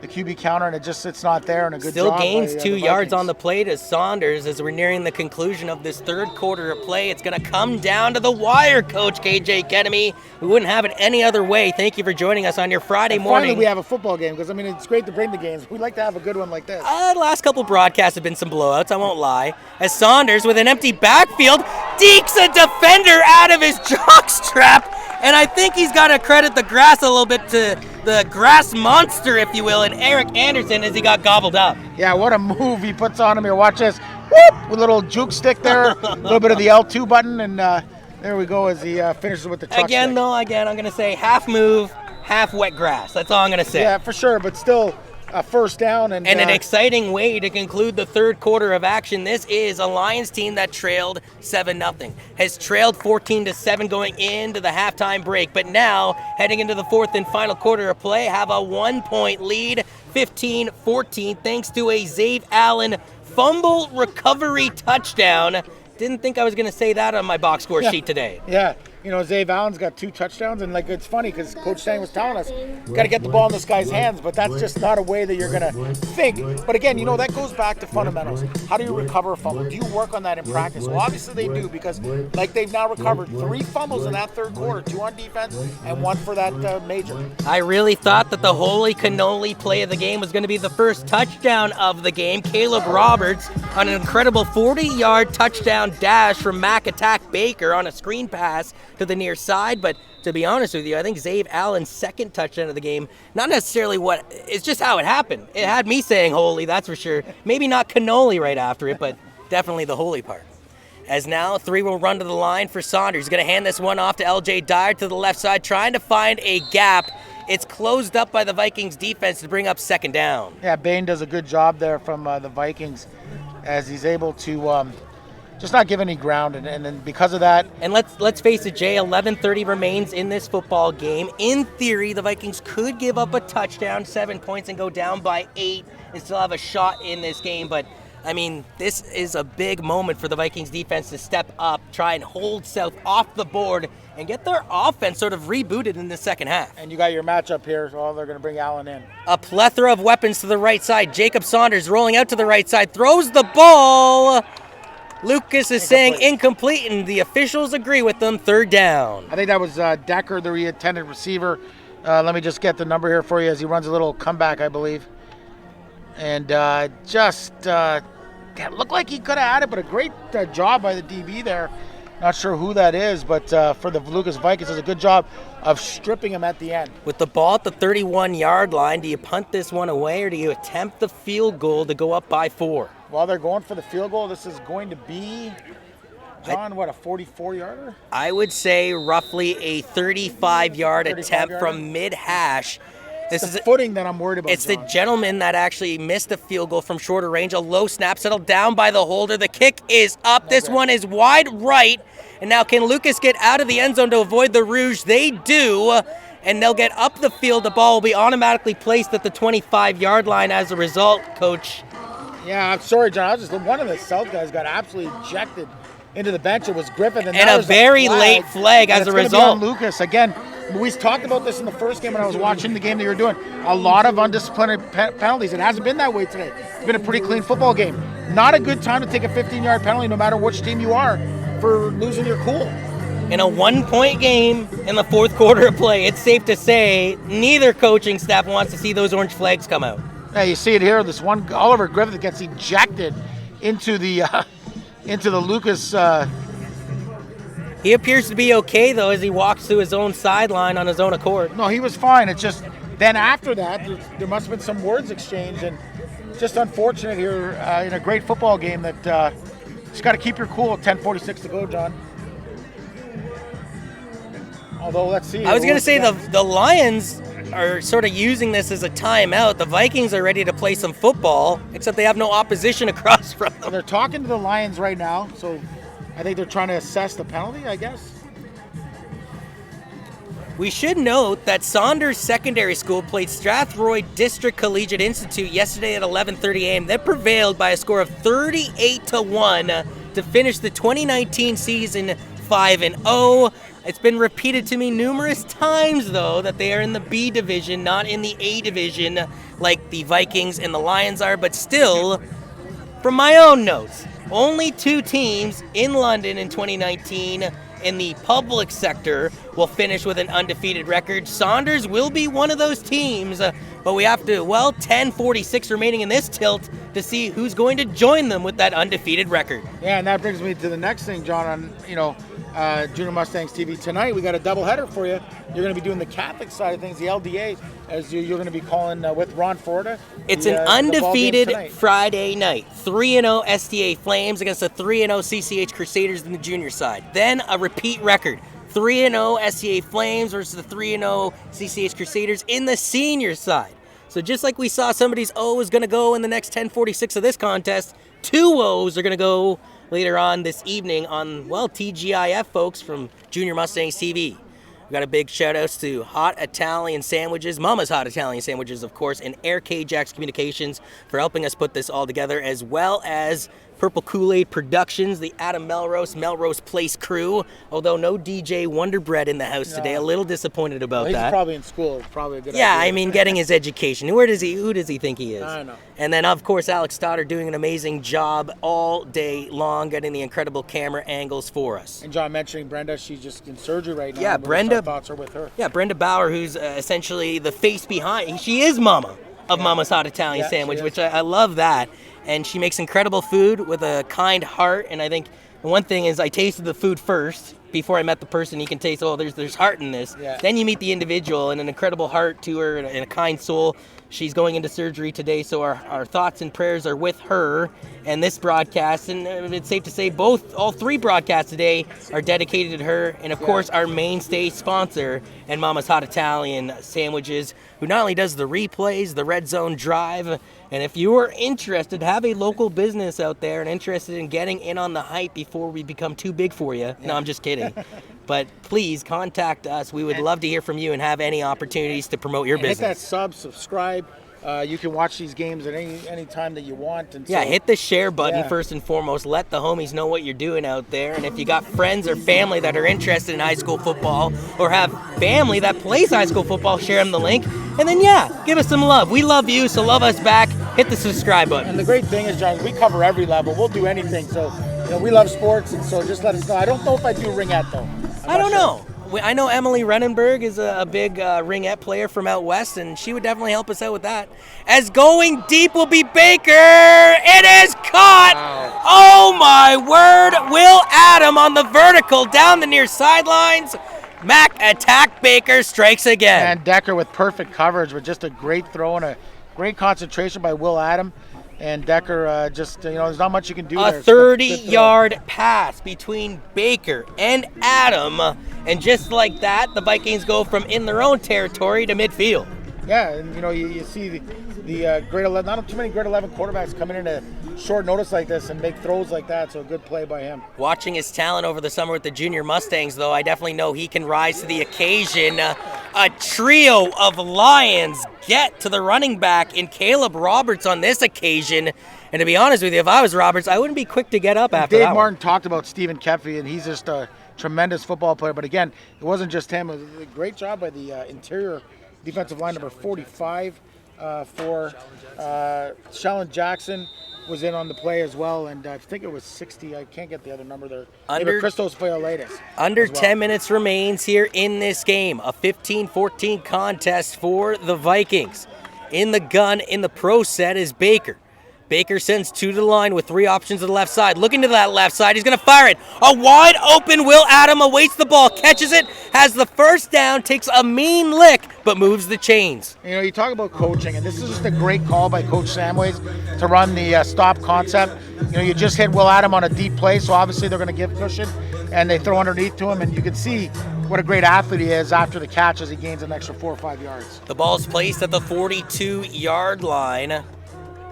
the QB counter, and it's not there. And a good still job gains by, 2 the yards Vikings. on the play to Saunders as we're nearing the conclusion of this 3rd quarter of play. It's going to come down to the wire, Coach KJ Kenemy. We wouldn't have it any other way. Thank you for joining us on your Friday morning. Finally, we have a football game because it's great to bring the games. We'd like to have a good one like this. The last couple broadcasts have been some blowouts, I won't lie. As Saunders, with an empty backfield, dekes a defender out of his jockstrap. And I think he's got to credit the grass a little bit to the grass monster, if you will, and Erik Anderson as he got gobbled up. Yeah, what a move he puts on him here. Watch this. Whoop! With a little juke stick there, a little bit of the L2 button, and there we go as he finishes with the truck Again, stick. I'm going to say half move, half wet grass. That's all I'm going to say. Yeah, for sure, but still a first down. And an exciting way to conclude the 3rd quarter of action. This is a Lions team that trailed 7-0. Has trailed 14-7 going into the halftime break. But now, heading into the 4th and final quarter of play, have a 1-point lead, 15-14, thanks to a Zave Allen fumble recovery touchdown. Didn't think I was going to say that on my box score sheet today. Yeah. Zave Allen's got 2 touchdowns, and it's funny because Coach Stang was telling us, got to get the ball in this guy's hands, but that's just not a way that you're going to think. But again, that goes back to fundamentals. How do you recover a fumble? Do you work on that in practice? Well, obviously they do, because they've now recovered 3 fumbles in that 3rd quarter, 2 on defense and 1 for that major. I really thought that the holy cannoli play of the game was going to be the first touchdown of the game. Caleb Roberts on an incredible 40-yard touchdown dash from Mac Attack Baker on a screen pass to the near side, but to be honest with you, I think Zave Allen's 2nd touchdown of the game, not necessarily it's just how it happened. It had me saying holy, that's for sure. Maybe not cannoli right after it, but definitely the holy part. As now 3 will run to the line for Saunders. He's going to hand this one off to LJ Dyer to the left side, trying to find a gap. It's closed up by the Vikings defense to bring up 2nd down. Yeah, Bain does a good job there from the Vikings as he's able to just not give any ground, and then because of that. And let's face it, Jay, 11:30 remains in this football game. In theory, the Vikings could give up a touchdown, 7 points, and go down by 8 and still have a shot in this game. But I mean, this is a big moment for the Vikings defense to step up, try and hold South off the board, and get their offense sort of rebooted in the second half. And you got your matchup here, so they're going to bring Allen in. A plethora of weapons to the right side. Jacob Saunders rolling out to the right side, throws the ball. Lucas is saying incomplete, and the officials agree with them. Third down. I think that was Decker, the intended receiver. Let me just get the number here for you as he runs a little comeback, I believe. And it looked like he could have had it, but a great job by the DB there. Not sure who that is, but for the Lucas Vikings, does a good job of stripping him at the end. With the ball at the 31-yard line, do you punt this one away or do you attempt the field goal to go up by 4? While they're going for the field goal, this is going to be, John, a 44-yarder? I would say roughly a 35-yard attempt from mid-hash. This is the footing that I'm worried about. It's John. the gentleman that actually missed a field goal from shorter range. A low snap settled down by the holder. The kick is up. This one is wide right. And now can Lucas get out of the end zone to avoid the Rouge? They do. And they'll get up the field. The ball will be automatically placed at the 25-yard line as a result, Coach. Yeah, I'm sorry, John. One of the South guys got absolutely ejected into the bench. It was Griffith. And a very late flag as a result. Be on Lucas. Again, we talked about this in the first game when I was watching the game that you were doing. A lot of undisciplined penalties. It hasn't been that way today. It's been a pretty clean football game. Not a good time to take a 15-yard penalty no matter which team you are for losing your cool. In a one-point game in the fourth quarter of play, it's safe to say neither coaching staff wants to see those orange flags come out. Yeah, you see it here. This one, Oliver Griffith gets ejected into the Lucas. He appears to be okay, though, as he walks to his own sideline on his own accord. No, he was fine. It's just then after that, there must have been some words exchanged, and just unfortunate here in a great football game that just got to keep your cool at 10:46 to go, John. Although, let's see. I was going to say the Lions are sort of using this as a timeout. The Vikings are ready to play some football, except they have no opposition across from them. Well, they're talking to the Lions right now, so I think they're trying to assess the penalty, I guess. We should note that Saunders Secondary School played Strathroy District Collegiate Institute yesterday at 11:30 a.m. They prevailed by a score of 38-1 to finish the 2019 season 5-0. It's been repeated to me numerous times, though, that they are in the B division, not in the A division like the Vikings and the Lions are. But still, from my own notes, only 2 teams in London in 2019 in the public sector will finish with an undefeated record. Saunders will be one of those teams, but we have to, 10:46 remaining in this tilt to see who's going to join them with that undefeated record. Yeah, and that brings me to the next thing, John, on, Junior Mustangs TV. Tonight, we got a doubleheader for you. You're going to be doing the Catholic side of things, the LDA, as you're going to be calling with Ron Forda. It's an undefeated Friday night. 3-0 STA Flames against the 3-0 CCH Crusaders in the junior side. Then a repeat record. 3-0 STA Flames versus the 3-0 CCH Crusaders in the senior side. So just like we saw somebody's O is going to go in the next 10:46 of this contest, 2 O's are going to go later on this evening on, TGIF folks from Junior Mustangs TV. We got a big shout outs to Hot Italian Sandwiches, Mama's Hot Italian Sandwiches, of course, and Air K-Jax Communications for helping us put this all together, as well as Purple Kool-Aid Productions, the Adam Melrose Place crew, although no DJ Wonder Bread in the house today. A little disappointed about that. He's probably in school. Probably a good idea. Yeah, I mean, getting his education. Who does he think he is? I don't know. And then, of course, Alex Stutter doing an amazing job all day long, getting the incredible camera angles for us. And John mentioning Brenda, she's just in surgery right now. Yeah, Brenda. Our thoughts are with her. Yeah, Brenda Bauer, who's essentially the face behind. She is Mama of Mama's Hot Italian Sandwich, which I love that. And she makes incredible food with a kind heart. And I think the one thing is I tasted the food first before I met the person. You can taste, there's heart in this. Yeah. Then you meet the individual and an incredible heart to her and a kind soul. She's going into surgery today, so our thoughts and prayers are with her and this broadcast. And it's safe to say all 3 broadcasts today are dedicated to her. And, of course, our mainstay sponsor and Mama's Hot Italian Sandwiches, who not only does the replays, the Red Zone Drive, and if you are interested, have a local business out there and interested in getting in on the hype before we become too big for you. No, I'm just kidding. But please contact us. We would love to hear from you and have any opportunities to promote your business. Hit that subscribe, You can watch these games at any time that you want. And Yeah, so, hit the share button yeah. first and foremost. Let the homies know what you're doing out there. And if you got friends or family that are interested in high school football or have family that plays high school football, share them the link. And then, give us some love. We love you, so love us back. Hit the subscribe button. And the great thing is, John, we cover every level. We'll do anything. So, we love sports, and so just let us know. I don't know if I do ringette, though. I don't know. I know Emily Renenberg is a big ringette player from out west, and she would definitely help us out with that. As going deep will be Baker. It is caught. Wow. Oh, my word. Will Adam on the vertical down the near sidelines. Mac attack Baker, strikes again. And Decker with perfect coverage with just a great throw and a great concentration by Will Adam. And Decker there's not much you can do there. A 30-yard pass between Baker and Adam. And just like that, the Vikings go from in their own territory to midfield. Yeah, and you see the grade 11, not too many grade 11 quarterbacks coming in at short notice like this and make throws like that, so a good play by him. Watching his talent over the summer with the junior Mustangs, though, I definitely know he can rise to the occasion. A trio of Lions get to the running back in Caleb Roberts on this occasion. And to be honest with you, if I was Roberts, I wouldn't be quick to get up after Dave that Martin one. talked about Stephen Kepke, and he's just a tremendous football player. But again, it wasn't just him. It was a great job by the interior defensive line, number 45 for Shalon Jackson was in on the play as well, and I think it was 60. I can't get the other number there. Under Christos Fayolatis. Under 10 minutes remains here in this game. A 15-14 contest for the Vikings. In the gun in the pro set is Baker. Baker sends two to the line with three options to the left side. Looking to that left side, he's going to fire it. A wide open Will Adam awaits the ball, catches it, has the first down, takes a mean lick, but moves the chains. You talk about coaching, and this is just a great call by Coach Samways to run the stop concept. You just hit Will Adam on a deep play, so obviously they're going to give cushion, and they throw underneath to him, and you can see what a great athlete he is after the catch as he gains an extra 4 or 5 yards. The ball's placed at the 42-yard line.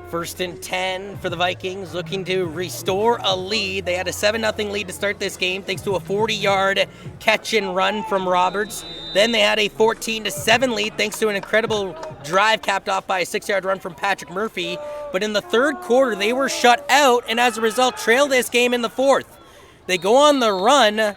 First and 10 for the Vikings, looking to restore a lead. They had a 7-0 lead to start this game, thanks to a 40-yard catch and run from Roberts. Then they had a 14-7 lead, thanks to an incredible drive capped off by a 6-yard run from Patrick Murphy. But in the third quarter, they were shut out, and as a result, trailed this game in the fourth. They go on the run,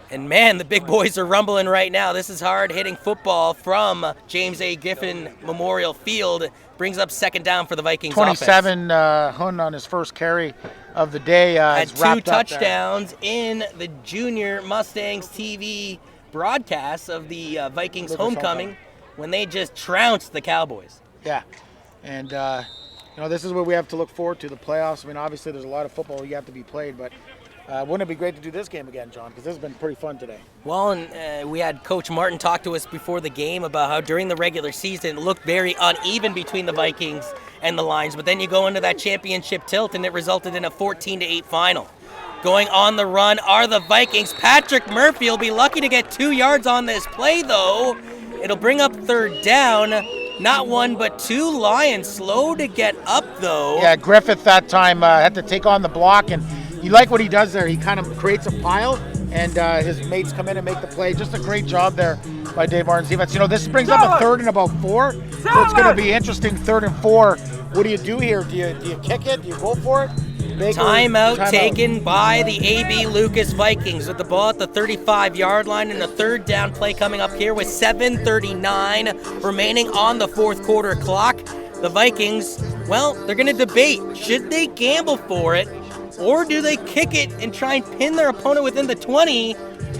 and man, the big boys are rumbling right now. This is hard-hitting football from James A. Giffen Memorial Field. Brings up second down for the Vikings 27 Hun on his first carry of the day. Had two touchdowns in the Junior Mustangs TV broadcast of the Vikings homecoming when they just trounced the Cowboys. Yeah, and this is what we have to look forward to, the playoffs. I mean, obviously there's a lot of football you have to be played, but wouldn't it be great to do this game again, John? Because this has been pretty fun today. Well, and we had Coach Martin talk to us before the game about how during the regular season it looked very uneven between the Vikings and the Lions, but then you go into that championship tilt and it resulted in a 14-8 final. Going on the run are the Vikings. Patrick Murphy will be lucky to get 2 yards on this play, though. It'll bring up third down. Not one, but two Lions slow to get up, though. Yeah, Griffith that time had to take on the block, and you like what he does there. He kind of creates a pile, and his mates come in and make the play. Just a great job there by Dave Martin's defense. This brings up a third and about 4, so it's going to be interesting. 3rd and 4. What do you do here? Do you kick it? Do you go for it? Timeout taken by the AB Lucas Vikings with the ball at the 35-yard line, and a third down play coming up here with 7:39 remaining on the fourth quarter clock. The Vikings, well, they're going to debate. Should they gamble for it, or do they kick it and try and pin their opponent within the 20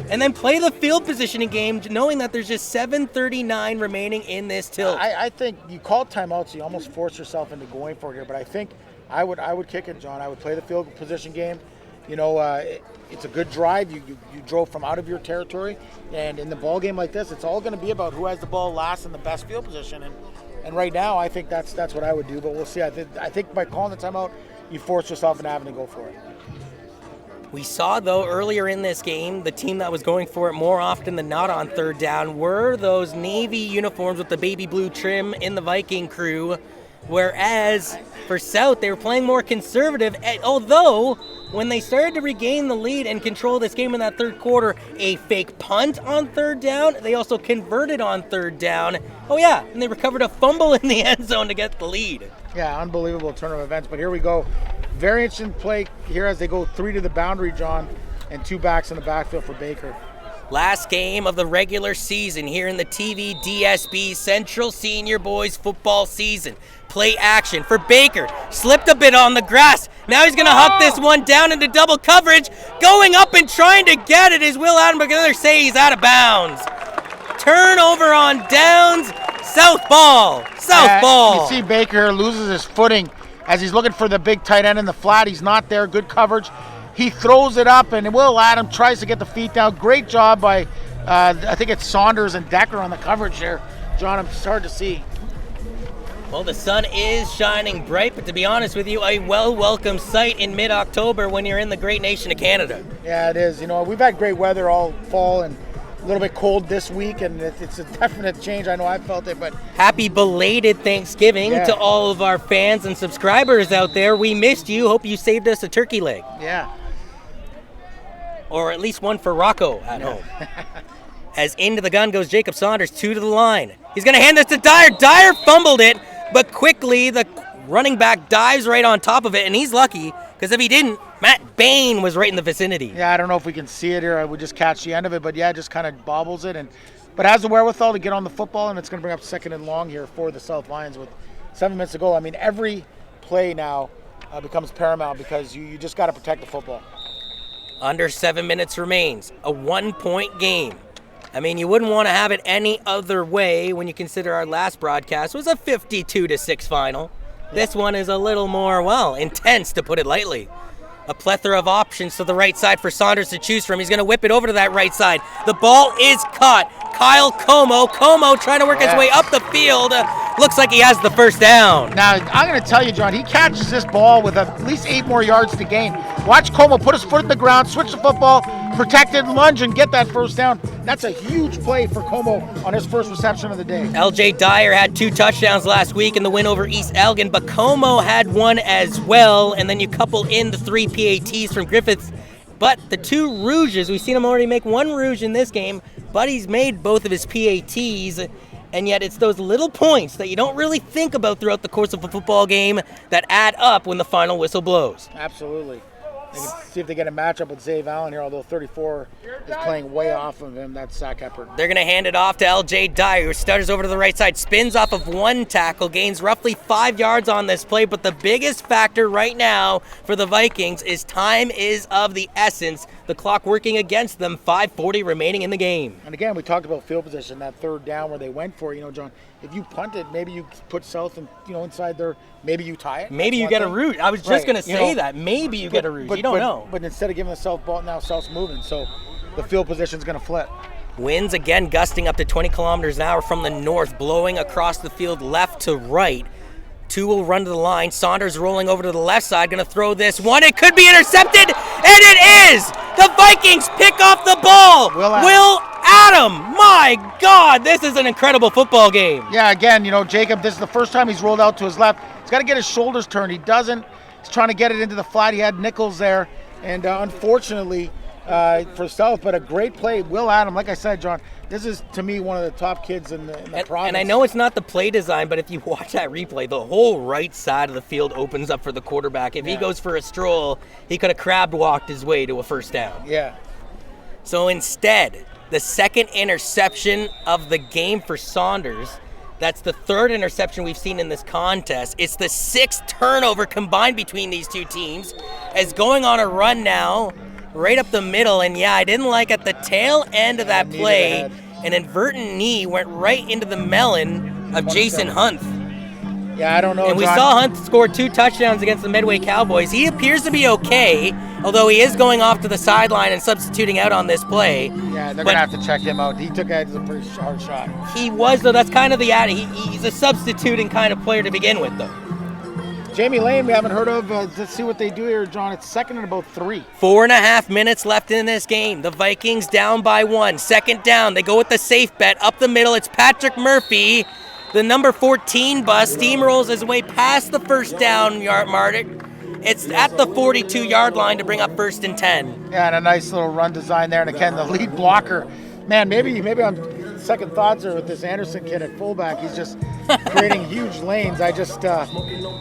and then play the field positioning game, knowing that there's just 7:39 remaining in this tilt? I think you call timeouts, you almost force yourself into going for it here, but I think I would kick it, John. I would play the field position game. It's a good drive. You drove from out of your territory, and in the ball game like this, it's all going to be about who has the ball last in the best field position. And right now, I think that's what I would do. But we'll see. I think by calling the timeout, you force yourself into having to go for it. We saw, though, earlier in this game, the team that was going for it more often than not on third down were those Navy uniforms with the baby blue trim in the Viking crew. Whereas for South, they were playing more conservative, although when they started to regain the lead and control this game in that third quarter, a fake punt on third down, they also converted on third down. Oh yeah, and they recovered a fumble in the end zone to get the lead. Yeah, unbelievable turn of events, but here we go. Very interesting play here as they go 3 to the boundary, John, and 2 backs in the backfield for Baker. Last game of the regular season here in the TVDSB Central Senior Boys football season. Play action for Baker. Slipped a bit on the grass. Now he's going to huck this one down into double coverage. Going up and trying to get it is Will Adam, but going to say he's out of bounds. Turnover on downs. South ball. South ball. You see Baker loses his footing as he's looking for the big tight end in the flat. He's not there. Good coverage. He throws it up, and Will Adam tries to get the feet down. Great job by, I think it's Saunders and Decker on the coverage there. John, it's hard to see. Well, the sun is shining bright, but to be honest with you, a welcome sight in mid-October when you're in the great nation of Canada. Yeah, it is. You know, we've had great weather all fall and a little bit cold this week, and it's a definite change. I know I felt it, but... Happy belated Thanksgiving to all of our fans and subscribers out there. We missed you. Hope you saved us a turkey leg. Yeah. Or at least one for Rocco at home. As into the gun goes Jacob Saunders, 2 to the line. He's going to hand this to Dyer. Dyer fumbled it, but quickly the running back dives right on top of it, and he's lucky, because if he didn't, Matt Bain was right in the vicinity. Yeah, I don't know if we can see it here. I would just catch the end of it, but yeah, just kind of bobbles it, but has the wherewithal to get on the football, and it's going to bring up 2nd and long here for the South Lions with 7 minutes to go. I mean, every play now becomes paramount because you just got to protect the football. Under 7 minutes remains. A 1-point game. I mean, you wouldn't want to have it any other way when you consider our last broadcast was a 52-6 final. This one is a little more, intense to put it lightly. A plethora of options to the right side for Saunders to choose from. He's going to whip it over to that right side. The ball is caught. Kyle Como trying to work his way up the field. Looks like he has the first down. Now, I'm going to tell you, John, he catches this ball with at least 8 more yards to gain. Watch Como put his foot in the ground, switch the football, protected, lunge, and get that first down. That's a huge play for Como on his first reception of the day. LJ Dyer had 2 touchdowns last week in the win over East Elgin, but Como had 1 as well, and then you couple in the 3 PATs from Griffith. But the 2 Rouges, we've seen him already make 1 Rouge in this game, but he's made both of his PATs, and yet it's those little points that you don't really think about throughout the course of a football game that add up when the final whistle blows. Absolutely. They can see if they get a matchup with Zave Allen here, although 34 is playing way off of him. That's Zach Eppert. They're going to hand it off to LJ Dyer, who stutters over to the right side, spins off of 1 tackle, gains roughly 5 yards on this play, but the biggest factor right now for the Vikings is time is of the essence. The clock working against them, 5:40 remaining in the game. And again, we talked about field position, that third down where they went for, John, if you punt it, maybe you put South and inside there, maybe you tie it. Maybe you get a route. I was just going to say that. Maybe you get a route. You don't know. But instead of giving the South ball, now South's moving, so the field position's going to flip. Winds again gusting up to 20 kilometers an hour from the north, blowing across the field left to right. 2 will run to the line. Saunders rolling over to the left side, going to throw this one. It could be intercepted, and it is! The Vikings pick off the ball. Will Adam, my God, this is an incredible football game. Yeah, again, Jacob, this is the first time he's rolled out to his left. He's got to get his shoulders turned. He doesn't. He's trying to get it into the flat. He had Nichols there, and unfortunately for South, but a great play. Will Adam, like I said, John, this is, to me, one of the top kids in the province. And I know it's not the play design, but if you watch that replay, the whole right side of the field opens up for the quarterback. If he goes for a stroll, he could have crab walked his way to a first down. Yeah. So instead, the 2nd interception of the game for Saunders. That's the 3rd interception we've seen in this contest. It's the 6th turnover combined between these 2 teams. As going on a run now, right up the middle, and I didn't like at the tail end of that play, an inadvertent knee went right into the melon of Jason Hunt. Yeah, I don't know, And we saw Hunt score 2 touchdowns against the Medway Cowboys. He appears to be okay, although he is going off to the sideline and substituting out on this play. Yeah, they're going to have to check him out. He took it as a pretty hard shot. He was, though. That's kind of the attitude. He's a substituting kind of player to begin with, though. Jamie Lane, we haven't heard of. Let's see what they do here, John. It's 2nd and about 3. 4.5 minutes left in this game. The Vikings down by 1. 2nd down. They go with the safe bet up the middle. It's Patrick Murphy. The number 14 bus steamrolls his way past the first down yard mark. It's at the 42-yard line to bring up 1st and 10. Yeah, and a nice little run design there. And again, the lead blocker. Man, maybe I'm second thoughts are with this Anderson kid at fullback. He's just creating huge lanes. I just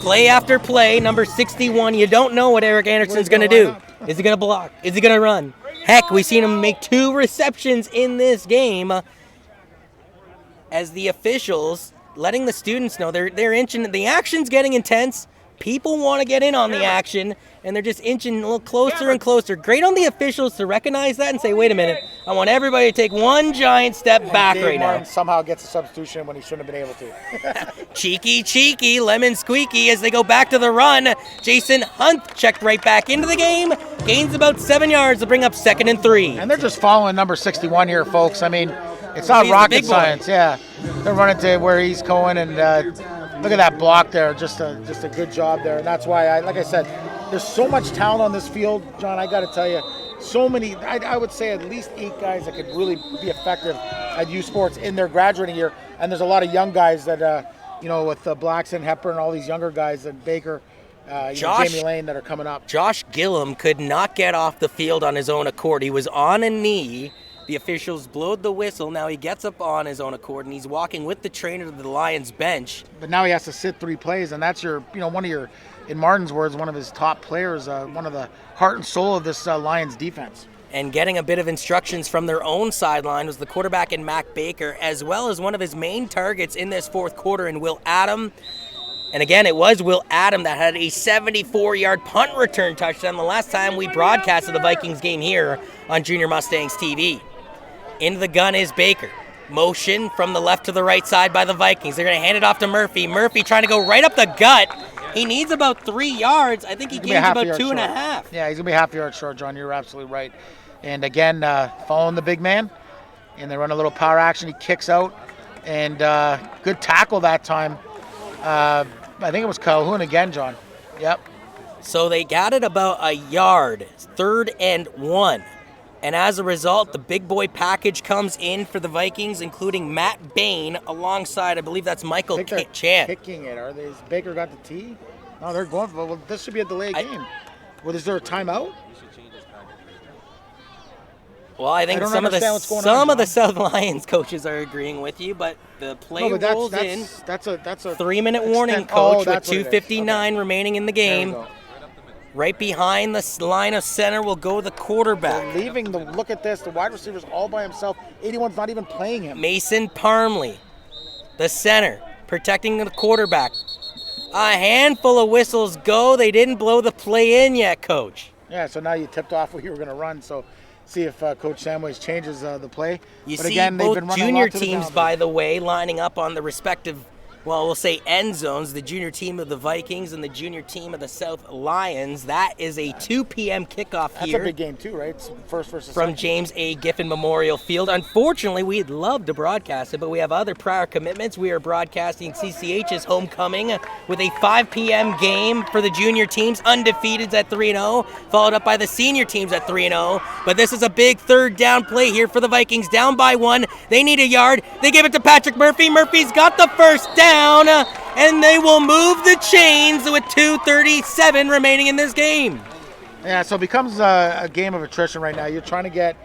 play after play, number 61. You don't know what Erik Anderson's going to do. Is he going to block? Is he going to run? Heck, we've seen him make 2 receptions in this game. As the officials letting the students know they're inching. The action's getting intense. People want to get in on the action, and they're just inching a little closer and closer. Great on the officials to recognize that and say, wait a minute, I want everybody to take one giant step back right now. Somehow gets a substitution when he shouldn't have been able to. Cheeky, lemon squeaky as they go back to the run. Jason Hunt checked right back into the game. Gains about 7 yards to bring up 2nd and 3. And they're just following number 61 here, folks. I mean, it's not rocket science. Yeah, they're running to where he's going, and look at that block there. Just a good job there. And that's why, like I said, there's so much talent on this field, John. I got to tell you, so many. I would say at least 8 guys that could really be effective at U Sports in their graduating year. And there's a lot of young guys that, with Blackson, Hepburn, and all these younger guys, and Baker, Jamie Lane that are coming up. Josh Gillum could not get off the field on his own accord. He was on a knee. The officials blowed the whistle. Now he gets up on his own accord, and he's walking with the trainer to the Lions bench. But now he has to sit 3 plays, and that's one of your, in Martin's words, one of his top players, one of the heart and soul of this Lions defense. And getting a bit of instructions from their own sideline was the quarterback in Mac Baker, as well as one of his main targets in this 4th quarter in Will Adam. And again, it was Will Adam that had a 74-yard punt return touchdown the last time we broadcasted the Vikings game here on Junior Mustangs TV. Into the gun is Baker. Motion from the left to the right side by the Vikings. They're going to hand it off to Murphy. Murphy trying to go right up the gut. He needs about 3 yards. I think he gains about 2.5. Yeah, he's going to be half a yard short, John. You're absolutely right. And again, following the big man, and they run a little power action. He kicks out, and good tackle that time. I think it was Calhoun again, John. Yep. So they got it about a yard. 3rd and 1. And as a result, the big boy package comes in for the Vikings, including Matt Bain alongside, I believe that's Michael Chan. Kicking it. Are they? Has Baker got the tee? No, they're going for it. Well, this should be a delayed game. Well, is there a timeout? Well, I think some of the South Lions coaches are agreeing with you, but the play rolls in. That's a 3-minute warning, coach, with 2:59 remaining in the game. Right behind the line of center will go the quarterback. They're leaving look at this, the wide receiver's all by himself. 81's not even playing him. Mason Parmley, the center, protecting the quarterback. A handful of whistles go. They didn't blow the play in yet, Coach. Yeah, so now you tipped off what you were going to run. So see if Coach Samways changes the play. You see again, both junior teams, by the way, lining up on the respective, we'll say end zones, the junior team of the Vikings and the junior team of the South Lions. That is a 2 p.m. kickoff here. That's a big game too, right? It's first versus from second. James A. Giffen Memorial Field. Unfortunately, we'd love to broadcast it, but we have other prior commitments. We are broadcasting CCH's homecoming with a 5 p.m. game for the junior teams, undefeated at 3-0, followed up by the senior teams at 3-0. But this is a big 3rd down play here for the Vikings, down by 1. They need a yard. They give it to Patrick Murphy. Murphy's got the first down. And they will move the chains with 2:37 remaining in this game. Yeah, so it becomes a game of attrition right now. You're trying to get,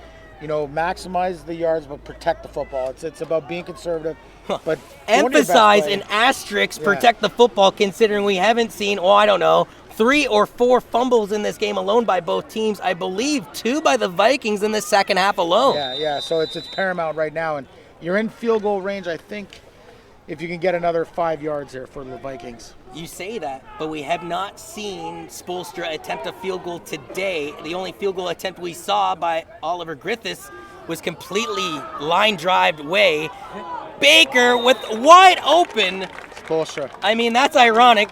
maximize the yards but protect the football. It's about being conservative. But emphasize an asterisk, protect the football, considering we haven't seen, 3 or 4 fumbles in this game alone by both teams. I believe 2 by the Vikings in the second half alone. Yeah. So it's paramount right now, and you're in field goal range, I think. If you can get another 5 yards here for the Vikings. You say that, but we have not seen Spoelstra attempt a field goal today. The only field goal attempt we saw by Oliver Griffith was completely line drive way. Baker with wide open. Spoelstra. I mean, that's ironic,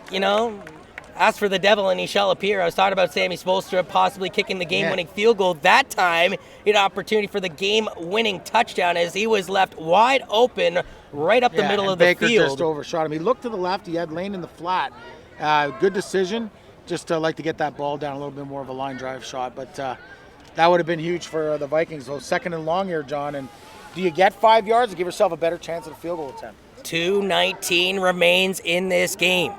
Ask for the devil and he shall appear. I was talking about Sammy Spoelstra possibly kicking the game-winning field goal. That time, he had an opportunity for the game-winning touchdown as he was left wide open right up the middle of the Baker field. Baker just overshot him. He looked to the left. He had lane in the flat. Good decision. Just like to get that ball down, a little bit more of a line drive shot. But that would have been huge for the Vikings. So 2nd and long here, John. And do you get 5 yards or give yourself a better chance at a field goal attempt? 2:19 remains in this game.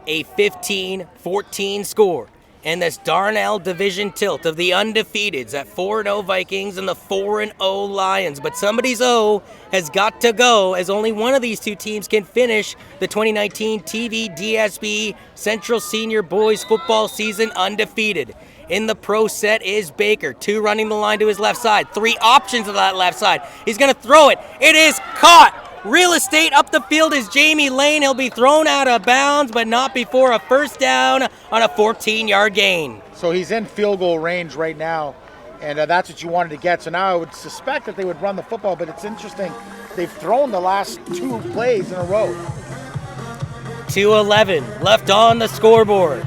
A 15-14 score. And this Darnell division tilt of the undefeateds at 4-0 Vikings and the 4-0 Lions. But somebody's O has got to go, as only one of these two teams can finish the 2019 TVDSB Central Senior Boys football season undefeated. In the pro set is Baker, 2 running the line to his left side, 3 options to that left side. He's going to throw it. It is caught. Real estate up the field is Jamie Lane. He'll be thrown out of bounds, but not before a first down on a 14-yard gain. So he's in field goal range right now, and that's what you wanted to get. So now I would suspect that they would run the football, but it's interesting. They've thrown the last 2 plays in a row. 2:11 left on the scoreboard.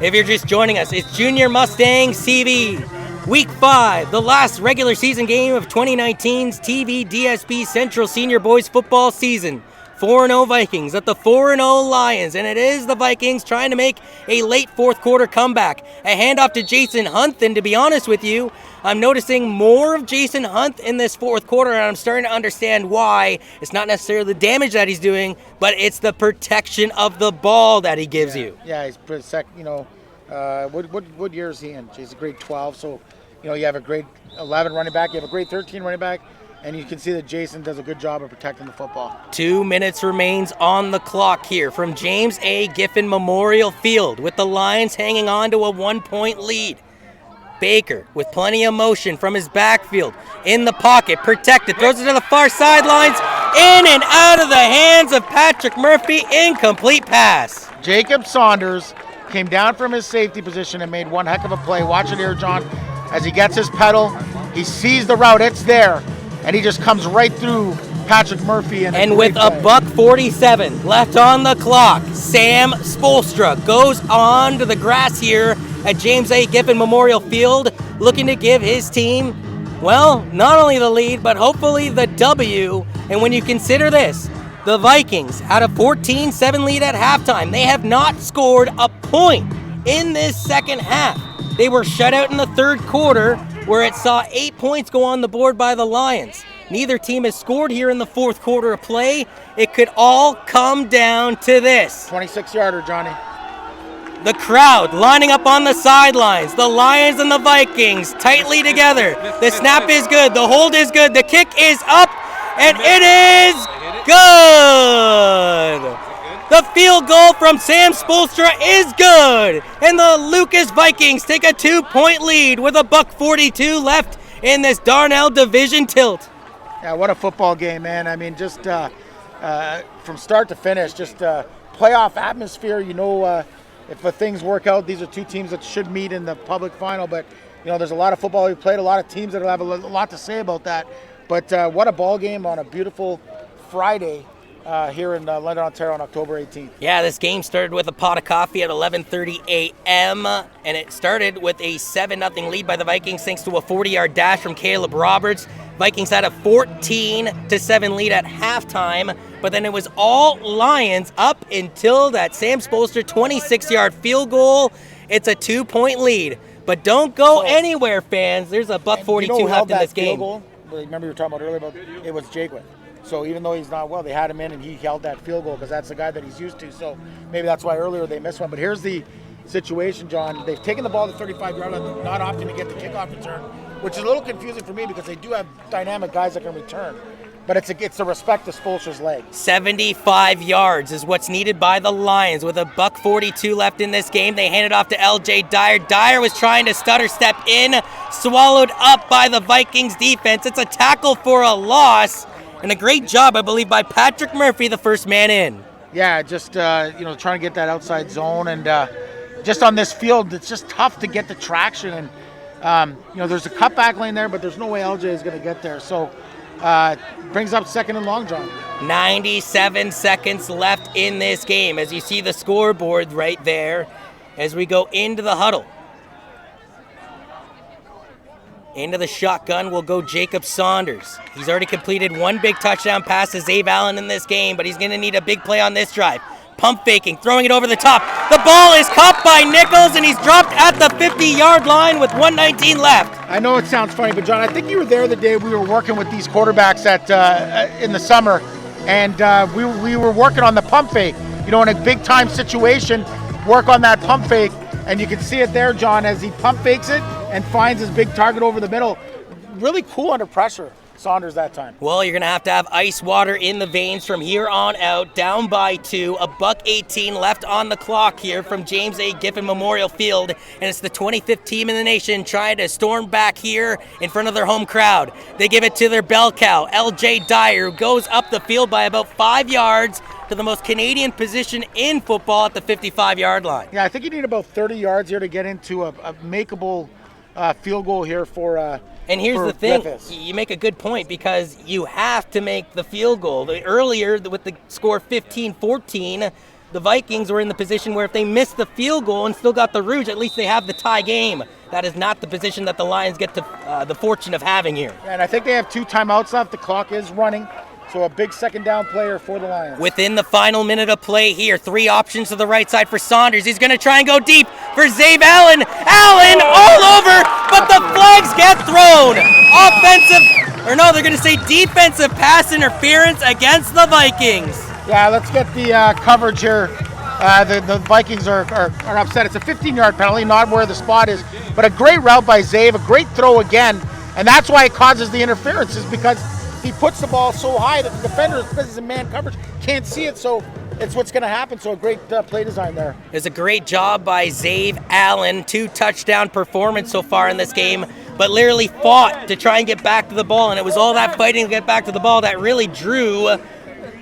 If you're just joining us, it's Junior Mustang CV. Week 5, the last regular season game of 2019's TVDSB Central Senior Boys football season. 4-0 Vikings at the 4-0 Lions, and it is the Vikings trying to make a late fourth quarter comeback. A handoff to Jason Hunt, and to be honest with you, I'm noticing more of Jason Hunt in this fourth quarter, and I'm starting to understand why. It's not necessarily the damage that he's doing, but it's the protection of the ball that he gives you. Yeah, he's what year is he in? He's a grade 12, so you have a grade 11 running back, you have a grade 13 running back, and you can see that Jason does a good job of protecting the football. 2 minutes remains on the clock here from James A. Giffen Memorial Field, with the Lions hanging on to a 1-point lead. Baker with plenty of motion from his backfield, in the pocket, protected, throws it to the far sidelines, in and out of the hands of Patrick Murphy, incomplete pass. Jacob Saunders came down from his safety position and made one heck of a play. Watch it here, John. As he gets his pedal, he sees the route, it's there, and he just comes right through Patrick Murphy. And with a $1:47 left on the clock, Sam Spolstra goes on to the grass here at James A. Giffen Memorial Field, looking to give his team, well, not only the lead, but hopefully the W. And when you consider this, the Vikings had a 14-7 lead at halftime. They have not scored a point in this second half. They were shut out in the third quarter, where it saw 8 points go on the board by the Lions. Neither team has scored here in the fourth quarter of play. It could all come down to this. 26-yarder, Johnny. The crowd lining up on the sidelines. The Lions and the Vikings tightly together. The snap is good. The hold is good. The kick is up, and it is good. The field goal from Sam Spolstra is good, and the Lucas Vikings take a 2-point lead with a $1:42 left in this Darnell division tilt. Yeah, what a football game, man. I mean, just from start to finish, just playoff atmosphere. If things work out, these are two teams that should meet in the public final, but there's a lot of football we played, a lot of teams that will have a lot to say about that. But what a ball game on a beautiful Friday here in London, Ontario on October 18th. Yeah, this game started with a pot of coffee at 11:30 a.m., and it started with a 7-0 lead by the Vikings thanks to a 40-yard dash from Caleb Roberts. Vikings had a 14-7 lead at halftime, but then it was all Lions up until that Sam Spolstra 26-yard field goal. It's a 2-point lead, but don't go anywhere, fans. There's a $1:42 left in this game. Goal? Remember you were talking about earlier about it was Jaquin. So even though he's not well, they had him in and he held that field goal because that's the guy that he's used to. So maybe that's why earlier they missed one. But here's the situation, John. They've taken the ball to 35-yard line, not opting to get the kickoff return, which is a little confusing for me because they do have dynamic guys that can return. But it's a respect to Spolstra's leg. 75 yards is what's needed by the Lions with a $1:42 left in this game. They hand it off to L.J. Dyer. Dyer was trying to stutter step in, swallowed up by the Vikings defense. It's a tackle for a loss, and a great job, I believe, by Patrick Murphy, the first man in. Yeah, just trying to get that outside zone, and just on this field, it's just tough to get the traction. And there's a cutback lane there, but there's no way LJ is going to get there. So brings up second and long, John. 97 seconds left in this game, as you see the scoreboard right there, as we go into the huddle. Into the shotgun will go Jacob Saunders. He's already completed one big touchdown pass to Zave Allen in this game, but he's going to need a big play on this drive. Pump faking, throwing it over the top. The ball is caught by Nichols, and he's dropped at the 50-yard line with 1:19 left. I know it sounds funny, but John, I think you were there the day we were working with these quarterbacks in the summer, and we were working on the pump fake. You know, in a big time situation, work on that pump fake, and you can see it there, John, as he pump fakes it and finds his big target over the middle. Really cool under pressure, Saunders, that time. Well, you're going to have ice water in the veins from here on out, down by 2, $1:18 left on the clock here from James A. Giffen Memorial Field, and it's the 25th team in the nation trying to storm back here in front of their home crowd. They give it to their bell cow, L.J. Dyer, who goes up the field by about 5 yards to the most Canadian position in football at the 55-yard line. Yeah, I think you need about 30 yards here to get into a makeable field goal here for And here's the thing, Griffith. you make a good point because you have to make the field goal. Earlier, with the score 15-14, the Vikings were in the position where if they missed the field goal and still got the Rouge, at least they have the tie game. That is not the position that the Lions get to the fortune of having here. And I think they have 2 timeouts left. The clock is running. So a big second down player for the Lions. Within the final minute of play here, 3 options to the right side for Saunders. He's going to try and go deep for Zave Allen. Allen all over, but the flags get thrown. They're going to say defensive pass interference against the Vikings. Yeah, let's get the coverage here. The Vikings are upset. It's a 15-yard penalty, not where the spot is, but a great route by Zave, a great throw again, and that's why it causes the interference, is because he puts the ball so high that the defender, because he's in man coverage, can't see it, so it's what's going to happen. So a great play design there. It's a great job by Zave Allen. 2 touchdown performance so far in this game, but literally fought to try and get back to the ball, and it was all that fighting to get back to the ball that really drew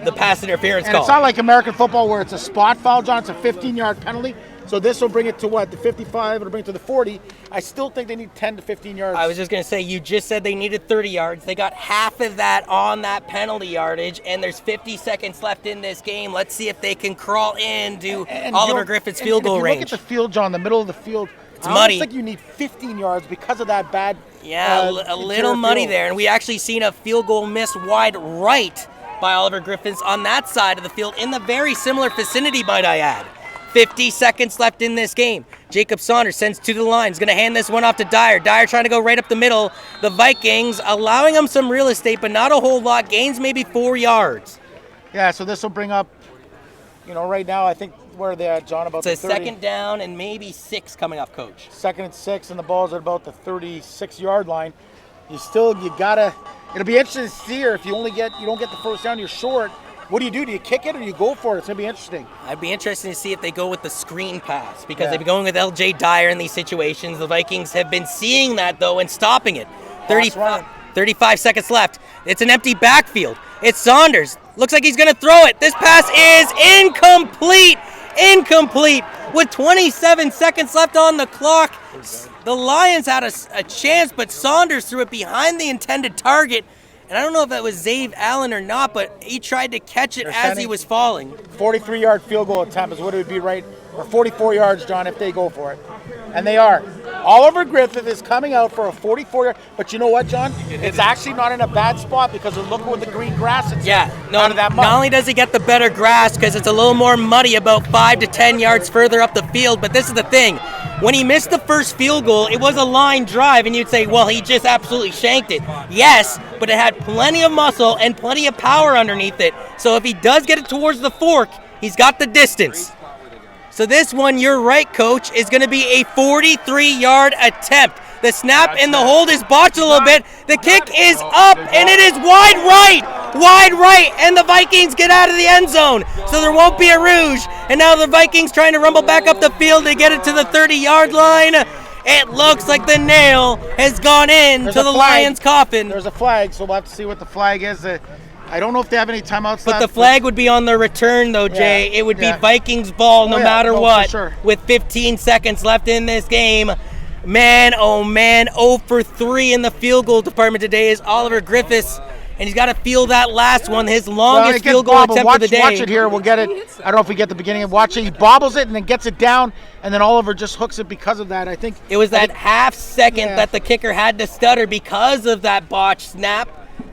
the pass interference And call. it's not like American football where it's a spot foul, John. It's a 15-yard penalty. So this will bring it to what? The 55, it'll bring it to the 40. I still think they need 10 to 15 yards. I was just going to say, you just said they needed 30 yards. They got half of that on that penalty yardage, and there's 50 seconds left in this game. Let's see if they can crawl into Oliver Griffith's field goal range. Look at the field, John, the middle of the field. It's muddy. I think you need 15 yards because of that bad. Yeah, a little muddy there, and we actually seen a field goal miss wide right by Oliver Griffiths on that side of the field in the very similar vicinity, might I add. 50 seconds left in this game. Jacob Saunders sends 2 to the line. He's going to hand this one off to Dyer. Dyer trying to go right up the middle. The Vikings allowing him some real estate, but not a whole lot. Gains maybe 4 yards. Yeah, so this will bring up, right now, I think, where are they at, John? About It's the a 30, second down and maybe 6 coming up, Coach. 2nd and 6, and the ball's at about the 36-yard line. It'll be interesting to see here. If you don't get the first down, you're short. What do? Do you kick it or you go for it? It's going to be interesting. I'd be interested to see if they go with the screen pass because they've been going with L.J. Dyer in these situations. The Vikings have been seeing that, though, and stopping it. 35 seconds left. It's an empty backfield. It's Saunders. Looks like he's going to throw it. This pass is incomplete. Incomplete. With 27 seconds left on the clock, the Lions had a chance, but Saunders threw it behind the intended target. And I don't know if that was Zave Allen or not, but he tried to catch it as he was falling. 43-yard field goal attempt is what it would be, right? Or 44 yards, John, if they go for it. And they are. Oliver Griffith is coming out for a 44-yard. But you know what, John? It's actually not in a bad spot because look at the green grass it's out of that mud. Not only does he get the better grass because it's a little more muddy about 5 to 10 yards further up the field, but this is the thing. When he missed the first field goal, it was a line drive, and you'd say, well, he just absolutely shanked it. Yes, but it had plenty of muscle and plenty of power underneath it. So if he does get it towards the fork, he's got the distance. So this one, you're right, Coach, is going to be a 43-yard attempt. The snap and the hold is botched a little bit. The kick is up, and it is wide right, and the Vikings get out of the end zone. So there won't be a Rouge. And now the Vikings trying to rumble back up the field to get it to the 30-yard line. It looks like the nail has gone in to the Lions' coffin. There's a flag, so we'll have to see what the flag is. I don't know if they have any timeouts left. But the flag would be on the return, though, Jay. It would be Vikings ball no matter what. Sure. With 15 seconds left in this game. Man, oh man, 0 for 3 in the field goal department today is Oliver Griffiths. And he's got to feel that last one, his longest field goal attempt of the day. Watch it here. We'll get it. I don't know if we get the beginning. Watch it. He bobbles it and then gets it down, and then Oliver just hooks it because of that. I think it was that half second that the kicker had to stutter because of that botched snap.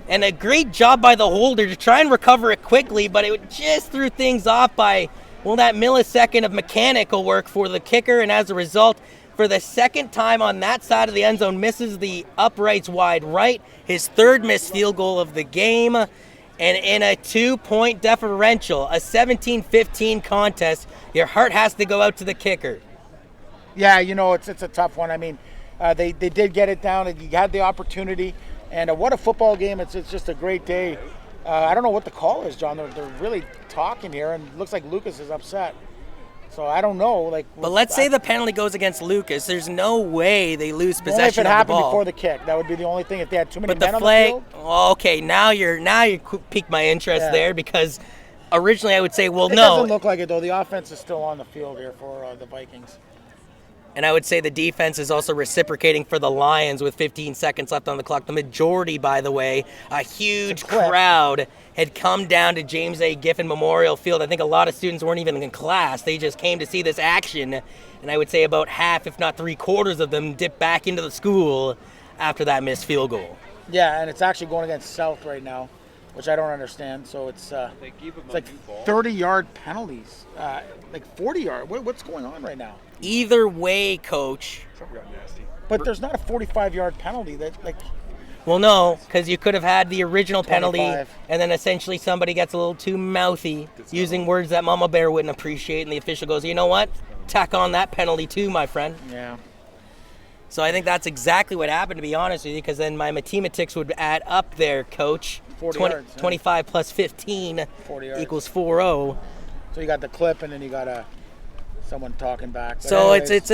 And a great job by the holder to try and recover it quickly, but it just threw things off by, that millisecond of mechanical work for the kicker, and as a result, for the second time on that side of the end zone, misses the uprights wide right, his third missed field goal of the game. And in a 2-point differential, a 17-15 contest, your heart has to go out to the kicker. Yeah, it's a tough one. I mean, they did get it down, and you had the opportunity. And what a football game. It's just a great day. I don't know what the call is, John. They're really talking here, and it looks like Lucas is upset. So I don't know. But let's say the penalty goes against Lucas. There's no way they lose possession only if it of the happened ball. before the kick. That would be the only thing. If they had too many But men the on flag, the field. okay, now you piqued my interest there, because originally I would say, well, It no. doesn't look like it, though. The offense is still on the field here for the Vikings. And I would say the defense is also reciprocating for the Lions with 15 seconds left on the clock. The majority, by the way, a huge crowd had come down to James A. Giffen Memorial Field. I think a lot of students weren't even in class. They just came to see this action. And I would say about half, if not 3/4 of them, dipped back into the school after that missed field goal. Yeah, and it's actually going against South right now, which I don't understand. So it's like 30-yard penalties, like 40-yard. What's going on right now? Either way, Coach. But there's not a 45-yard penalty. Well, no, because you could have had the original penalty, 25. and then essentially somebody gets a little too mouthy, using words that Mama Bear wouldn't appreciate, and the official goes, you know what? Tack on that penalty too, my friend. Yeah. So I think that's exactly what happened, to be honest with you, because then my mathematics would add up there, Coach. 40 yards. 25 plus 15 40 yards. equals 4-0. So you got the clip, and then you got someone talking back. But So anyways,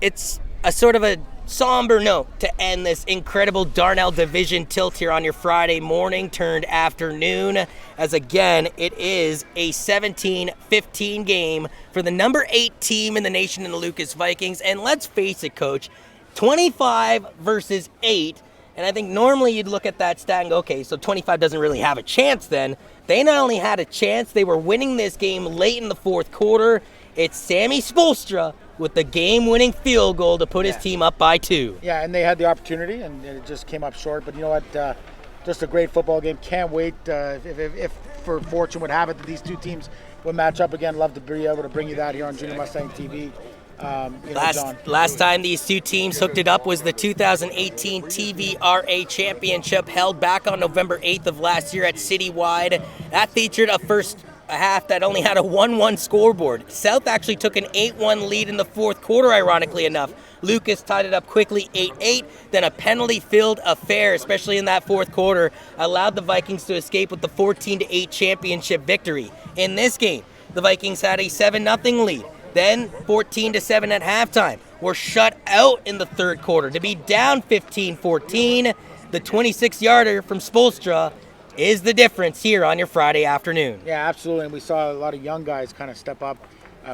it's a sort of a somber note to end this incredible Darnell Division tilt here on your Friday morning turned afternoon, as again it is a 17-15 game for the number 8 team in the nation in the Lucas Vikings. And let's face it, Coach, 25 versus 8. And I think normally you'd look at that stat and go, okay, so 25 doesn't really have a chance then. They not only had a chance, they were winning this game late in the fourth quarter. It's Sammy Spoelstra with the game-winning field goal to put his team up by 2. Yeah, and they had the opportunity, and it just came up short. But you know what? Just a great football game. Can't wait. If for fortune would have it that these two teams would match up again, love to be able to bring you that here on Junior Mustang TV. John. Last time these two teams hooked it up was the 2018 TVRA Championship held back on November 8th of last year at Citywide. That featured a first half that only had a 1-1 scoreboard. South actually took an 8-1 lead in the fourth quarter, ironically enough. Lucas tied it up quickly 8-8. Then a penalty-filled affair, especially in that fourth quarter, allowed the Vikings to escape with the 14-8 championship victory. In this game, the Vikings had a 7-0 lead. Then 14-7 at halftime. Were shut out in the third quarter to be down 15-14. The 26-yarder from Spoelstra is the difference here on your Friday afternoon. Yeah, absolutely. And we saw a lot of young guys kind of step up.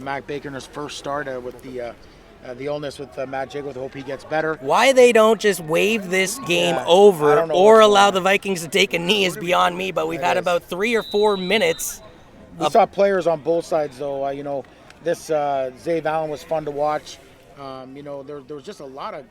Mac Baker in his first start with the illness with Matt Jiggle. Hope he gets better. Why they don't just wave this game over or allow the Vikings to take a knee is beyond me, but we've had about 3 or 4 minutes. We saw players on both sides, though. This Zay Allen was fun to watch. There was just a lot of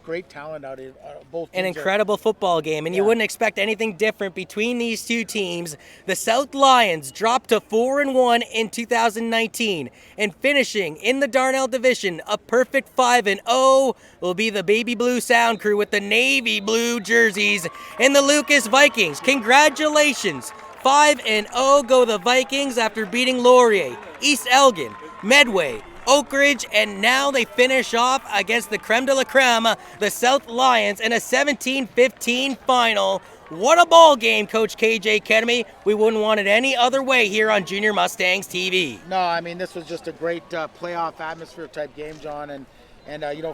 great talent out in both teams. An incredible football game, and you wouldn't expect anything different between these two teams. The South Lions dropped to 4-1 in 2019, and finishing in the Darnell Division, a perfect 5-0 will be the Baby Blue Sound Crew with the navy blue jerseys and the Lucas Vikings. Congratulations! 5-0 go the Vikings after beating Laurier, East Elgin, Medway, Oak Ridge, and now they finish off against the creme de la creme, the South Lions, in a 17-15 final. What a ball game, Coach KJ Academy. We wouldn't want it any other way here on Junior Mustangs TV. No, I mean, this was just a great playoff atmosphere type game, John, and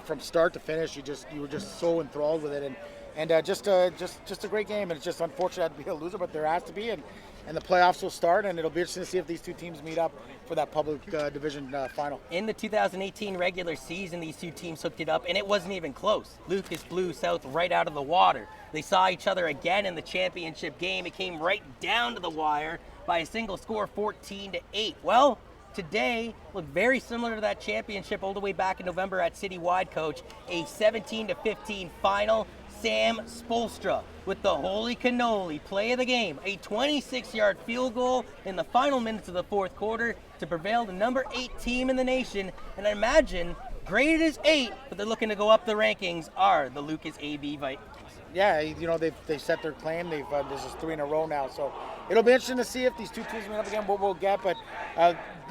from start to finish, you were just so enthralled with it, and just a great game. And it's just unfortunate to be a loser, but there has to be, and the playoffs will start, and it'll be interesting to see if these two teams meet up for that public division final. In the 2018 regular season, these two teams hooked it up, and it wasn't even close. Lucas blew South right out of the water. They saw each other again in the championship game. It came right down to the wire by a single score, 14-8. Well, today looked very similar to that championship all the way back in November at Citywide, Coach. A 17-15 final. Sam Spoelstra with the holy cannoli play of the game. A 26-yard field goal in the final minutes of the fourth quarter to prevail the number 8 team in the nation. And I imagine Grade is 8, but they're looking to go up the rankings, are the Lucas AB Vikings. Yeah, they've set their claim. This is 3 in a row now, so it'll be interesting to see if these two teams meet up again, what we'll get. But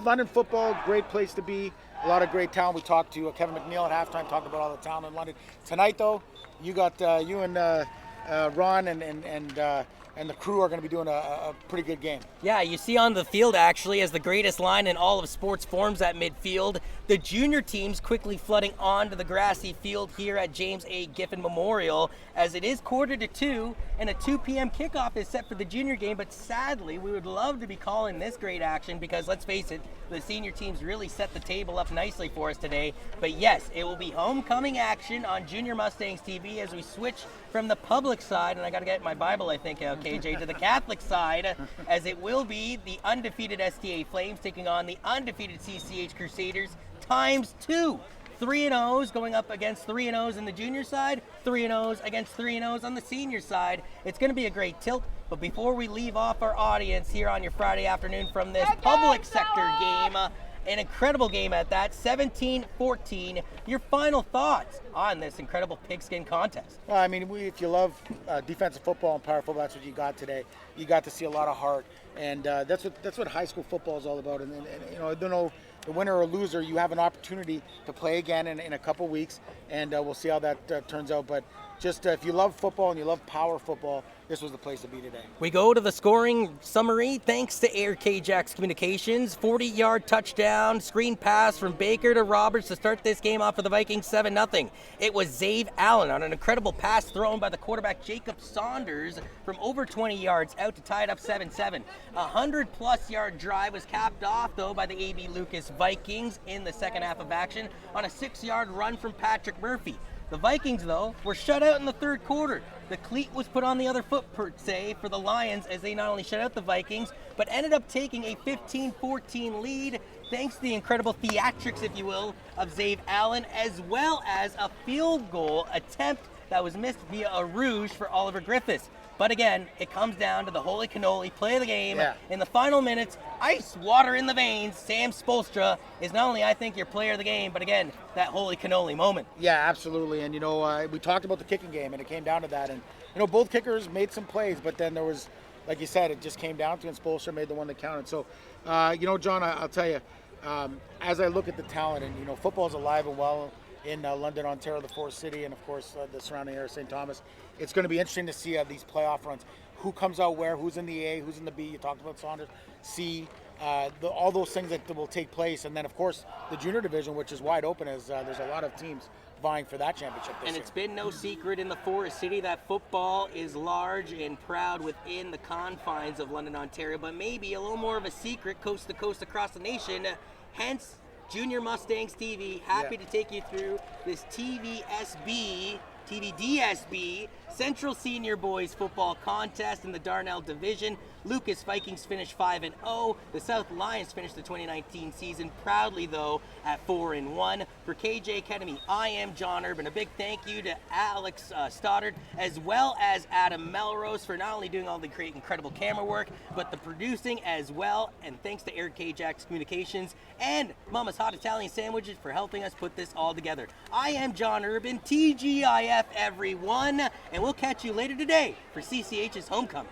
London football, great place to be. A lot of great talent. We talked to Kevin Mcneil at halftime, talking about all the talent in London. Tonight, though, you got you and Ron and the crew are going to be doing a pretty good game. Yeah, you see on the field, actually, as the greatest line in all of sports forms at midfield, the junior teams quickly flooding onto the grassy field here at James A. Giffen Memorial, as it is 1:45, and a 2 p.m. kickoff is set for the junior game. But sadly, we would love to be calling this great action because, let's face it, the senior teams really set the table up nicely for us today. But yes, it will be homecoming action on Junior Mustangs TV as we switch from the public side, and I got to get my Bible, I think, KJ, to the Catholic side, as it will be the undefeated STA Flames taking on the undefeated CCH Crusaders ×2. 3-0s going up against 3-0s in the junior side, 3-0s against 3-0s on the senior side. It's going to be a great tilt, but before we leave off our audience here on your Friday afternoon from this public sector game, an incredible game at that, 17-14. Your final thoughts on this incredible pigskin contest? Well, I mean, if you love defensive football and power football, that's what you got today. You got to see a lot of heart, and that's what high school football is all about. And I don't know, the winner or loser, you have an opportunity to play again in a couple weeks, and we'll see how that turns out. But just if you love football and you love power football, this was the place to be today. We go to the scoring summary thanks to Erik Communications. 40-yard touchdown, screen pass from Baker to Roberts to start this game off for the Vikings 7-0. It was Zave Allen on an incredible pass thrown by the quarterback Jacob Saunders from over 20 yards out to tie it up 7-7. A 100-plus yard drive was capped off, though, by the AB Lucas Vikings in the second half of action on a 6-yard run from Patrick Murphy. The Vikings, though, were shut out in the third quarter. The cleat was put on the other foot, per se, for the Lions, as they not only shut out the Vikings, but ended up taking a 15-14 lead thanks to the incredible theatrics, if you will, of Zave Allen, as well as a field goal attempt that was missed via a rouge for Oliver Griffith. But again, it comes down to the holy cannoli, play of the game. Yeah. In the final minutes, ice water in the veins. Sam Spolstra is not only, I think, your player of the game, but again, that holy cannoli moment. Yeah, absolutely. And, we talked about the kicking game, and it came down to that. And, both kickers made some plays, but then there was, like you said, it just came down to, and Spolstra made the one that counted. So, John, I'll tell you, as I look at the talent, and, football is alive and well in London, Ontario, the Forest City, and, of course, the surrounding area, St. Thomas. It's going to be interesting to see these playoff runs. Who comes out where, who's in the A, who's in the B. You talked about Saunders, C, all those things that will take place. And then, of course, the junior division, which is wide open, as there's a lot of teams vying for that championship this year. And it's been no secret in the Forest City that football is large and proud within the confines of London, Ontario, but maybe a little more of a secret coast to coast across the nation. Hence, Junior Mustangs TV, happy to take you through this TVDSB Central Senior Boys Football Contest in the Darnell Division. Lucas Vikings finished 5-0. The South Lions finished the 2019 season proudly, though, at 4-1. For KJ Academy, I am John Urban. A big thank you to Alex Stutter, as well as Adam Melrose, for not only doing all the great, incredible camera work, but the producing as well. And thanks to Erik Communications and Mama's Hot Italian Sandwiches for helping us put this all together. I am John Urban, TGIF everyone, and we'll catch you later today for CCH's Homecoming.